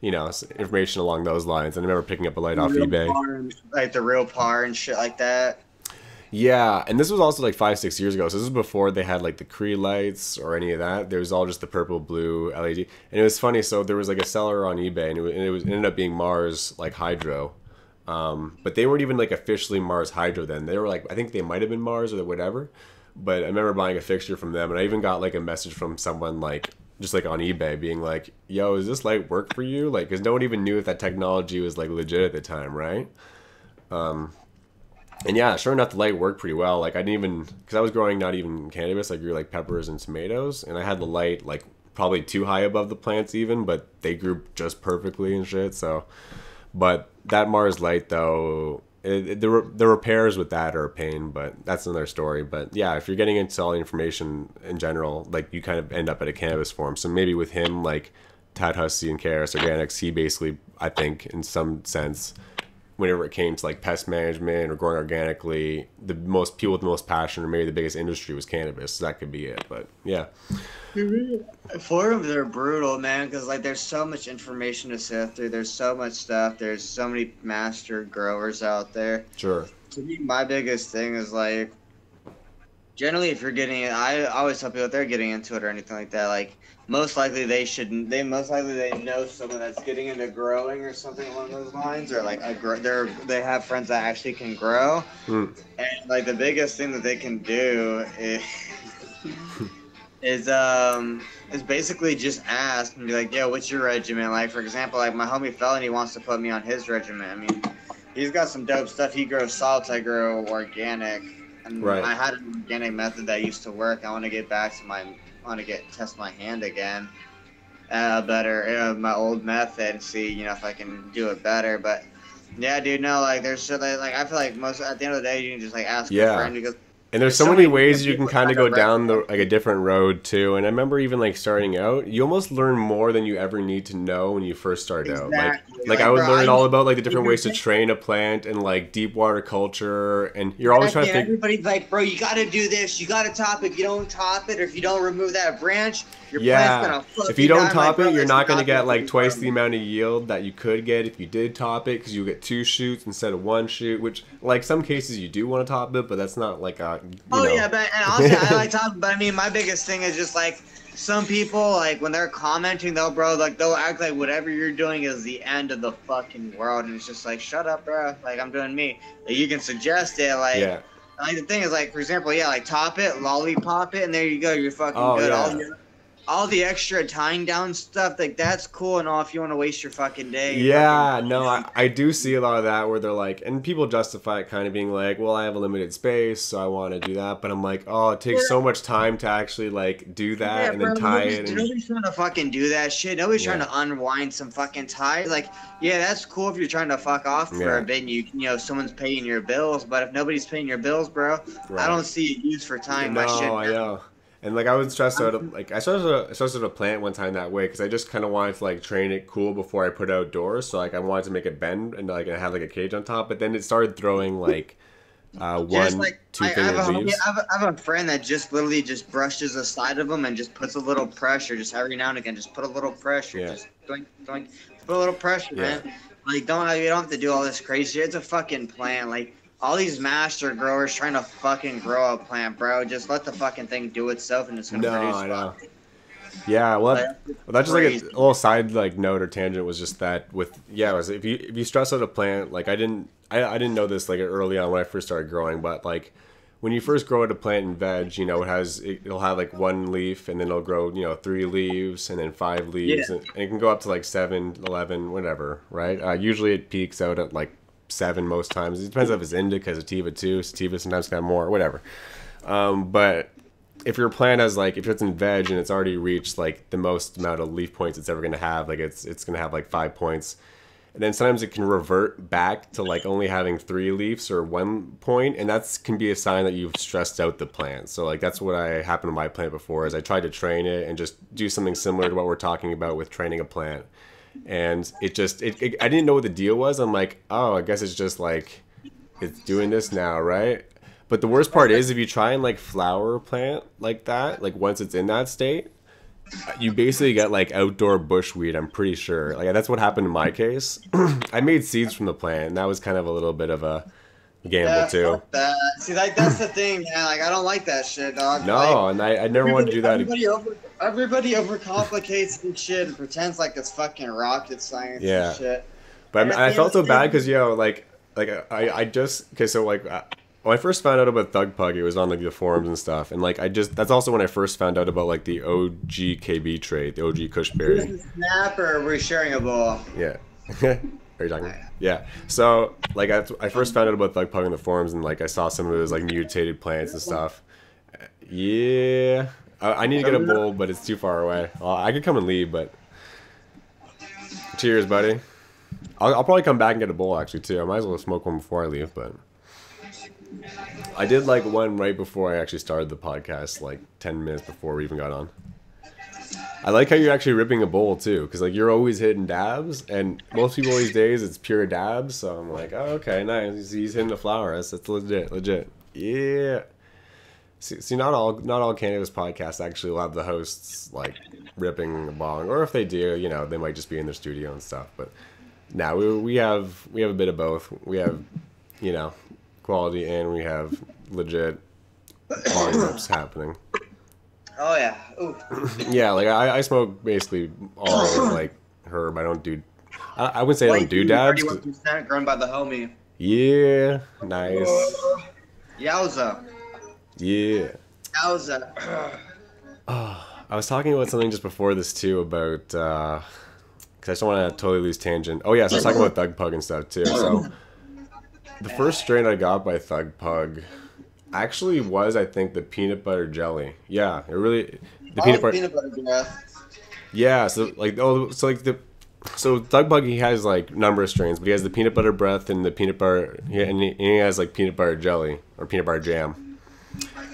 information along those lines. And I remember picking up a light off eBay. like the real par and shit like that. Yeah, and this was also like 5-6 years ago. So this was before they had like the Cree lights or any of that. There was all just the purple blue LED, and it was funny. So there was like a seller on eBay, and it ended up being Mars like Hydro, but they weren't even like officially Mars Hydro then. They were like I think they might have been Mars or whatever. But I remember buying a fixture from them, and I even got like a message from someone like just like on eBay being like, "Yo, is this light work for you?" Like, because no one even knew if that technology was like legit at the time, right? And yeah, sure enough, the light worked pretty well. Like I didn't even, because I was growing not even cannabis, I grew like peppers and tomatoes, and I had the light like probably too high above the plants even, but they grew just perfectly and shit. So, but that Mars light though, The repairs with that are a pain, but that's another story. But yeah, if you're getting into all the information in general, like you kind of end up at a cannabis forum. So maybe with him, like Tad Hussey and KRS Organics, he basically, I think, in some sense, whenever it came to like pest management or growing organically, the most people with the most passion or maybe the biggest industry was cannabis. So that could be it. But yeah. Forums are brutal, man, because like there's so much information to sift through. There's so much stuff. There's so many master growers out there. Sure. To me, my biggest thing is like, generally, if you're getting it, I always tell people if they're getting into it or anything like that, like most likely they shouldn't. They most likely they know someone that's getting into growing or something along those lines, or like they have friends that actually can grow. And like the biggest thing that they can do is basically just ask and be like, yo, what's your regimen? Like, for example, like my homie Felony wants to put me on his regimen. I mean, he's got some dope stuff. He grows salts, I grow organic. And right. I had an organic method that used to work. I want to get back to test my hand again. Better, my old method and see, if I can do it better. But yeah, dude, no, like there's shit like I feel like at the end of the day, you can just like ask a friend because. And there's so many ways you can kind of go down a different road too. And I remember even like starting out, you almost learn more than you ever need to know when you first start out. Like I would learn all about like the different ways to train a plant and like deep water culture. And you're always trying to think. Everybody's like, bro, you got to do this. You got to top it. If you don't top it, or if you don't remove that branch, your plant's gonna fuck. If you don't top it, you're not gonna get like twice the amount of yield that you could get if you did top it, because you get 2 shoots instead of 1 shoot. Which like some cases you do want to top it, but that's not like a. Yeah, but and also I like talking, but I mean my biggest thing is just like some people like when they're commenting though, bro, like they'll act like whatever you're doing is the end of the fucking world, and it's just like shut up, bro. Like I'm doing me. Like, you can suggest it, like. Yeah. Like the thing is, like for example, like top it, lollipop it, and there you go, you're fucking good. Yeah. All the extra tying down stuff, like that's cool and all if you want to waste your fucking day. Yeah, no, I do see a lot of that where they're like, and people justify it kind of being like, well, I have a limited space, so I want to do that. But I'm like, oh, it takes so much time to actually like do that and then tie it. Nobody's trying to fucking do that shit. Nobody's trying to unwind some fucking tie. Like, yeah, that's cool if you're trying to fuck off for a bit and someone's paying your bills. But if nobody's paying your bills, bro, I don't see a use for tying my shit. No, I know. And like I would stress out, like I stressed out a plant one time that way because I just kind of wanted to like train it cool before I put it outdoors. So like I wanted to make it bend and like I have like a cage on top. But then it started throwing like 1, 2 leaves. I have a friend that just literally just brushes the side of them and just puts a little pressure, just every now and again, just put a little pressure, just doink, doink, put a little pressure, man. Like you don't have to do all this crazy shit. It's a fucking plant, like. All these master growers trying to fucking grow a plant, bro. Just let the fucking thing do itself and it's gonna produce. I know. Yeah, well, that's just like a little side like note or tangent was just that with it was if you stress out a plant, like I didn't know this like early on when I first started growing, but like when you first grow a plant in veg, it'll have like 1 leaf and then it'll grow 3 leaves and then 5 leaves and it can go up to like 7, 11, whatever, right? Usually it peaks out at like 7 most times. It depends if it's indica, sativa too. Sativa sometimes got more, whatever. But if your plant has like, if it's in veg and it's already reached like the most amount of leaf points it's ever going to have, like it's going to have like 5 points. And then sometimes it can revert back to like only having 3 leaves or 1 point, and that can be a sign that you've stressed out the plant. So like that's what happened to my plant before is I tried to train it and just do something similar to what we're talking about with training a plant. And I didn't know what the deal was. I'm like, oh, I guess it's just like, it's doing this now, right? But the worst part is if you try and like flower a plant like that, like once it's in that state, you basically get like outdoor bushweed, I'm pretty sure. Like that's what happened in my case. I made seeds from the plant, and that was kind of a little bit of a gamble too. Fuck that. See, like that's the thing, man. Like I don't like that shit, dog. No, like, and I never want to do that. Everybody overcomplicates and shit and pretends like it's fucking rocket science and shit. But I felt so bad because I just so like when I first found out about Thug Pug, it was on like the forums and stuff, and like that's also when I first found out about like the OG trait, the OG Kushberry. Is this a snap or we're sharing a ball? Yeah. Are you talking? Yeah. So like I first found out about Thug Pug in the forums, and like I saw some of those like mutated plants and stuff. Yeah. I need to get a bowl, but it's too far away. I could come and leave, but cheers, buddy. I'll probably come back and get a bowl actually too. I might as well smoke one before I leave, but I did like one right before I actually started the podcast, like 10 minutes before we even got on. I like how you're actually ripping a bowl too, because like you're always hitting dabs, and most people these days it's pure dabs. So I'm like, oh, okay, nice. He's hitting the flower. That's legit. Yeah. See, not all cannabis podcasts actually will have the hosts like ripping a bong, or if they do, you know, they might just be in their studio and stuff. But now we have a bit of both. We have, you know, quality, and we have legit bong rips happening. Oh yeah. Ooh. Yeah, like I smoke basically all like herb. I don't do. I wouldn't say I don't do dabs. 31% grown by the homie. Yeah, nice. Yowza. Yeah. Yowza. I was talking about something just before this too about because I just don't want to totally lose tangent. Oh yeah, so I was talking about Thug Pug and stuff too. So the first strain I got by Thug Pug actually was, I think, the peanut butter jelly. Yeah, it really the peanut butter breath. Yeah, so like Thug Pug, he has like number of strains, but he has the peanut butter breath and the peanut butter, and he has like peanut butter jelly or peanut butter jam.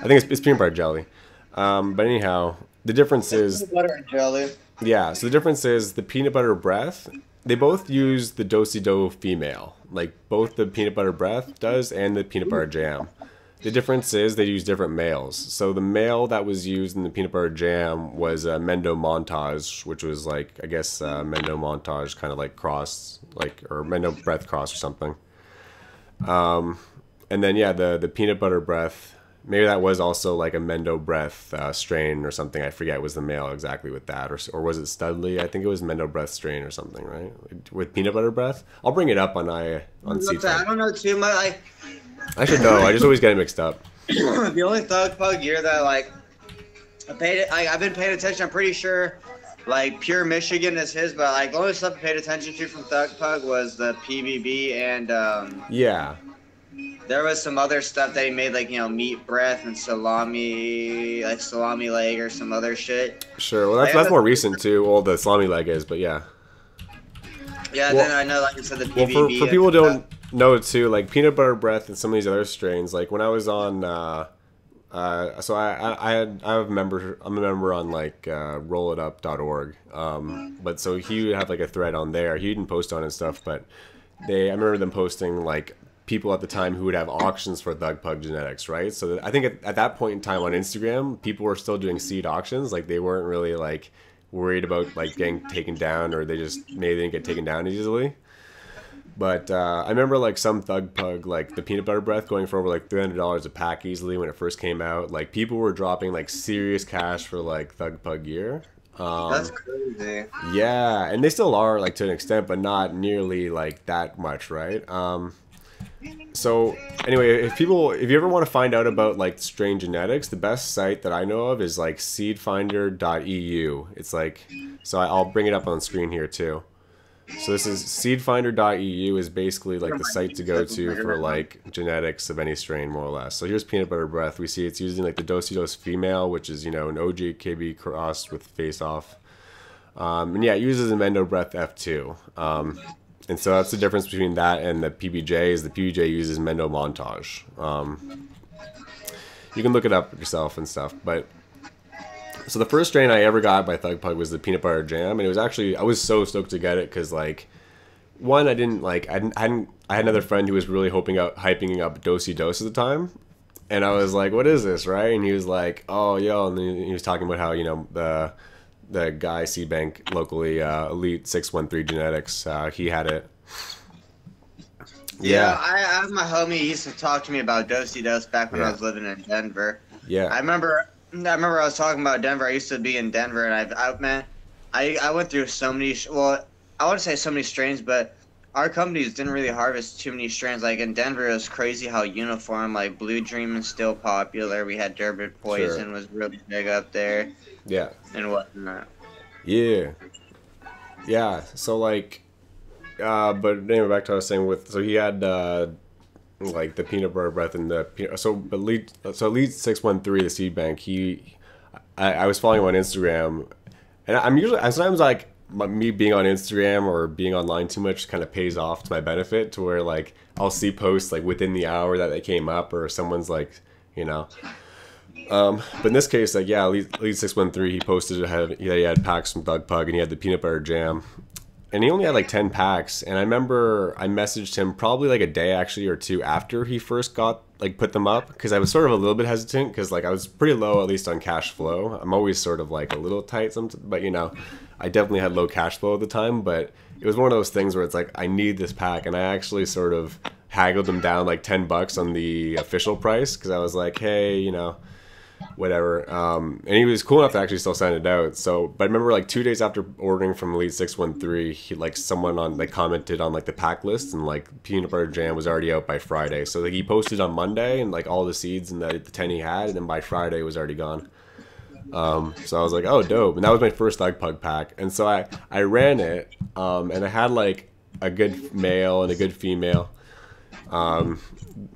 I think it's peanut butter jelly. But anyhow, the difference is peanut butter and jelly. Yeah, so the difference is the peanut butter breath. They both use the do-si-do female, like both the peanut butter breath does and the peanut butter jam. The difference is they use different males. So the male that was used in the peanut butter jam was a Mendo Montage, which was like, I guess, Mendo Montage kind of like cross, like, or Mendo Breath cross or something. And then, yeah, the peanut butter breath, maybe that was also like a Mendo Breath strain or something. I forget was the male exactly with that. Or was it Studley? I think it was Mendo Breath strain or something, right? With peanut butter breath. I'll bring it up on C-Tech. I don't know too much. I should know. I just always get it mixed up. The only Thug Pug year that like I've been paying attention. I'm pretty sure like Pure Michigan is his, but like the only stuff I paid attention to from Thug Pug was the PBB and yeah. There was some other stuff that he made, like, you know, meat breath and salami, like salami leg or some other shit. Sure. Well, that's more recent too. Well, the salami leg is, but yeah. Yeah. Well, then I know, like you said, the PBB. Well, for people who don't know too, like peanut butter breath and some of these other strains, like when I was on, so I'm a member on like rollitup.org. But so he would have like a thread on there. He didn't post on and stuff, but I remember them posting like people at the time who would have auctions for Thug Pug genetics, right? So I think at that point in time on Instagram, people were still doing seed auctions. Like they weren't really like worried about like getting taken down, or they just maybe didn't get taken down easily. But I remember like some Thug Pug, like the peanut butter breath, going for over like $300 a pack easily when it first came out. Like people were dropping like serious cash for like Thug Pug gear. That's crazy. Yeah, and they still are like to an extent, but not nearly like that much, right? So anyway, if you ever want to find out about like strain genetics, the best site that I know of is like seedfinder.eu. It's like, so I'll bring it up on screen here too. So this is seedfinder.eu is basically like the site to go to for like genetics of any strain, more or less. So here's peanut butter breath. We see it's using like the do-si-dos female, which is, you know, an OG-KB crossed with face off. And yeah, it uses a Mendo Breath F2. And so that's the difference between that and the PBJ. Is the PBJ uses Mendo Montage. You can look it up yourself and stuff. But so the first strain I ever got by Thug Pug was the peanut butter jam, and it was actually, I was so stoked to get it because like, one, I had another friend who was really hyping up Do-si-dos at the time, and I was like, what is this, right? And he was like, oh yo, and then he was talking about how, you know, the guy Seed Bank locally, Elite 613 Genetics, he had it. Yeah, I have my homie. He used to talk to me about Do-si-dos back when I was living in Denver. Yeah, I remember I was talking about Denver. I used to be in Denver, and I went through so many. Well, I wouldn't say so many strains, but our companies didn't really harvest too many strains. Like in Denver, it was crazy how uniform. Like Blue Dream is still popular. We had Durban Poison was really big up there. Yeah, and whatnot. Yeah. So like, but anyway, back to what I was saying with. So he had like the peanut butter breath and the Elite 613, the Seed Bank. I was following him on Instagram, and I'm sometimes like me being on Instagram or being online too much kind of pays off to my benefit, to where like I'll see posts like within the hour that they came up, or someone's like, you know. But in this case, like, yeah, Lead 613, he posted he had packs from Thug Pug, and he had the peanut butter jam, and he only had like 10 packs. And I remember I messaged him probably like a day actually or two after he first got like put them up, because I was sort of a little bit hesitant, because like I was pretty low, at least on cash flow. I'm always sort of like a little tight but you know, I definitely had low cash flow at the time. But it was one of those things where it's like, I need this pack, and I actually sort of haggled him down like $10 on the official price, because I was like, hey, you know, whatever. And he was cool enough to actually still send it out. So, but I remember like 2 days after ordering from Elite 613, he like someone on like commented on like the pack list, and like peanut butter jam was already out by Friday. So like he posted on Monday and like all the seeds and the 10 he had, and then by Friday it was already gone. So I was like, oh, dope. And that was my first Thug Pug pack. And so I ran it, and I had like a good male and a good female.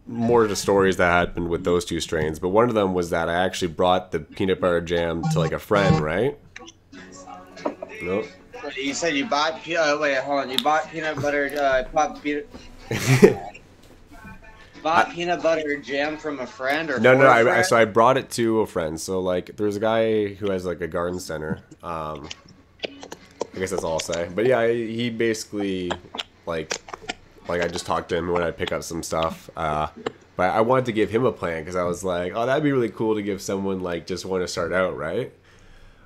More of the stories that happened with those two strains, but one of them was that I actually brought the peanut butter jam to like a friend, right? Nope. You said you bought wait, hold on. You bought peanut butter bought peanut butter jam from a friend, or no. So I brought it to a friend. So like, there's a guy who has like a garden center. I guess that's all I'll say. But yeah, he basically like I just talked to him when I pick up some stuff. But I wanted to give him a plant, because I was like, oh, that'd be really cool to give someone like just want to start out, right?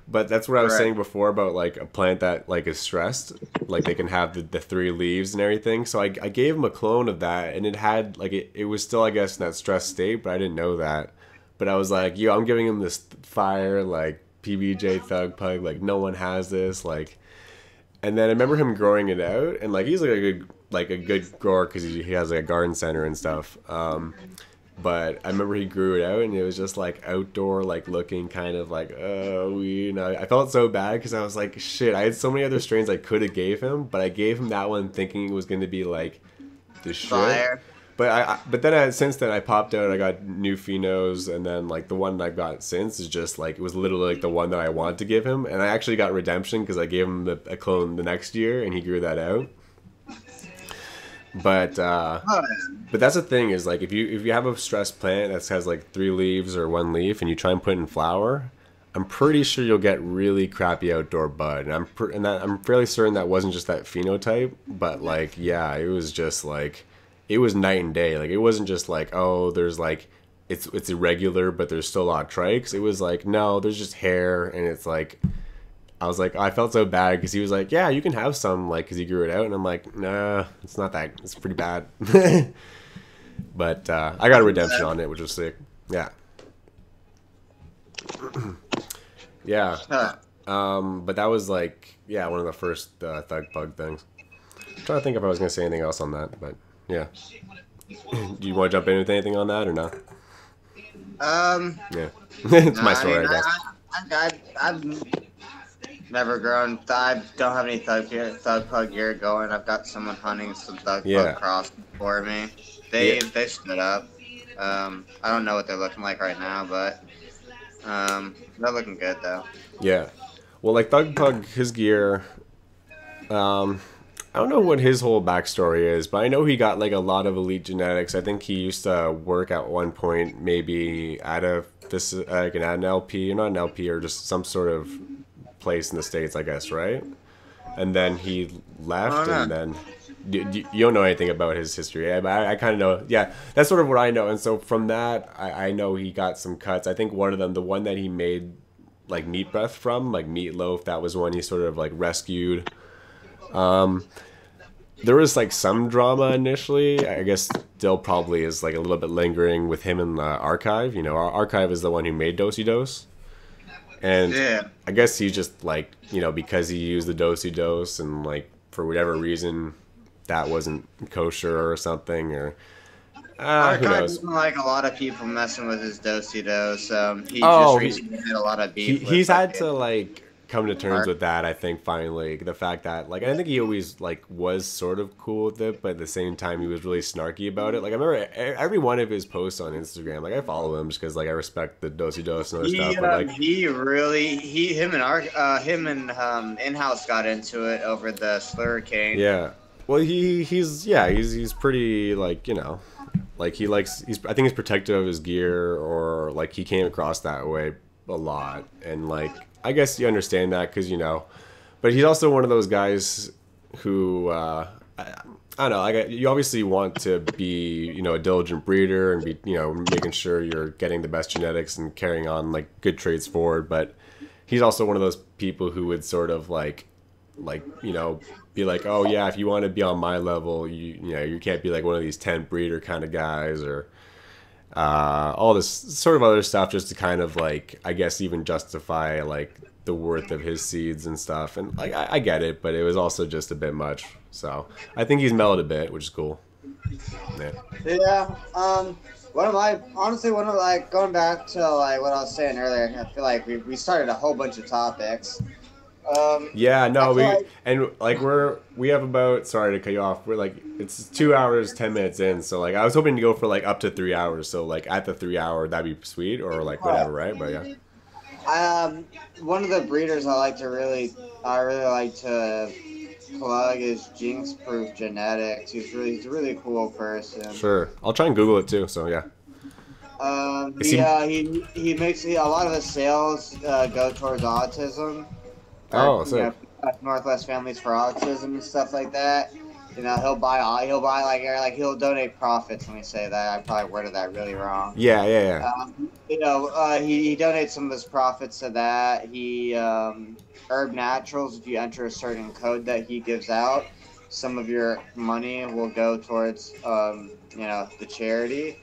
But that's what I was saying before about like a plant that like is stressed, like they can have the 3 leaves and everything. So I gave him a clone of that, and it had like it was still, I guess, in that stressed state, but I didn't know that. But I was like, yo, I'm giving him this fire like PBJ Thug Pug, like no one has this, like. And then I remember him growing it out, and like he's like a good grower, because he has like a garden center and stuff. But I remember he grew it out, and it was just like outdoor, like looking kind of like, oh, you know, I felt so bad, because I was like, shit, I had so many other strains I could have gave him, but I gave him that one thinking it was going to be like the shit. Fire. But then since then I popped out, I got new phenos, and then like the one I've got since is just like, it was literally like the one that I wanted to give him, and I actually got redemption because I gave him a clone the next year, and he grew that out. But that's the thing, is like if you have a stressed plant that has like 3 leaves or 1 leaf, and you try and put it in flower, I'm pretty sure you'll get really crappy outdoor bud. And I'm fairly certain that wasn't just that phenotype, but like, yeah, it was just like, it was night and day. Like, it wasn't just like, oh, there's like, it's irregular, but there's still a lot of trikes. It was like, no, there's just hair, and it's like, I was like, I felt so bad, because he was like, yeah, you can have some, like, because he grew it out, and I'm like, nah, it's not that, it's pretty bad. But I got a redemption on it, which was sick. Yeah. Yeah. But that was like, yeah, one of the first Thug Pug things. I'm trying to think if I was going to say anything else on that, but yeah. Do you want to jump in with anything on that or no? Yeah. It's my story, I guess. I've never grown. I don't have any Thug Pug gear going. I've got someone hunting some Thug Pug cross for me. They stood up. I don't know what they're looking like right now, but they're looking good though. Yeah. Well, like Thug Pug, his gear, I don't know what his whole backstory is, but I know he got like a lot of elite genetics. I think he used to work at one point maybe at an LP, or not an LP, or just some sort of place in the States, I guess, right? And then he left, and then you don't know anything about his history. I kind of know. Yeah, that's sort of what I know. And so from that, I know he got some cuts. I think one of them, the one that he made like meat breath from, like meatloaf, that was one he sort of like rescued. There was like some drama initially. I guess still probably is like a little bit lingering with him in the Archive. You know, our Archive is the one who made Dosey Dose. And yeah. I guess he just like, you know, because he used the Dosey Dose and like for whatever reason that wasn't kosher or something, or who knows. Doesn't like a lot of people messing with his Dosey Dose. He just recently had a lot of beef. He's had to like come to terms with that. I think finally the fact that like I think he always like was sort of cool with it, but at the same time he was really snarky about it. Like I remember every one of his posts on Instagram. Like I follow him just because like I respect the dosey dose and other stuff. But like him and in-house got into it over the Slur King. yeah, well he's pretty like like he likes I think he's protective of his gear or like he came across that way a lot and like. I guess you understand that because but he's also one of those guys who I don't know. You obviously want to be a diligent breeder and be making sure you're getting the best genetics and carrying on like good traits forward. But he's also one of those people who would sort of like be like, oh yeah, if you want to be on my level, you can't be like one of these 10 breeder kind of guys or. All this sort of other stuff just to kind of like I guess even justify like the worth of his seeds and stuff and like I get it but it was also just a bit much so I think he's mellowed a bit which is cool. Yeah. One of like going back to like what I was saying earlier, I feel like we started a whole bunch of topics. Yeah, no, we have about, sorry to cut you off, we're like it's 2 hours 10 minutes in, so like I was hoping to go for like up to 3 hours, so like at the 3 hour that'd be sweet or like whatever, right? But yeah. One of the breeders I really like to plug is Jinx Proof Genetics. He's a really cool person. Sure, I'll try and Google it too. So yeah. He makes a lot of his sales go towards autism. Oh, so Northwest Families for Autism and stuff like that. He'll buy he'll donate profits. Let me say that. I probably worded that really wrong. Yeah. He donates some of his profits to that. He Herb Naturals. If you enter a certain code that he gives out, some of your money will go towards the charity.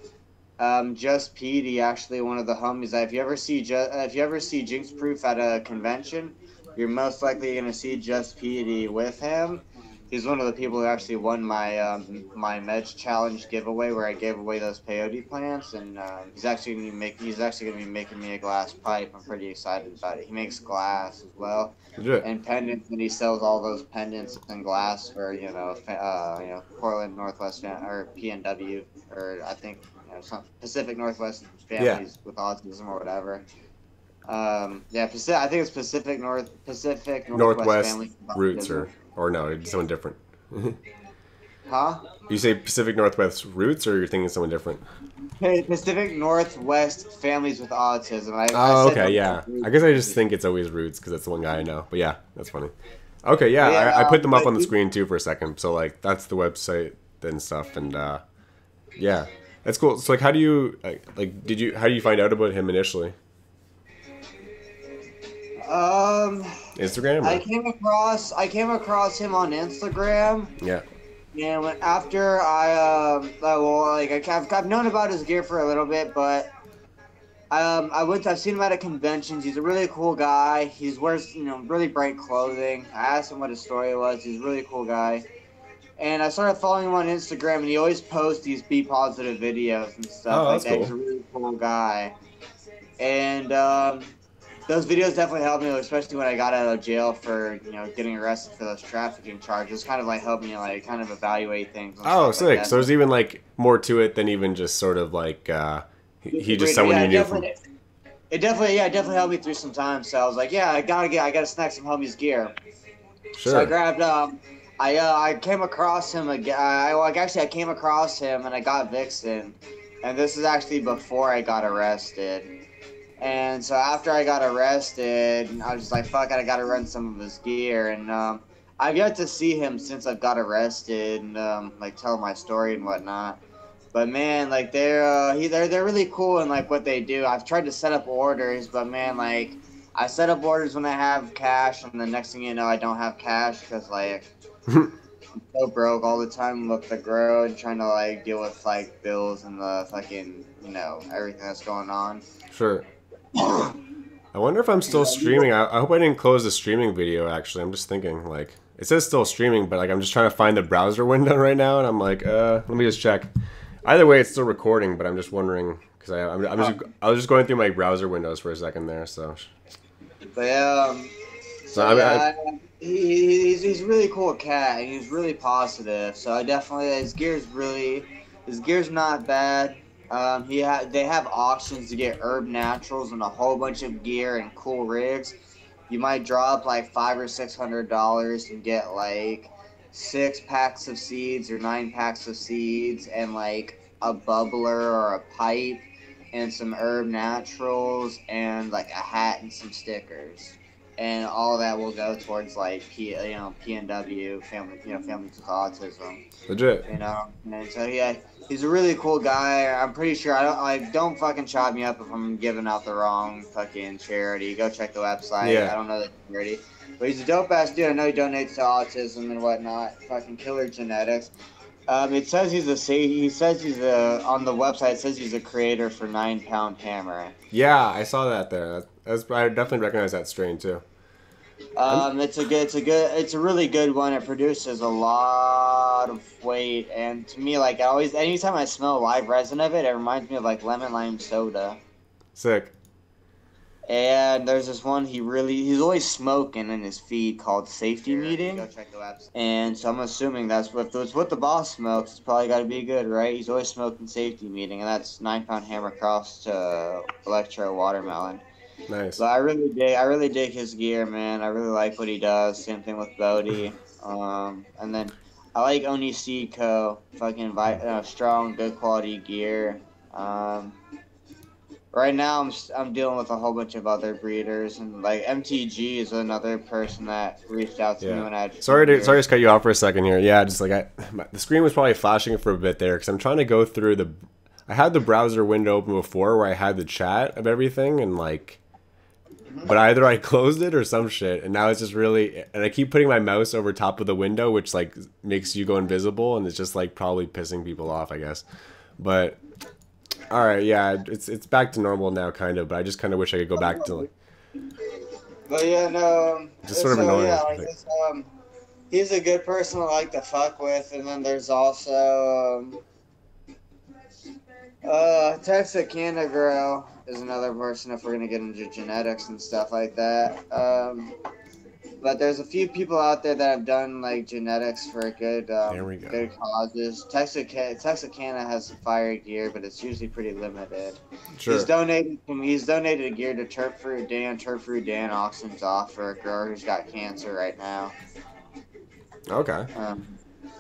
Just Petey, actually one of the homies. If you ever see Jinx Proof at a convention, you're most likely going to see Just Petey with him. He's one of the people who actually won my my Medge Challenge giveaway where I gave away those peyote plants, and he's actually going to be making me a glass pipe. I'm pretty excited about it. He makes glass as well, and pendants, and he sells all those pendants and glass for Portland Northwest or PNW or I think some Pacific Northwest Families with Autism or whatever. I think it's Pacific Northwest Roots or no, it's someone different. Huh? You say Pacific Northwest Roots or you're thinking someone different? Hey, Pacific Northwest Families with Autism. Okay, yeah. I guess I just think it's always Roots because that's the one guy I know. But yeah, that's funny. Okay, yeah, I put them up on the screen too for a second. So like that's the website and stuff, and yeah, that's cool. So like, how do you how do you find out about him initially? Instagram? Or? I came across him on Instagram. Yeah. And after I've known about his gear for a little bit, but I've seen him at conventions. He's a really cool guy. He wears really bright clothing. I asked him what his story was. He's a really cool guy. And I started following him on Instagram, and he always posts these Be Positive videos and stuff like that. Cool. He's a really cool guy. And those videos definitely helped me, especially when I got out of jail for getting arrested for those trafficking charges. Kind of like helped me kind of evaluate things. Oh, sick! Like so there's even like more to it than even just sort of like he just someone you knew from. It definitely helped me through some time. So I was like, yeah, I gotta snag some homies gear. Sure. So I grabbed I came across him again. I came across him and I got Vixen, and this is actually before I got arrested. And so after I got arrested, I was just like, fuck it, I gotta run some of his gear. And I've yet to see him since I've got arrested and like tell my story and whatnot. But man, like they're really cool in like what they do. I've tried to set up orders, but man, like I set up orders when I have cash, and the next thing you know, I don't have cash because like I'm so broke all the time with the grow and trying to like deal with like bills and the fucking everything that's going on. Sure. I wonder if I'm still streaming. I hope I didn't close the streaming video, actually. I'm just thinking, like, it says still streaming, but, like, I'm just trying to find the browser window right now, and I'm like, let me just check. Either way, it's still recording, but I'm just wondering, because I was just going through my browser windows for a second there, so. But, So So yeah, he's a really cool cat. And he's really positive. So I definitely his gear's not bad. They have auctions to get herb naturals and a whole bunch of gear and cool rigs. You might drop like $500 or $600 and get like 6 packs of seeds or 9 packs of seeds and like a bubbler or a pipe and some herb naturals and like a hat and some stickers. And all that will go towards like PNW families with autism. legit. And so yeah, he's a really cool guy. I'm pretty sure I don't fucking chop me up if I'm giving out the wrong fucking charity. Go check the website. Yeah. I don't know the charity, but he's a dope ass dude. I know he donates to autism and whatnot. Fucking killer genetics. It says on the website. It says he's a creator for 9 Pound Hammer. Yeah, I saw that there. I definitely recognize that strain too. It's a really good one. It produces a lot of weight, and to me, like anytime I smell live resin of it, it reminds me of like lemon lime soda. Sick. And there's this one he's always smoking in his feed called Safety Meeting. Go check the website. And so I'm assuming that's what the boss smokes. It's probably got to be good, right? He's always smoking Safety Meeting, and that's 9 Pound Hammer crossed to Electro Watermelon. Nice. But I really dig his gear, man. I really like what he does. Same thing with Bodie. And then I like Oni Seed Co. Fucking strong, good quality gear. Right now I'm dealing with a whole bunch of other breeders, and like MTG is another person that reached out to me when I had. Sorry to cut you off for a second here. Yeah, just like the screen was probably flashing for a bit there because I'm trying to go through I had the browser window open before where I had the chat of everything and like. But either I closed it or some shit, and now it's just really. And I keep putting my mouse over top of the window, which like makes you go invisible, and it's just like probably pissing people off, I guess. But all right, yeah, it's back to normal now, kind of. But I just kind of wish I could go back to like. But yeah, no. Just sort of annoying. Yeah, he's a good person to like to fuck with, and then there's also Texarkana Girl is another person if we're gonna get into genetics and stuff like that. But there's a few people out there that have done like genetics for good good causes. Texarkana has some fire gear, but it's usually pretty limited. Sure. He's donated gear to Turp Fruit Dan auctions off for a grower who's got cancer right now. Okay.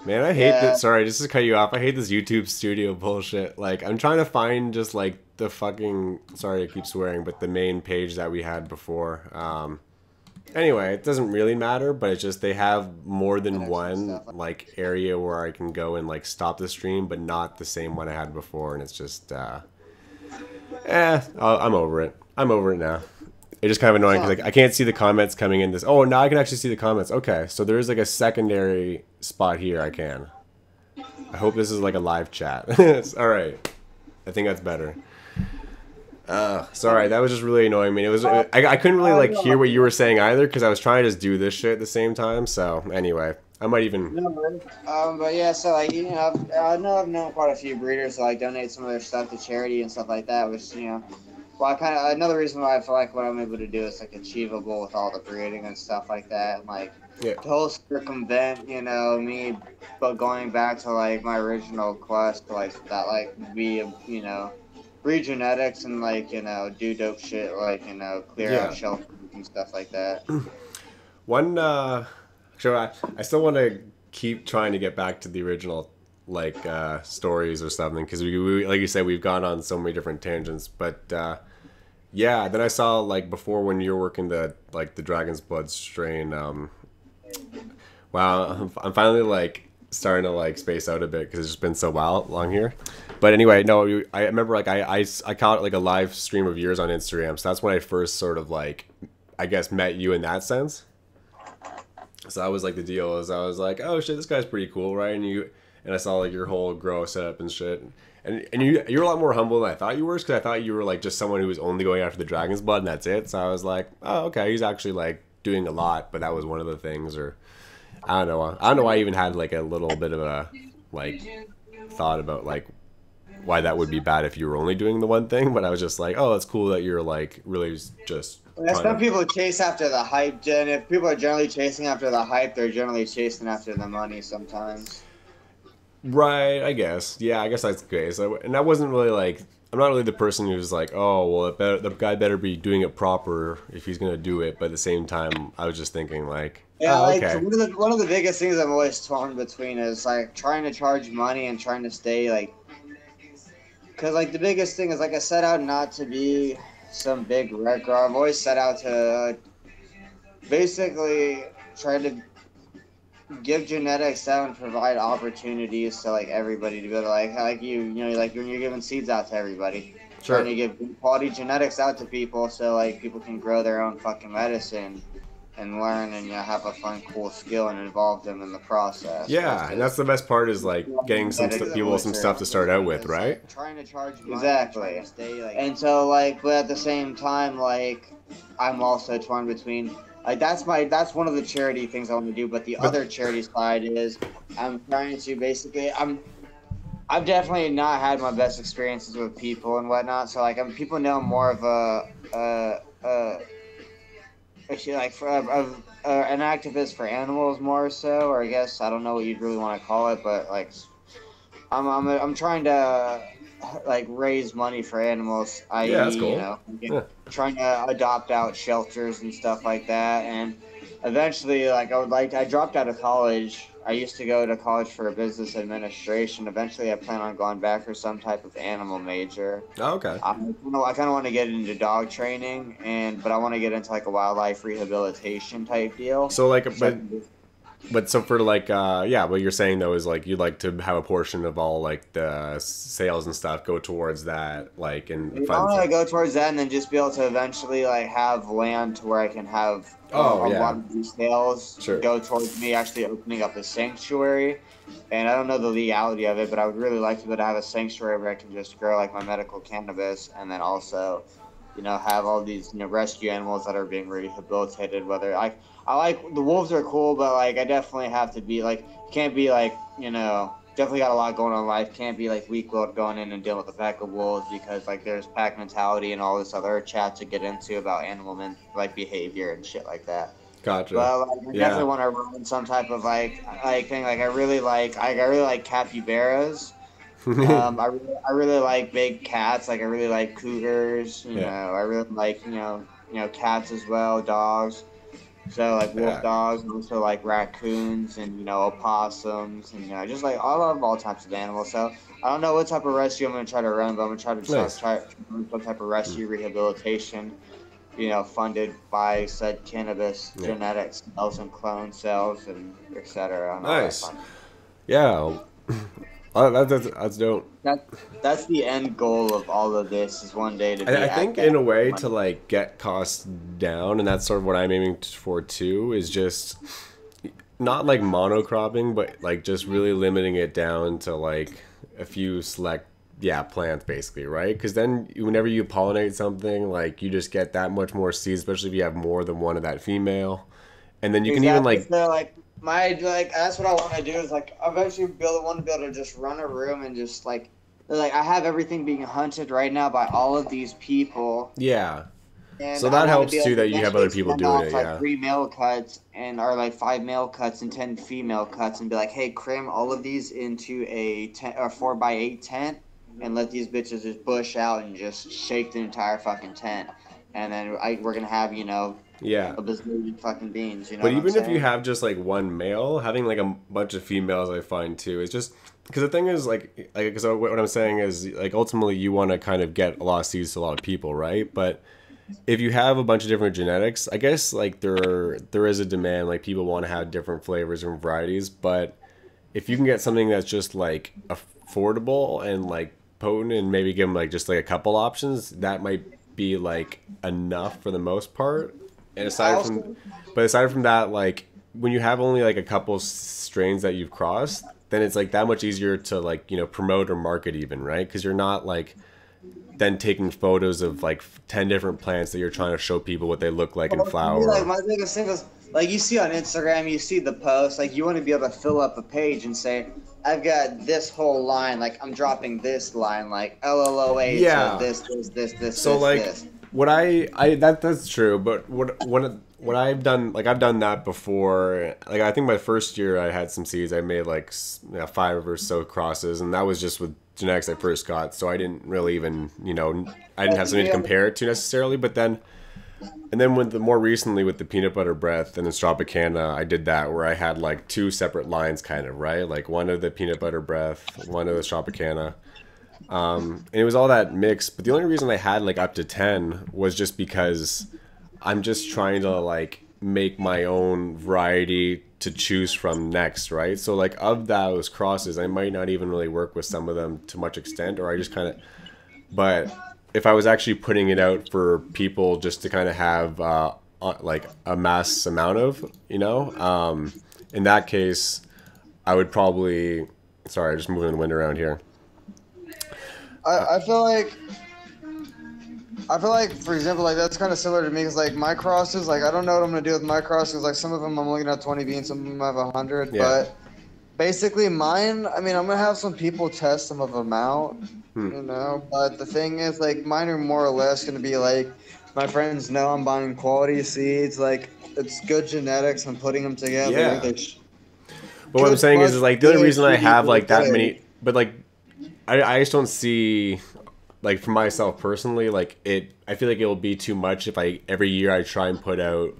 Man, I hate that. Sorry, just to cut you off. I hate this YouTube studio bullshit. Like, I'm trying to find just like the fucking. Sorry, I keep swearing, but the main page that we had before. Anyway, it doesn't really matter, but it's just they have more than one like area where I can go and like stop the stream, but not the same one I had before, and it's just. I'm over it. I'm over it now. It's just kind of annoying because like I can't see the comments coming in this. Oh, now I can actually see the comments. Okay, so there is like a secondary spot here I can. I hope this is like a live chat. All right, I think that's better. Sorry, that was just really annoying me. I couldn't really like hear what you were saying either because I was trying to just do this shit at the same time. So anyway, I might even. But yeah, so like I've known quite a few breeders that like donate some of their stuff to charity and stuff like that, which well, another reason why I feel like what I'm able to do is like achievable with all the breeding and stuff like that, and like to whole circumvent, me, but going back to like my original quest, like that, like be, breed genetics and like do dope shit, like clear out shelters and stuff like that. One, so I still want to keep trying to get back to the original like stories or something because we like you said we've gone on so many different tangents, but. Yeah, then I saw like before when you were working the Dragon's Blood strain. Wow, I'm finally like starting to like space out a bit because it's just been so long here. But anyway, no, I remember like I caught like a live stream of yours on Instagram, so that's when I first sort of like I guess met you in that sense. So that was like the deal. I was like, oh shit, this guy's pretty cool, right? And I saw like your whole grow setup and shit. And you're a lot more humble than I thought you were, because I thought you were like just someone who was only going after the Dragon's Blood and that's it. So I was like, oh, okay, he's actually like doing a lot, but that was one of the things. Or I don't know. I don't know why I even had like a little bit of a like thought about like why that would be bad if you were only doing the one thing. But I was just like, oh, it's cool that you're like really just Some people chase after the hype, Jen. If people are generally chasing after the hype, they're generally chasing after the money sometimes. Right, I guess. Yeah, I guess that's the case. And I wasn't really like, I'm not really the person who's like, oh, well, the guy better be doing it proper if he's gonna do it. But at the same time, I was just thinking like, yeah, oh, like okay. one of the biggest things I'm always torn between is like trying to charge money and trying to stay like, because like the biggest thing is like I set out not to be some big wrecker. I've always set out to basically try to give genetics out and provide opportunities to like everybody to be able to like you know like when you're giving seeds out to everybody, Sure. trying to give quality genetics out to people so like people can grow their own fucking medicine and learn and have a fun cool skill and involve them in the process. Yeah, and that's the best part is like getting some people some stuff to start out with, right? Like, trying to charge money, exactly. And so like, but at the same time, like I'm also torn between. Like that's one of the charity things I want to do, but the other charity side is I'm trying to basically I've definitely not had my best experiences with people and whatnot. So like people know I'm more of an activist for animals more so, or I guess I don't know what you'd really want to call it, but like I'm trying to like raise money for animals, i.e. Yeah, that's cool. Trying to adopt out shelters and stuff like that. And eventually, like I dropped out of college. I used to go to college for business administration. Eventually I plan on going back for some type of animal major. Oh, okay. I kind of want to get into dog training, but I want to get into like a wildlife rehabilitation type deal. So like but so for like what you're saying though is like you'd like to have a portion of all like the sales and stuff go towards that, like, and I want to go towards that and then just be able to eventually like have land to where I can have a lot of these sales go towards me actually opening up a sanctuary. And I don't know the legality of it, but I would really like to be able to have a sanctuary where I can just grow like my medical cannabis and then also have all these rescue animals that are being rehabilitated. Whether I like the wolves are cool, but like I definitely have to be like can't be like definitely got a lot going on in life. Can't be like weak-willed going in and dealing with a pack of wolves because like there's pack mentality and all this other chat to get into about animal behavior and shit like that. Gotcha. But like, I definitely want to run some type of like thing. Like I really like capybaras. I really like big cats. Like I really like cougars. I really like cats as well, dogs. So like wolf dogs, and also like raccoons and opossums, and just like I love all types of animals. So I don't know what type of rescue I'm gonna try to run, but I'm gonna try to try some type of rescue rehabilitation. Funded by said cannabis genetics cells and clone cells and etc. Nice. Yeah. That's dope. That's the end goal of all of this is one day to be. I think in a way to like get costs down, and that's sort of what I'm aiming for too, is just not like monocropping, but like just really limiting it down to like a few select plants basically, right? Because then whenever you pollinate something, like you just get that much more seeds, especially if you have more than one of that female, and then you can even like. So, that's what I want to do is like eventually want to be able to just run a room and just like I have everything being hunted right now by all of these people. Yeah. And so that helps too that you have other people doing it. Like 3 male cuts or like 5 male cuts and 10 female cuts and be like, hey, cram all of these into a 4x8 tent and let these bitches just bush out and just shake the entire fucking tent. And then we're gonna have a bazillion fucking beans, But even if you have just like one male, having like a bunch of females, I find too, is just because the thing is because what I'm saying is like ultimately you want to kind of get a lot of seeds to a lot of people, right? But if you have a bunch of different genetics, I guess like there is a demand, like people want to have different flavors and varieties. But if you can get something that's just like affordable and like potent, and maybe give them like just like a couple options, that might be like enough for the most part. And aside from that, like when you have only like a couple strains that you've crossed, then it's like that much easier to like promote or market even, right? Because you're not like then taking photos of like 10 different plants that you're trying to show people what they look like in flower. Like my biggest thing is like you see on Instagram, you see the post, like you want to be able to fill up a page and say, I've got this whole line, like I'm dropping this line, like LLOA, this. So this. What that's true, but what I've done, like I've done that before. Like I think my first year I had some seeds. I made like 5 or so crosses, and that was just with genetics I first got. So I didn't really even, I didn't have something to compare it to necessarily. But then, and then with the more recently with the peanut butter breath and the Tropicana, I did that where I had like 2 separate lines, kind of right, like one of the peanut butter breath, one of the Tropicana. And it was all that mix, but the only reason I had like up to 10 was just because I'm just trying to like make my own variety to choose from next, right? So like of those crosses, I might not even really work with some of them to much extent, or I just kind of, but if I was actually putting it out for people just to kind of have like a mass amount of, in that case, I would probably, sorry, just moving the wind around here. I feel like, for example, like that's kind of similar to me because like my crosses, like I don't know what I'm gonna do with my crosses. Like some of them I'm looking at 20 beans, some of them have 100. Yeah. But basically mine, I mean, I'm gonna have some people test some of them out, But the thing is, like mine are more or less gonna be like my friends know I'm buying quality seeds. Like it's good genetics. I'm putting them together. Yeah. But what I'm saying is like the only reason I have like that many, but like I just don't see, like for myself personally, like I feel like it will be too much if every year I try and put out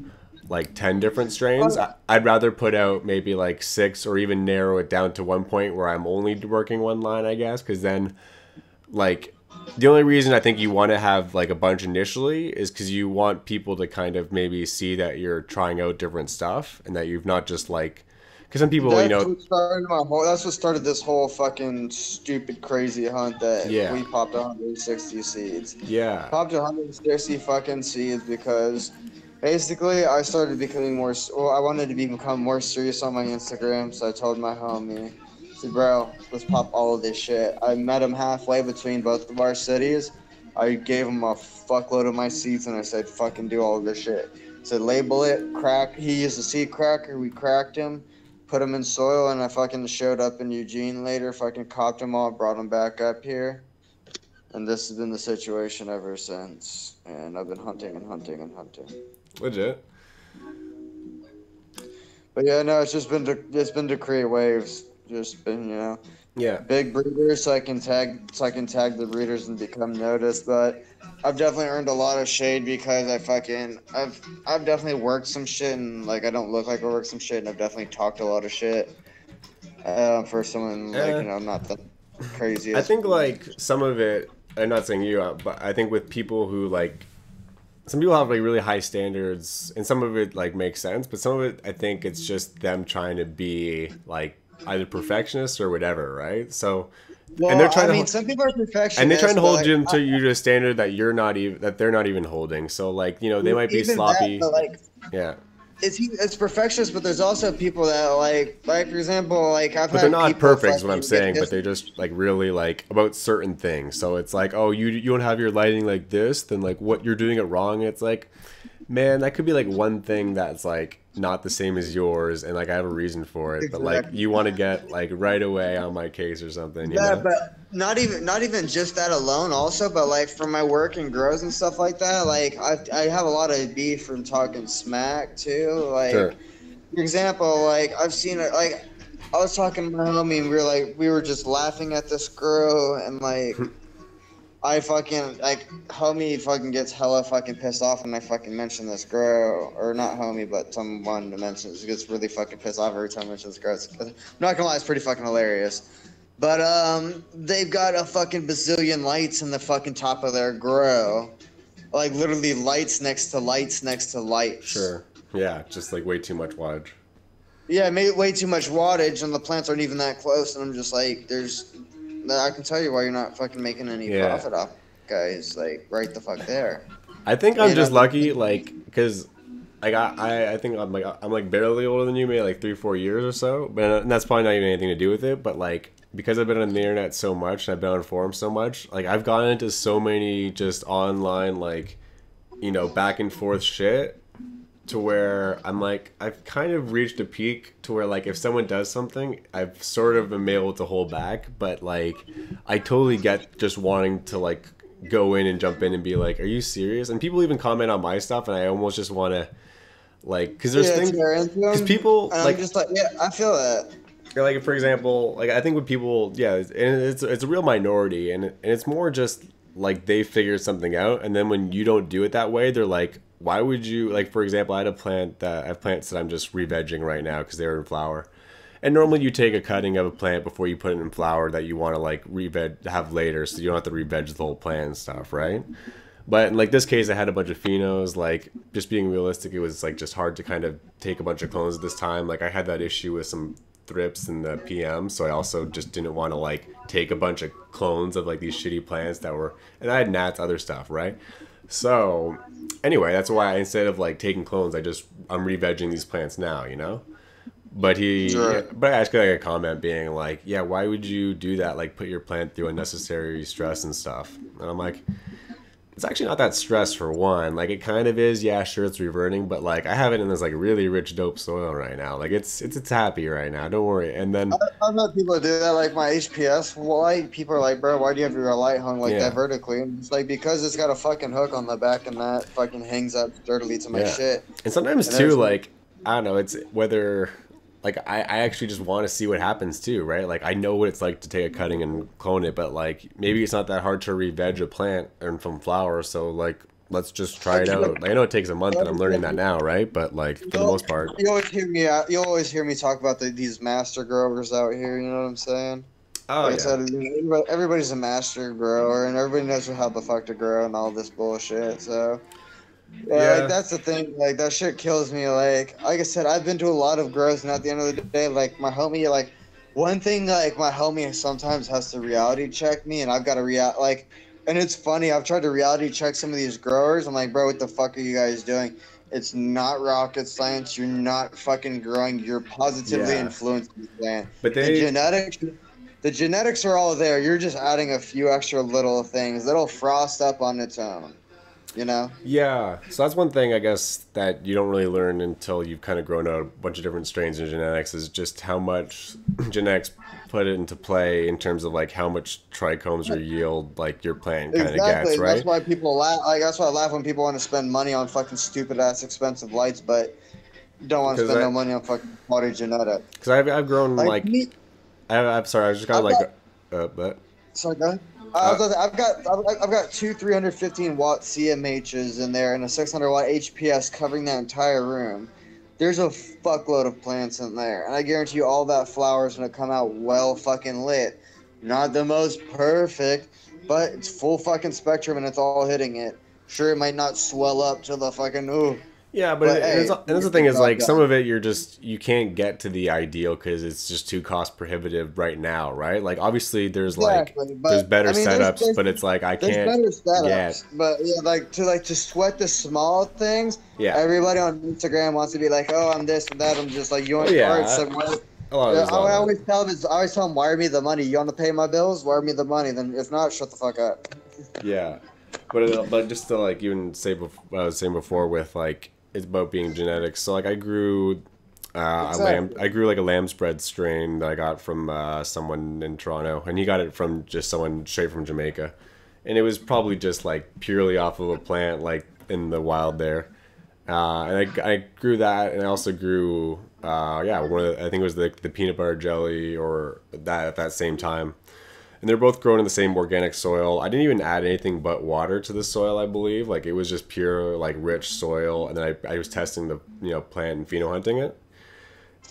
like 10 different strains. I'd rather put out maybe like 6 or even narrow it down to one point where I'm only working one line, I guess, because then like the only reason I think you want to have like a bunch initially is because you want people to kind of maybe see that you're trying out different stuff and that you've not just like, because some people, that's what started this whole fucking stupid, crazy hunt that we popped 160 seeds. Yeah. Popped 160 fucking seeds because basically I started becoming more, I wanted to become more serious on my Instagram, so I told my homie, I said, bro, let's pop all of this shit. I met him halfway between both of our cities. I gave him a fuckload of my seeds and I said, fucking do all of this shit. Said, label it, crack. He used a seed cracker, we cracked him. Put them in soil, and I fucking showed up in Eugene later, fucking copped them all, brought them back up here. And this has been the situation ever since. And I've been hunting and hunting and hunting. Legit. But yeah, no, it's been to create waves. Just been, Yeah. big breeders so I can tag the breeders and become noticed. But I've definitely earned a lot of shade because I've definitely worked some shit and like I don't look like I worked some shit and I've definitely talked a lot of shit for someone like I'm not that crazy. I think like some of it, I'm not saying you, but I think with people who like, some people have like really high standards and some of it like makes sense, but some of it I think it's just them trying to be like either perfectionists or whatever, right? So, well, and they're trying some people are perfectionists, and they're trying to hold like, you to a standard that they're not even holding. So, like they might be sloppy. That, but, like, yeah, it's perfectionist, but there's also people that like for example, like I've but had they're not people perfect, is what I'm saying. But they're just like really like about certain things. So it's like, oh, you don't have your lighting like this, then like what you're doing it wrong. It's like, man, that could be like one thing that's like not the same as yours, and like I have a reason for it, but like you want to get like right away on my case or something. Yeah, but not even just that alone. Also, but like from my work and grows and stuff like that, like I have a lot of beef from talking smack too. Like, sure. For example, like I've seen it. Like I was talking to my homie, and we were just laughing at this girl, and like. I fucking, like, homie fucking gets hella fucking pissed off when I fucking mention this girl. Or not homie, but someone to mention. He gets really fucking pissed off every time I mention this girl. I'm not gonna lie, it's pretty fucking hilarious. But, they've got a fucking bazillion lights in the fucking top of their grow. Like, literally lights next to lights next to lights. Sure. Yeah, just like way too much wattage. Yeah, made way too much wattage, and the plants aren't even that close, and I'm just like, I can tell you why you're not fucking making any profit off, guys. Like, right the fuck there. I think I'm just lucky, like, because like I think I'm like barely older than you, maybe like 3-4 years or so. But and that's probably not even anything to do with it. But like because I've been on the internet so much and I've been on forums so much, like I've gotten into so many just online like back and forth shit. To where I'm like, I've kind of reached a peak to where like if someone does something, I've sort of been able to hold back, but like I totally get just wanting to like go in and jump in and be like, "Are you serious?" And people even comment on my stuff, and I almost just want to like, because there's things, because people and I'm like, just like, yeah, I feel that. like for example, like I think when people, yeah, and it's a real minority, and it's more just like they figured something out, and then when you don't do it that way, they're like, why would you, like for example, I have plants that I'm just re-vegging right now because they're in flower. And normally you take a cutting of a plant before you put it in flower that you want to like re-veg have later, so you don't have to re-veg the whole plant and stuff, right? But in like this case, I had a bunch of phenos. Like just being realistic, it was like just hard to kind of take a bunch of clones at this time. Like I had that issue with some thrips in the PM, so I also just didn't want to like take a bunch of clones of like these shitty plants that were, and I had gnats, other stuff, right? So anyway, that's why instead of like taking clones, I'm re-vegging these plants now, you know. But Right. but I asked like a comment being like, yeah, why would you do that? Like put your plant through unnecessary stress and stuff. And I'm like, it's actually not that stress for one. Like it kind of is, yeah, sure, it's reverting, but like I have it in this like really rich dope soil right now. Like it's happy right now. Don't worry. And then I've had people do that, like my HPS light. People are like, bro, why do you have your light hung like yeah, that vertically? And it's like, because it's got a fucking hook on the back and that fucking hangs up sturdily to my yeah. shit. And sometimes And too, there's like I don't know, it's whether like I actually just want to see what happens too, right? Like I know what it's like to take a cutting and clone it, but like maybe it's not that hard to re-veg a plant and from flower, so like let's just try it out. Like, I know it takes a month and I'm learning that now, right? But like for the most part. You always hear me out. You always hear me talk about these master growers out here. You know what I'm saying? Oh Like I yeah. said, everybody's a master grower, and everybody knows how the fuck to grow and all this bullshit. So, yeah, like Yeah. that's the thing. Like that shit kills me. Like I said, I've been to a lot of grows, and at the end of the day, like my homie, like one thing, like my homie sometimes has to reality check me, and I've got to like. And it's funny. I've tried to reality check some of these growers. I'm like, bro, what the fuck are you guys doing? It's not rocket science. You're not fucking growing. You're positively Yeah. influencing the plant. But The they genetics. The genetics are all there. You're just adding a few extra little things that'll frost up on its own. You know? yeah. So that's one thing I guess that you don't really learn until you've kind of grown out a bunch of different strains in genetics is just how much genetics put it into play in terms of like how much trichomes or yield like your plant kind of Exactly. gets, That's right? why people laugh. Like that's why I laugh when people want to spend money on fucking stupid ass expensive lights, but don't want to Because spend no money on fucking quality genetics. I've grown Like like me, I'm sorry, I was just kind of I've like got. but Sorry, go ahead. uh, I've got two 315 watt CMHs in there and a 600 watt HPS covering that entire room. There's a fuckload of plants in there, and I guarantee you all that flower's gonna come out well fucking lit. Not the most perfect, but it's full fucking spectrum and it's all hitting it. Sure, it might not swell up to the fucking ooh, yeah, but but hey, and that's the thing is like some of it you can't get to the ideal because it's just too cost prohibitive right now, right? Like obviously there's like exactly. there's But better I mean, setups, but it's like I there's can't better get setups, but yeah, like to sweat the small things. yeah. Everybody on Instagram wants to be like, oh, I'm this and that. I'm just like, you want, Oh yeah, or it's like, a lot of yeah, there's a lot I of that. always tell them, wire me the money. You want to pay my bills? Wire me the money. Then if not, shut the fuck up. Yeah, but just to like even say what I was saying before with like it's about being genetics. So like I grew Exactly. I grew like a lamb's bread strain that I got from someone in Toronto, and he got it from just someone straight from Jamaica, and it was probably just like purely off of a plant like in the wild there. And I grew that, and I also grew yeah, I think it was the peanut butter jelly or that at that same time. And they're both grown in the same organic soil. I didn't even add anything but water to the soil, I believe. Like it was just pure like rich soil, and then I was testing the plant and pheno hunting it.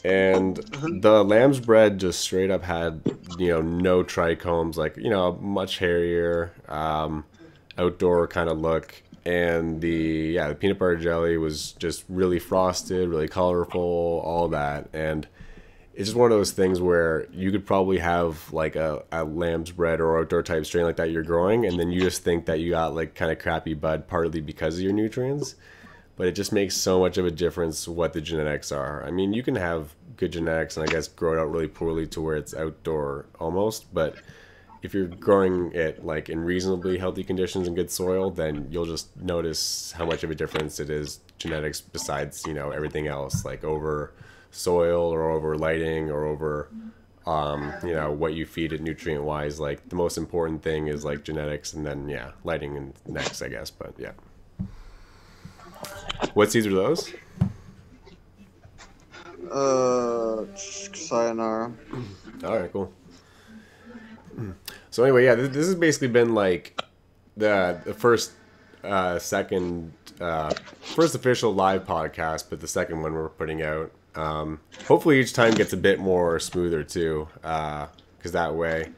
And the lamb's bread just straight up had no trichomes, like much hairier, outdoor kind of look. And the peanut butter jelly was just really frosted, really colorful, all that. And it's just one of those things where you could probably have like a lamb's bread or outdoor type strain like that you're growing, and then you just think that you got like kind of crappy bud partly because of your nutrients. But it just makes so much of a difference what the genetics are. I mean, you can have good genetics and I guess grow it out really poorly to where it's outdoor almost, but if you're growing it like in reasonably healthy conditions and good soil, then you'll just notice how much of a difference it is genetics besides everything else, like over soil or over lighting or over You know, what you feed it nutrient wise. Like the most important thing is like genetics, and then yeah, lighting and next, I guess. But yeah, what seeds are those? Sayonara. All right, cool. So anyway, yeah, this has basically been like the first, second, first official live podcast, but the second one we're putting out. Hopefully each time gets a bit more smoother too, because that way,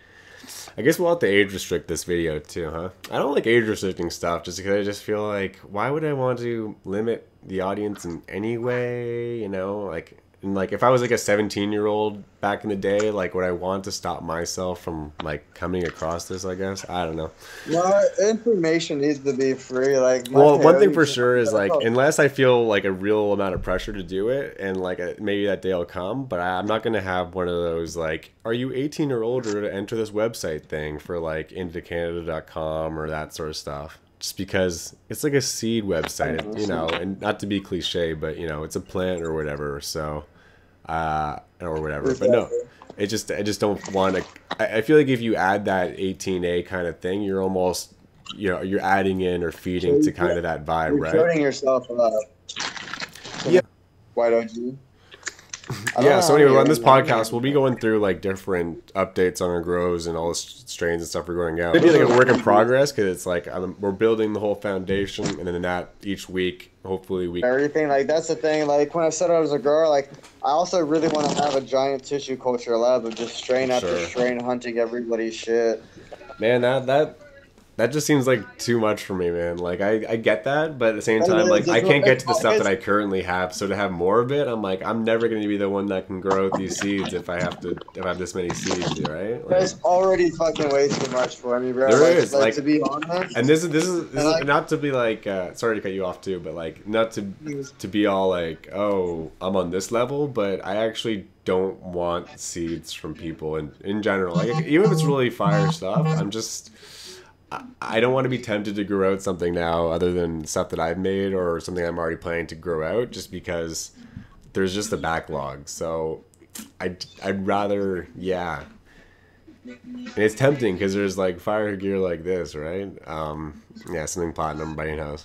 I guess we'll have to age restrict this video too, huh? I don't like age restricting stuff just because I just feel like, why would I want to limit the audience in any way, you know? Like, and like if I was like a 17-year-old back in the day, like would I want to stop myself from like coming across this, I guess? I don't know. Well, information needs to be free. Like, Well, one thing for sure is like, unless I feel like a real amount of pressure to do it, and like maybe that day will come, but I'm not gonna have one of those like, are you 18 or older to enter this website thing for like intocanada.com or that sort of stuff. Just because it's like a seed website, you know, and not to be cliche, but you know, it's a plant or whatever. So, or whatever. But no, I just don't want to. I feel like if you add that 18A kind of thing, you're almost, you know, you're adding in or feeding to kind of that vibe, right? You're shutting yourself up. Yeah. Why don't you? Yeah, so anyway, on this podcast, we'll be going through like different updates on our grows and all the strains and stuff we're growing out. It'll be like a work in progress because it's like we're building the whole foundation, and then that each week, hopefully we everything. Like that's the thing. Like when I said I was a grower, like I also really want to have a giant tissue culture lab of just strain after strain hunting everybody's shit. Man, that just seems like too much for me, man. Like I get that, but at the same time, like I can't get to the stuff that I currently have. So to have more of it, I'm like, I'm never going to be the one that can grow these seeds if I have this many seeds, right? Like, there's already fucking way too much for me, bro. There is, like, to be honest. And this is not to be like, sorry to cut you off too, but like not to be all like, oh, I'm on this level, but I actually don't want seeds from people in general. Like even if it's really fire stuff, I don't want to be tempted to grow out something now other than stuff that I've made or something I'm already planning to grow out just because there's just a backlog. So I'd rather, yeah. And it's tempting because there's like fire gear like this, right? Yeah, something platinum by in-house.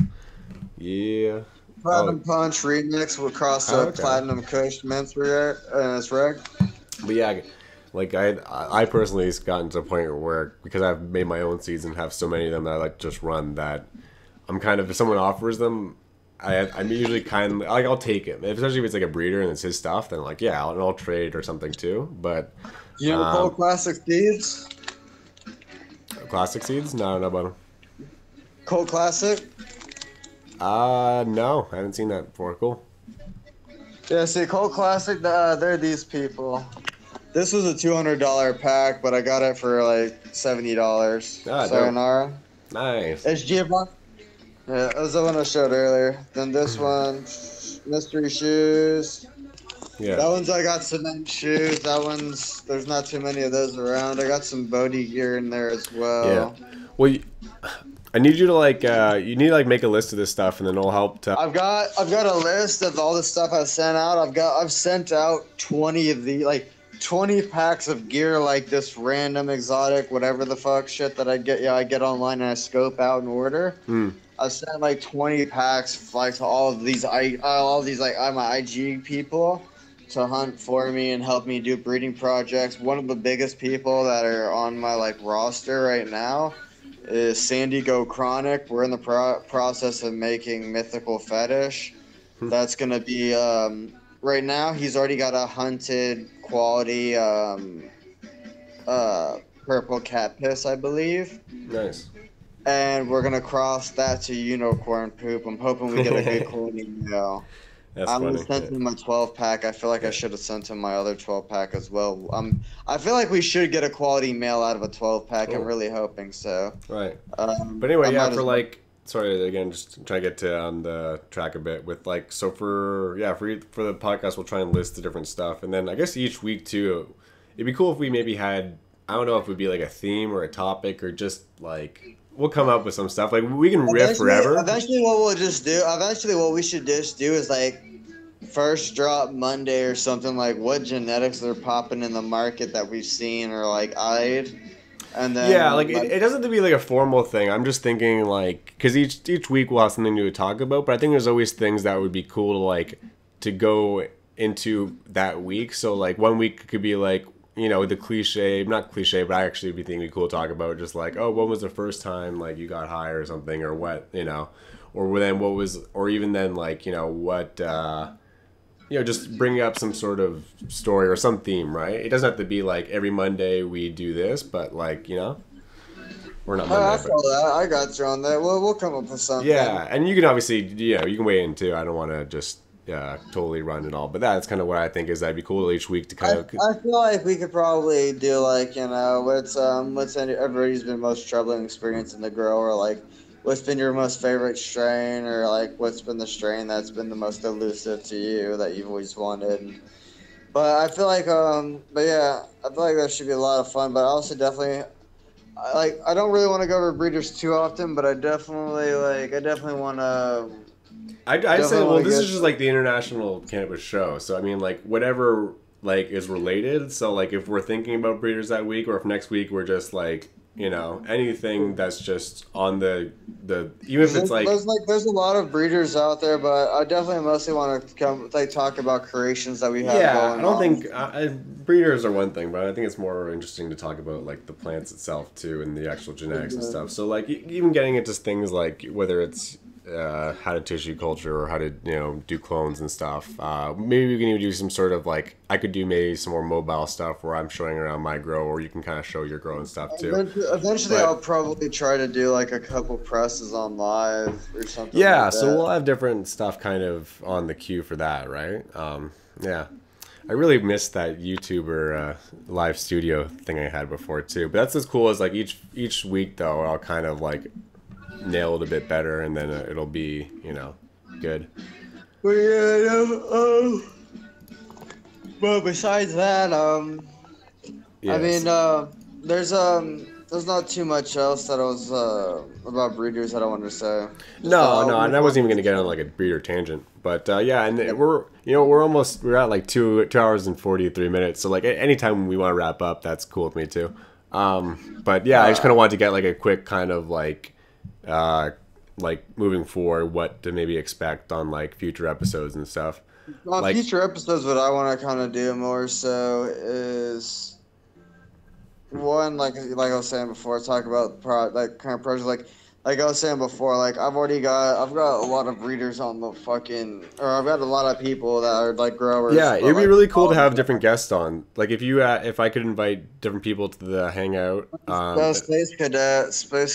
Yeah. Platinum Punch remix will cross the Platinum Kush Mints reg. But yeah, like I personally has gotten to a point where because I've made my own seeds and have so many of them that I like to just run that I'm kind of, if someone offers them, I'm usually kind of like I'll take it, especially if it's like a breeder and it's his stuff. Then like yeah, I'll trade or something too. But you know, Cold Classic Seeds. Classic Seeds? No, I don't know about them. Cold Classic. No, I haven't seen that before. Cool. Yeah, see, Cold Classic. They're these people. This was a $200 pack, but I got it for like $70. Ah, Sayonara. Nice. It's Giovanni. Yeah, that was the one I showed earlier. Then this one, mystery shoes. Yeah. That one's I got cement shoes. That one's there's not too many of those around. I got some Bodhi gear in there as well. Yeah. Well, I need you to like you need to like make a list of this stuff, and then it'll help to. I've got a list of all the stuff I've sent out. I've sent out 20 of the 20 packs of gear like this random exotic whatever the fuck shit that I get. Yeah, I get online and I scope out and order. I sent like 20 packs like to all of these like my IG people to hunt for me and help me do breeding projects. One of the biggest people that are on my like roster right now is Sandy Go Chronic. We're in the process of making Mythical Fetish. That's gonna be right now. He's already got a hunted quality purple cat piss, I believe. Nice. And we're gonna cross that to unicorn poop. I'm hoping we get a good quality male. That's I'm funny. gonna send him my 12 pack. I feel like I should have sent him my other 12 pack as well. I feel like we should get a quality male out of a 12 pack. Cool. I'm really hoping so. Right. But anyway, yeah, for like, sorry again, just trying to get to on the track a bit with like, so for the podcast, we'll try and list the different stuff, and then I guess each week too, it'd be cool if we maybe had, I don't know if it would be like a theme or a topic or just like. We'll come up with some stuff. Like we can riff forever. Eventually, what we should just do is like first drop Monday or something, like what genetics are popping in the market that we've seen or like eyed, and Yeah, like then like it doesn't have to be like a formal thing. I'm just thinking like because each week we'll have something new to talk about, but I think there's always things that would be cool to like to go into that week. So like one week could be like the cliche, not cliche, but I actually be thinking it'd be cool to talk about just like when was the first time like you got high or something or what or then what was or even then like what. Just bring up some sort of story or some theme, right? It doesn't have to be like every Monday we do this, but like, we're not I Monday, feel that. I got you on that. We'll come up with something. yeah. And you can obviously, you can weigh in too. I don't want to just totally run it all, but that's kind of what I think is that'd be cool each week to kind of. I feel like we could probably do like what's everybody's been most troubling experience in the grow, or like what's been your most favorite strain, or like what's been the strain that's been the most elusive to you that you've always wanted. But I feel like but yeah, I feel like that should be a lot of fun. But I also definitely I don't really want to go over breeders too often, but I definitely want to. I'd say, well, this is just like the International Cannabis Show. So, I mean, like, whatever, like, is related. So, like, if we're thinking about breeders that week, or if next week we're just, like, anything that's just on the even if it's like... There's a lot of breeders out there, but I definitely mostly want to talk about creations that we have going on. I don't think... breeders are one thing, but I think it's more interesting to talk about, like, the plants itself, too, and the actual genetics and stuff. So, like, even getting into things like whether it's... how to tissue culture or how to do clones and stuff. Maybe we can even do some sort of like I could do maybe some more mobile stuff where I'm showing around my grow, or you can kind of show your grow and stuff too. Eventually, I'll probably try to do like a couple presses on live or something. Yeah, like so we'll have different stuff kind of on the queue for that, right? Yeah. I really missed that YouTuber live studio thing I had before too. But that's as cool as like each week though, I'll kind of like nail it a bit better, and then it'll be good. But yeah, but besides that, Yes. I mean, there's not too much else that I was about breeders that I wanted to say. No, and I wasn't even gonna get on like a breeder tangent, but yeah, and we're at like 2 hours and 43 minutes, so like anytime we want to wrap up, that's cool with me too. But yeah, I just kind of wanted to get like a quick kind of like moving forward, what to maybe expect on like future episodes and stuff. On like, future episodes, what I want to kind of do more so is one, like I was saying before, talk about current project, like I was saying before, like I've got a lot of breeders on the I've got a lot of people that are like growers. Yeah, it'd be really cool to have different guests on. Like if I could invite different people to the hangout. Space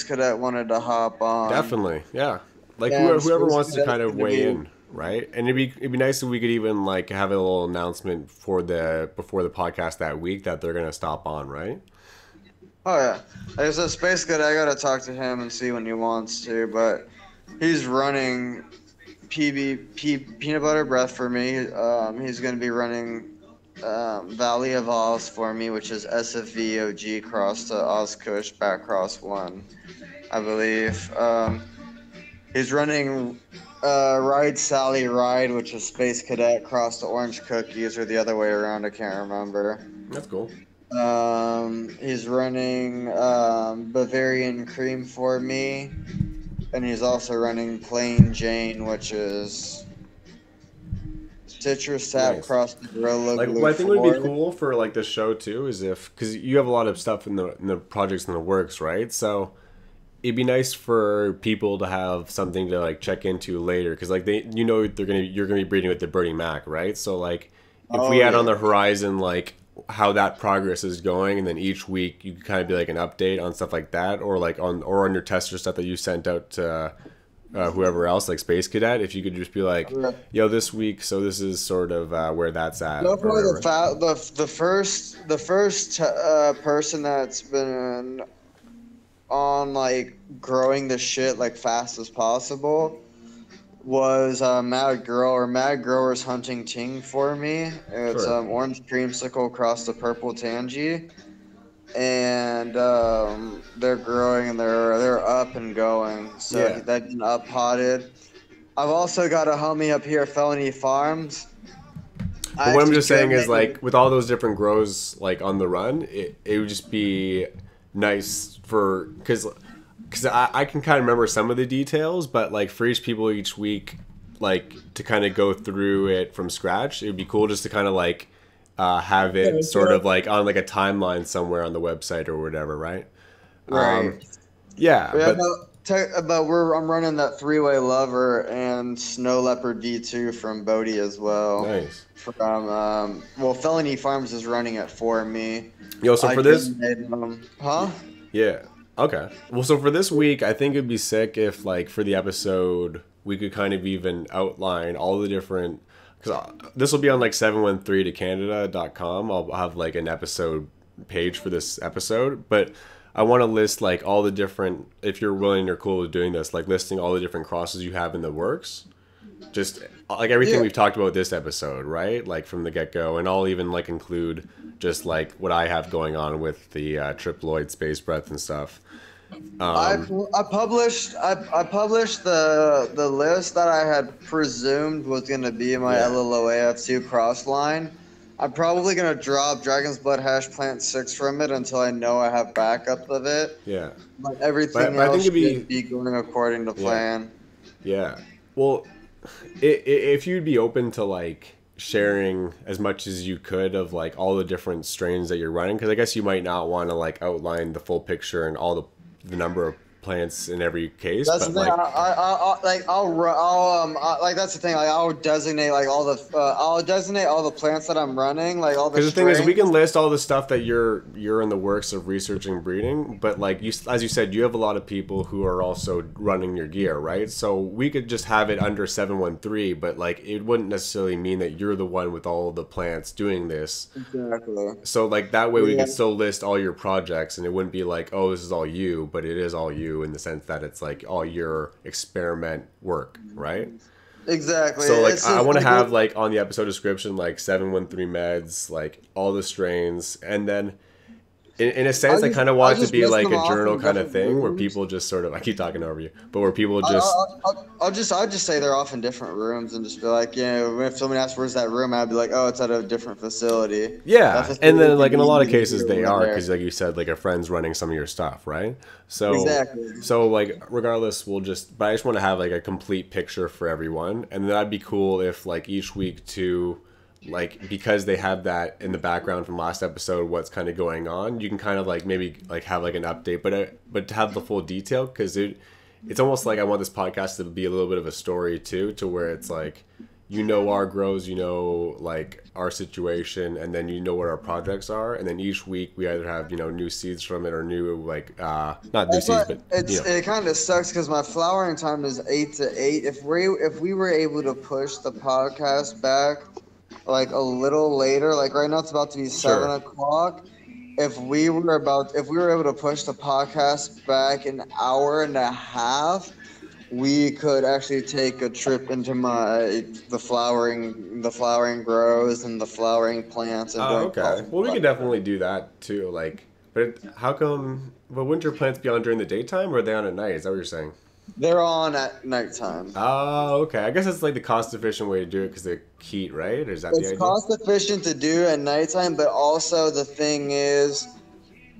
Cadet wanted to hop on. Definitely, yeah. Like whoever wants to kind of weigh in, right? And it'd be nice if we could even like have a little announcement before the podcast that week that they're gonna stop on, right? Oh yeah, like I said, Space Cadet, I gotta talk to him and see when he wants to, but he's running peanut butter breath for me. He's gonna be running Valley of Oz for me, which is SFVOG cross to Oz Kush back cross 1, I believe. He's running Ride Sally Ride, which is Space Cadet cross to Orange Cookies, or the other way around, I can't remember. That's cool. He's running Bavarian Cream for me, and he's also running Plain Jane, which is citrus sap cross the Gorilla Like Glue what I think 4. would be cool for like the show too is because you have a lot of stuff in the projects in the works, right? So it'd be nice for people to have something to like check into later, because like you're gonna be breeding with the Birdie Mac, right? So like if we had on the horizon like how that progress is going, and then each week you could kind of be like an update on stuff like that, or like on your tester stuff that you sent out to whoever else, like Space Cadet, if you could just be like, yo, this week, so this is sort of where that's at. The first person that's been on like growing the shit like fast as possible was Mad Grower's Hunting Ting for me. It's orange creamsicle across the purple tangy, and they're growing and they're up and going. So they've been up potted. I've also got a homie up here, Felony Farms. But what I'm just saying is, like, with all those different grows, like, on the run, it would just be nice for, because I can kind of remember some of the details, but, like, for each people each week, like, to kind of go through it from scratch, it would be cool just to kind of, like, have it sort of, like, on, like, a timeline somewhere on the website or whatever, right? Right. Yeah, but I'm running that three-way lover and Snow Leopard D2 from Bodie as well. nice. From Felony Farms is running it for me. Yo, so for this, huh? yeah, okay. Well, so for this week, I think it'd be sick if, like, for the episode, we could kind of even outline all the different, because this will be on, like, 713tocanada.com. I'll have, like, an episode page for this episode, but I want to list, like, all the different, if you're willing or cool with doing this, like, listing all the different crosses you have in the works. Just, like, everything we've talked about this episode, right? Like, from the get-go. And I'll even, like, include just, like, what I have going on with the triploid space breath and stuff. I published the list that I had presumed was going to be my LLOAF2 cross line. I'm probably going to drop Dragon's Blood Hash Plant 6 from it until I know I have backup of it. Yeah. But everything I else think should be going according to plan. Yeah. Well, if you'd be open to, like, sharing as much as you could of, like, all the different strains that you're running, because I guess you might not want to, like, outline the full picture and all the number of plants in every case. That's but, the thing. like, That's the thing. Like, I'll designate all the plants that I'm running, like all the. Because the thing is, we can list all the stuff that you're in the works of researching and breeding, but, like, as you said, you have a lot of people who are also running your gear, right? So we could just have it under 713, but, like, it wouldn't necessarily mean that you're the one with all the plants doing this. Exactly. So, like, that way we could still list all your projects, and it wouldn't be like, oh, this is all you, but it is all you in the sense that it's, like, all your experiment work, right? Exactly. So, like, I want to have, like, on the episode description, like, 713 meds, like, all the strains, and then in a sense, I kind of want it to be like a journal kind of thing where people just sort of, I keep talking over you, but where people just... I'll just say they're off in different rooms and just be like, you know, if someone asks where's that room, I'd be like, oh, it's at a different facility. Yeah, and then, like, in a lot of cases they are, because, like you said, like, a friend's running some of your stuff, right? So, exactly. So, like, regardless, but I just want to have, like, a complete picture for everyone, and that'd be cool if, like, each week too, like, because they have that in the background from last episode, what's kind of going on, you can kind of, like, maybe, like, have, like, an update, but to have the full detail, because it's almost like I want this podcast to be a little bit of a story too, to where it's like, you know, our grows, you know, like, our situation, and then you know what our projects are, and then each week we either have, you know, new seeds from it or new, like, not new seeds, but it kind of sucks because my flowering time is 8 to 8. If we were able to push the podcast back, like, a little later, like right now it's about to be 7 o'clock. If we were able to push the podcast back an hour and a half, we could actually take a trip into the flowering grows and the flowering plants. And okay. Well, we could definitely do that too. Like, but how come? But wouldn't your plants be on during the daytime, or are they on at night? Is that what you're saying? They're on at nighttime. Oh, okay. I guess that's, like, the cost-efficient way to do it because they're heat, right? Or is that the idea? It's cost-efficient to do at nighttime, but also the thing is,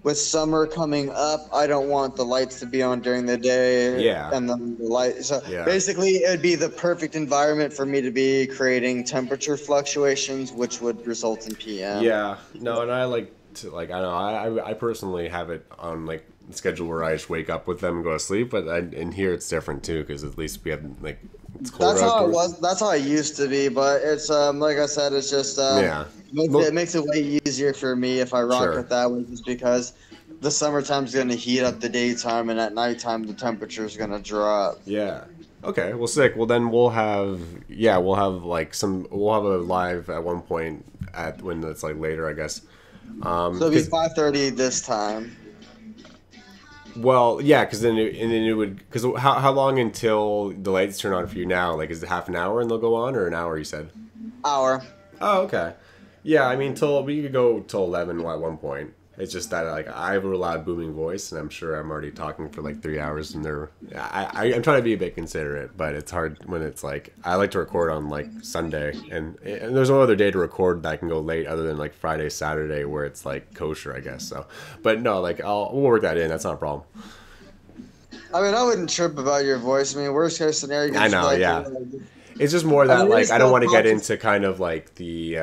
with summer coming up, I don't want the lights to be on during the day. Yeah. And then the light. So basically, it would be the perfect environment for me to be creating temperature fluctuations, which would result in PM. Yeah. No, and I like to, like, I don't know. I personally have it on, like, schedule where I just wake up with them and go to sleep, but in here it's different too, because at least we have, like, it's cold. That's how it was. That's how it used to be, but it's like I said, it's just it makes it way easier for me if I rock it that way, just because the summertime's gonna heat up the daytime, and at nighttime the temperature's gonna drop. Yeah. Okay. Well, sick. Well, then we'll have like we'll have a live at one point when it's, like, later, I guess. So it'll be 5:30 this time. Well, yeah, because then it would, because how long until the lights turn on for you now? Like, is it half an hour and they'll go on, or an hour? You said. Hour. Oh, okay. Yeah, I mean, we could go till 11 at one point. It's just that like I have a loud booming voice, and I'm sure I'm already talking for like 3 hours, and I'm trying to be a bit considerate, but it's hard when it's like I like to record on like Sunday, and there's no other day to record that can go late other than like Friday, Saturday, where it's like kosher, I guess. So, but no, like we'll work that in. That's not a problem. I mean, I wouldn't trip about your voice. I mean, worst case scenario, you can I just be know, like, yeah. "Oh, It's just more I that mean, like it's I don't still want to get conscious. into kind of like the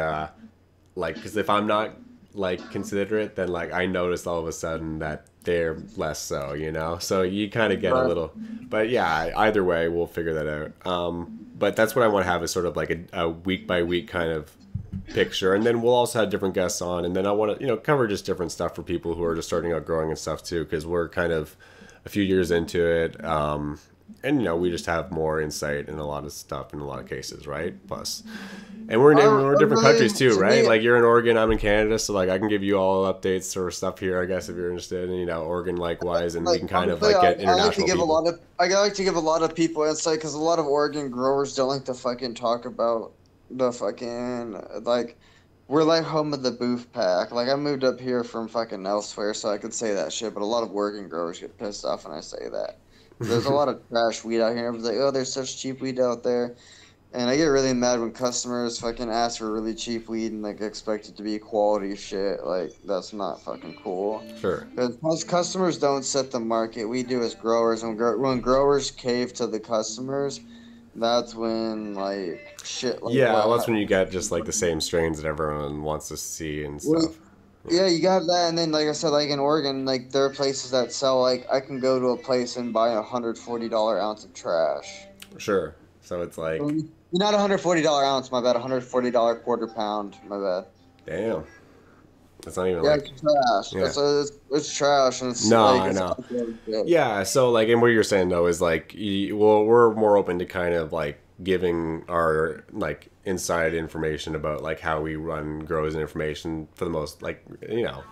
like because if I'm not like considerate, then like I notice all of a sudden that they're less so, you know. So you kind of get a Right. little, but yeah, either way we'll figure that out. But that's what I want to have is sort of like a week by week kind of picture, and then we'll also have different guests on, and then I want to cover just different stuff for people who are just starting out growing and stuff too, because we're kind of a few years into it. And we just have more insight in a lot of stuff in a lot of cases, right? Plus, and we're in different countries too, To right? me, Like you're in Oregon, I'm in Canada, so like I can give you all updates or stuff here, I guess, if you're interested, and Oregon likewise, and we like can kind of honestly, like get I like to international give a people. lot of I like to give a lot of people insight because a lot of Oregon growers don't like to fucking talk about the fucking like we're like home of the booth pack. Like I moved up here from fucking elsewhere, so I could say that shit. But a lot of Oregon growers get pissed off when I say that. There's a lot of trash weed out here. Everyone's like, "Oh, there's such cheap weed out there," and I get really mad when customers fucking ask for really cheap weed and like expect it to be quality shit. Like that's not fucking cool. Sure. Because most customers don't set the market. We do as growers. When growers cave to the customers, that's when like shit like Yeah, what. well, that's when you get just like the same strains that everyone wants to see and Well, stuff. yeah, you got that, and then like I said, like in Oregon, like there are places that sell like I can go to a place and buy $140 ounce of trash. Sure. So it's like, Not $140 ounce, my bad. $140 quarter pound, my bad. damn, it's not even Yeah, like, it's trash. yeah. It's trash, and it's No, like I it's know. yeah. Yeah, so like, and what you're saying though is like, well, we're more open to kind of like giving our like inside information about like how we run grows and information for the most like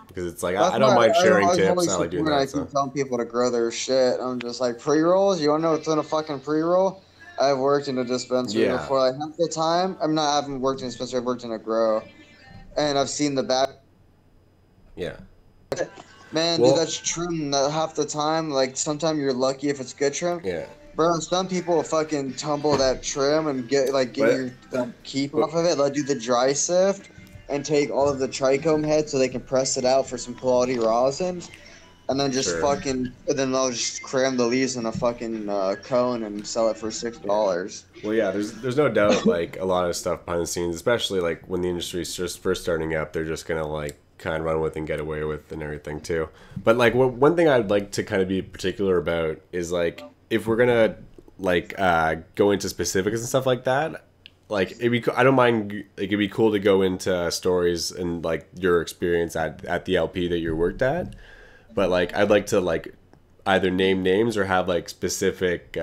because it's like I That's don't why mind sharing I was tips. always I like doing when I that. keep So telling people to grow their shit. I'm just like pre rolls. You want to know what's in a fucking pre roll? I've worked in a dispensary yeah, before. Like half the time, I haven't worked in a dispensary. I've worked in a grow, and I've seen the back. yeah. Man, dude, Well, that's trim. That half the time, like sometimes you're lucky if it's good trim. yeah. Bro, some people will fucking tumble that trim and get But, your keep but off of it. They'll do the dry sift and take all of the trichome head so they can press it out for some quality rosin. And then just sure. fucking, and then they'll just cram the leaves in a fucking cone and sell it for Yeah. $6. Well, yeah. There's no doubt like a lot of stuff behind the scenes, especially like when the industry's just first starting up. They're just gonna like kind of run with and get away with and everything too. But like one thing I'd like to kind of be particular about is like if we're gonna like go into specifics and stuff like that. Like I don't mind. Like it'd be cool to go into stories and like your experience at the LP that you worked at. But like I'd like to like either name names or have like specific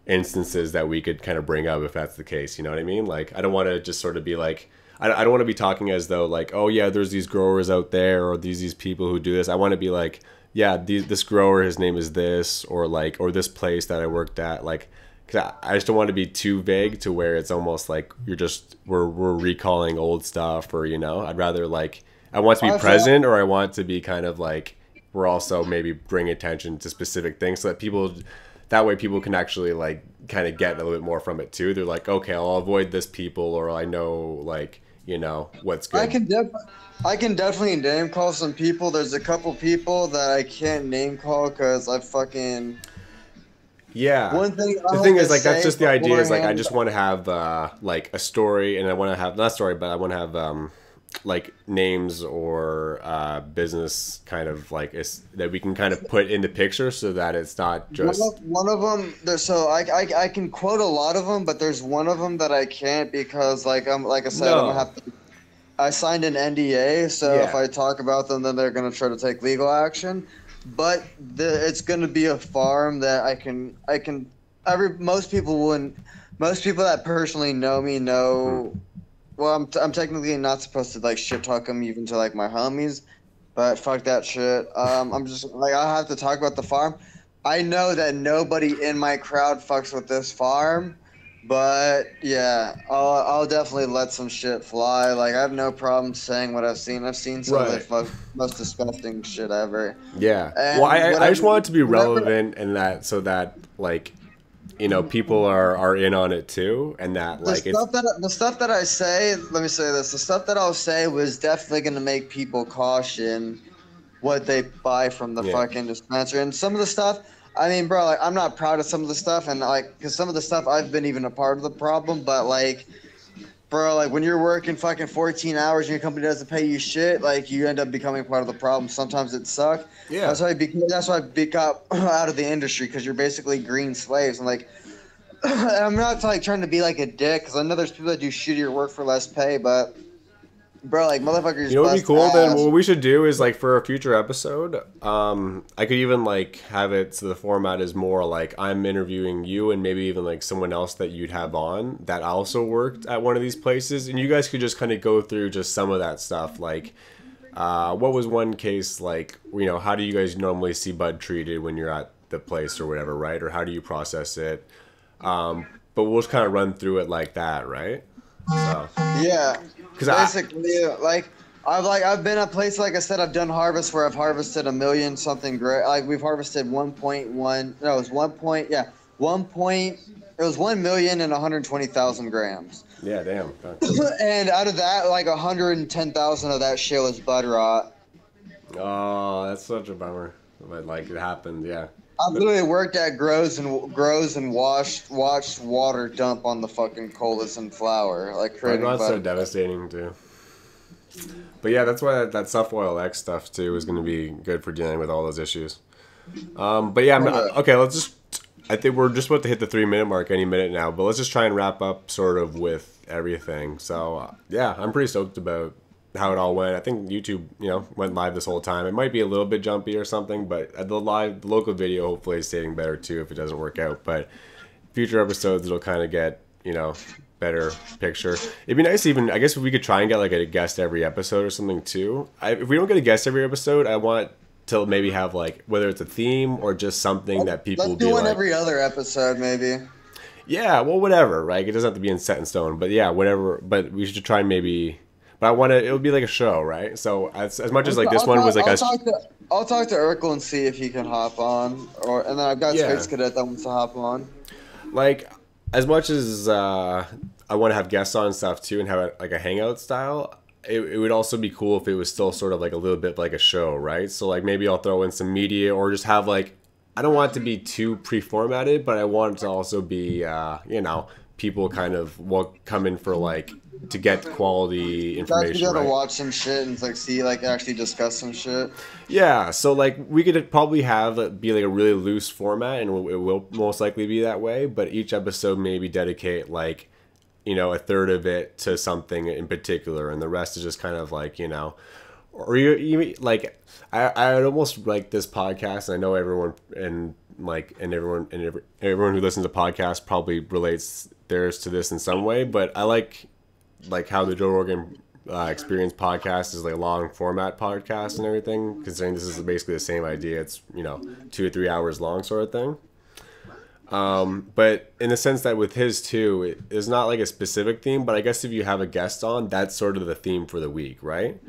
instances that we could kind of bring up if that's the case. You know what I mean? Like I don't want to just sort of be like I don't want to be talking as though like, oh yeah, there's these growers out there or these people who do this. I want to be like, yeah, this grower, his name is this, or like, or this place that I worked at, like. Cause I just don't want to be too vague to where it's almost like we're recalling old stuff, or I'd rather like I want to be I feel present, or I want to be kind of like we're also maybe bring attention to specific things so that that way people can actually like kind of get a little bit more from it too. They're like, okay, I'll avoid this people, or I know like what's I good. can I can definitely name call some people. There's a couple people that I can't name call because I fucking. Yeah. One thing I The like thing to is, like, that's say just the idea is, like, I beforehand. just want to have, like, a story, and I want to have, not a story, but I want to have, like, names or business kind of, like, that we can kind of put into picture so that it's not just. One of them, so I can quote a lot of them, but there's one of them that I can't because like I said I'm gonna No. have to. I signed an NDA, so if Yeah. I talk about them, then they're gonna try to take legal action. But it's gonna be a farm that I can. Most people wouldn't. Most people that personally know me Hmm. know. Well, I'm technically not supposed to like shit talk them even to like my homies, but fuck that shit. I'm just like I have to talk about the farm. I know that nobody in my crowd fucks with this farm, But yeah, I'll definitely let some shit fly. Like I have no problem saying what I've seen. I've seen some of Right. the most disgusting shit ever. Yeah. Well, And I just whatever, want it to be whatever relevant and that so that like people are in on it too, and that like it's the stuff that I say. Let me say this: the stuff that I'll say was definitely going to make people caution what they buy from the yeah. fucking dispensary. And some of the stuff, I mean, bro, like I'm not proud of some of the stuff, and like, cause some of the stuff I've been even a part of the problem. But like, bro, like when you're working fucking 14 hours and your company doesn't pay you shit, like you end up becoming part of the problem. Sometimes it sucks. Yeah. That's why I got out of the industry because you're basically green slaves. And like, I'm not like trying to be like a dick because I know there's people that do shittier work for less pay, but bro, like motherfuckers You know what would be bust cool then? ass. What we should do is like for a future episode, I could even like have it so the format is more like I'm interviewing you and maybe even like someone else that you'd have on that also worked at one of these places, and you guys could just kind of go through just some of that stuff. Like, what was one case like? How do you guys normally see bud treated when you're at the place or whatever, right? Or how do you process it? But we'll just kind of run through it like that, right? So. Yeah, 'Cause basically, I've been at places like I said I've done harvests where I've harvested a million something great. Like we've harvested 1.1. No, it was 1 point. Yeah, 1 point. It was 1,000,000 and 120,000 grams. Yeah, damn. And out of that, like 110,000 of that shit was bud rot. Oh, that's such a bummer. But like it happened, yeah. I literally worked at grows and watched water dump on the fucking colas and flour, like creating That's so bud. devastating too. But yeah, that's why that Sufoil X stuff too is going to be good for dealing with all those issues. But yeah, okay. Let's just. I think we're just about to hit the 3-minute mark any minute now, but let's just try and wrap up sort of with everything. So yeah, I'm pretty stoked about how it all went. I think YouTube, went live this whole time. It might be a little bit jumpy or something, but the local video hopefully is staying better too if it doesn't work out. But future episodes, it'll kind of get better picture. It'd be nice even, I guess, if we could try and get like a guest every episode or something too. If we don't get a guest every episode, I want to maybe have like whether it's a theme or just something that people Let's will be do one like, every other episode, maybe. yeah, well, whatever, right? It doesn't have to be set in stone, but yeah, whatever. But we should try and maybe. But I want to. It would be like a show, right? So as much as like this one was like I'll talk to Urkel and see if he can hop on, and then I've got Space Cadet that wants to hop on. Like as much as I want to have guests on and stuff too, and have like a hangout style. It would also be cool if it was still sort of like a little bit like a show, right? So like maybe I'll throw in some media or just have like, I don't want it to be too pre-formatted, but I want it to also be, people kind of will come in for like to get quality information. You gotta right? watch some shit and like see like actually discuss some shit. Yeah, so like we could probably have it be like a really loose format, and it will most likely be that way. But each episode maybe dedicate like, a third of it to something in particular, and the rest is just kind of like, or you like I'd almost like this podcast. And I know everyone and everyone who listens to podcasts probably relates theirs to this in some way, but I like how the Joe Rogan Experience podcast is like a long format podcast and everything, considering this is basically the same idea. It's 2 or 3 hours long sort of thing. But in the sense that with his too, it's not like a specific theme, but I guess if you have a guest on, that's sort of the theme for the week, right?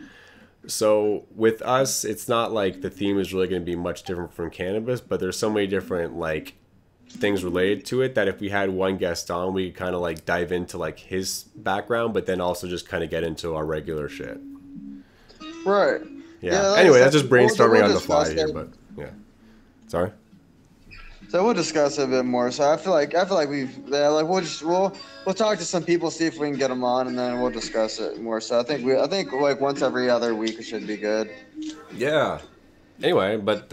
So with us, it's not like the theme is really going to be much different from cannabis, but there's so many different like things related to it that if we had one guest on, we kind of like dive into like his background, but then also just kind of get into our regular shit. Right. Yeah. Anyway, that's just brainstorming on the fly here, but yeah. Sorry. So we'll discuss it a bit more. So I feel like we'll talk to some people, see if we can get them on, and then we'll discuss it more. So I think like once every other week it should be good. Yeah. Anyway, but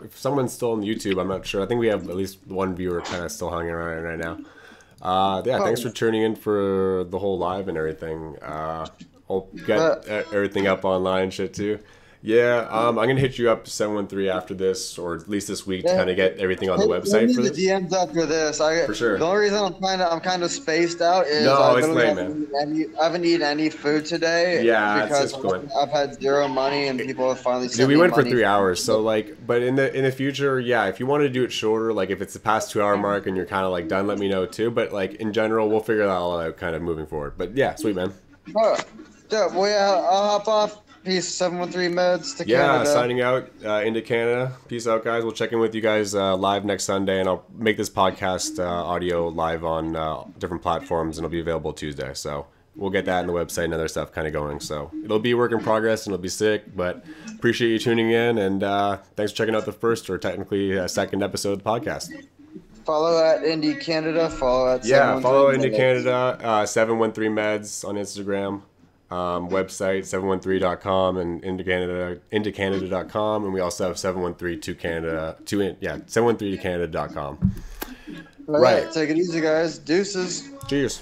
if someone's still on YouTube, I'm not sure. I think we have at least one viewer kind of still hanging around right now. Thanks for tuning in for the whole live and everything. I'll get everything up online and shit too. Yeah, I'm gonna hit you up 713 after this, or at least this week, to Yeah. kind of get everything on the Send website me for the this. DMs after this. For sure. The only reason I'm kind of spaced out is I No, it's literally late, man. I haven't eaten any food today Yeah, because it's going. I've had zero money and people have finally Dude, sent we me went for money. 3 hours, so like, but in the future, yeah, if you want to do it shorter, like if it's the past 2 hour mark and you're kind of like done, let me know too. But like in general, we'll figure that all out, kind of moving forward. But yeah, sweet man. Oh, yeah, well, yeah, I'll hop off. Peace. 713 meds to Yeah, Canada. signing out into Canada. Peace out, guys. We'll check in with you guys live next Sunday, and I'll make this podcast audio live on different platforms, and it'll be available Tuesday. So we'll get that on the website and other stuff kind of going. So it'll be a work in progress, and it'll be sick. But appreciate you tuning in, and thanks for checking out the first, or technically second episode of the podcast. Follow at Indie Canada. Follow at Yeah, follow 713 into Meds. Canada, 713 Meds on Instagram. Website 713.com and intocanada.com, and we also have 713 to Canada 713 to Canada.com. All right, take it easy, guys. Deuces. Cheers.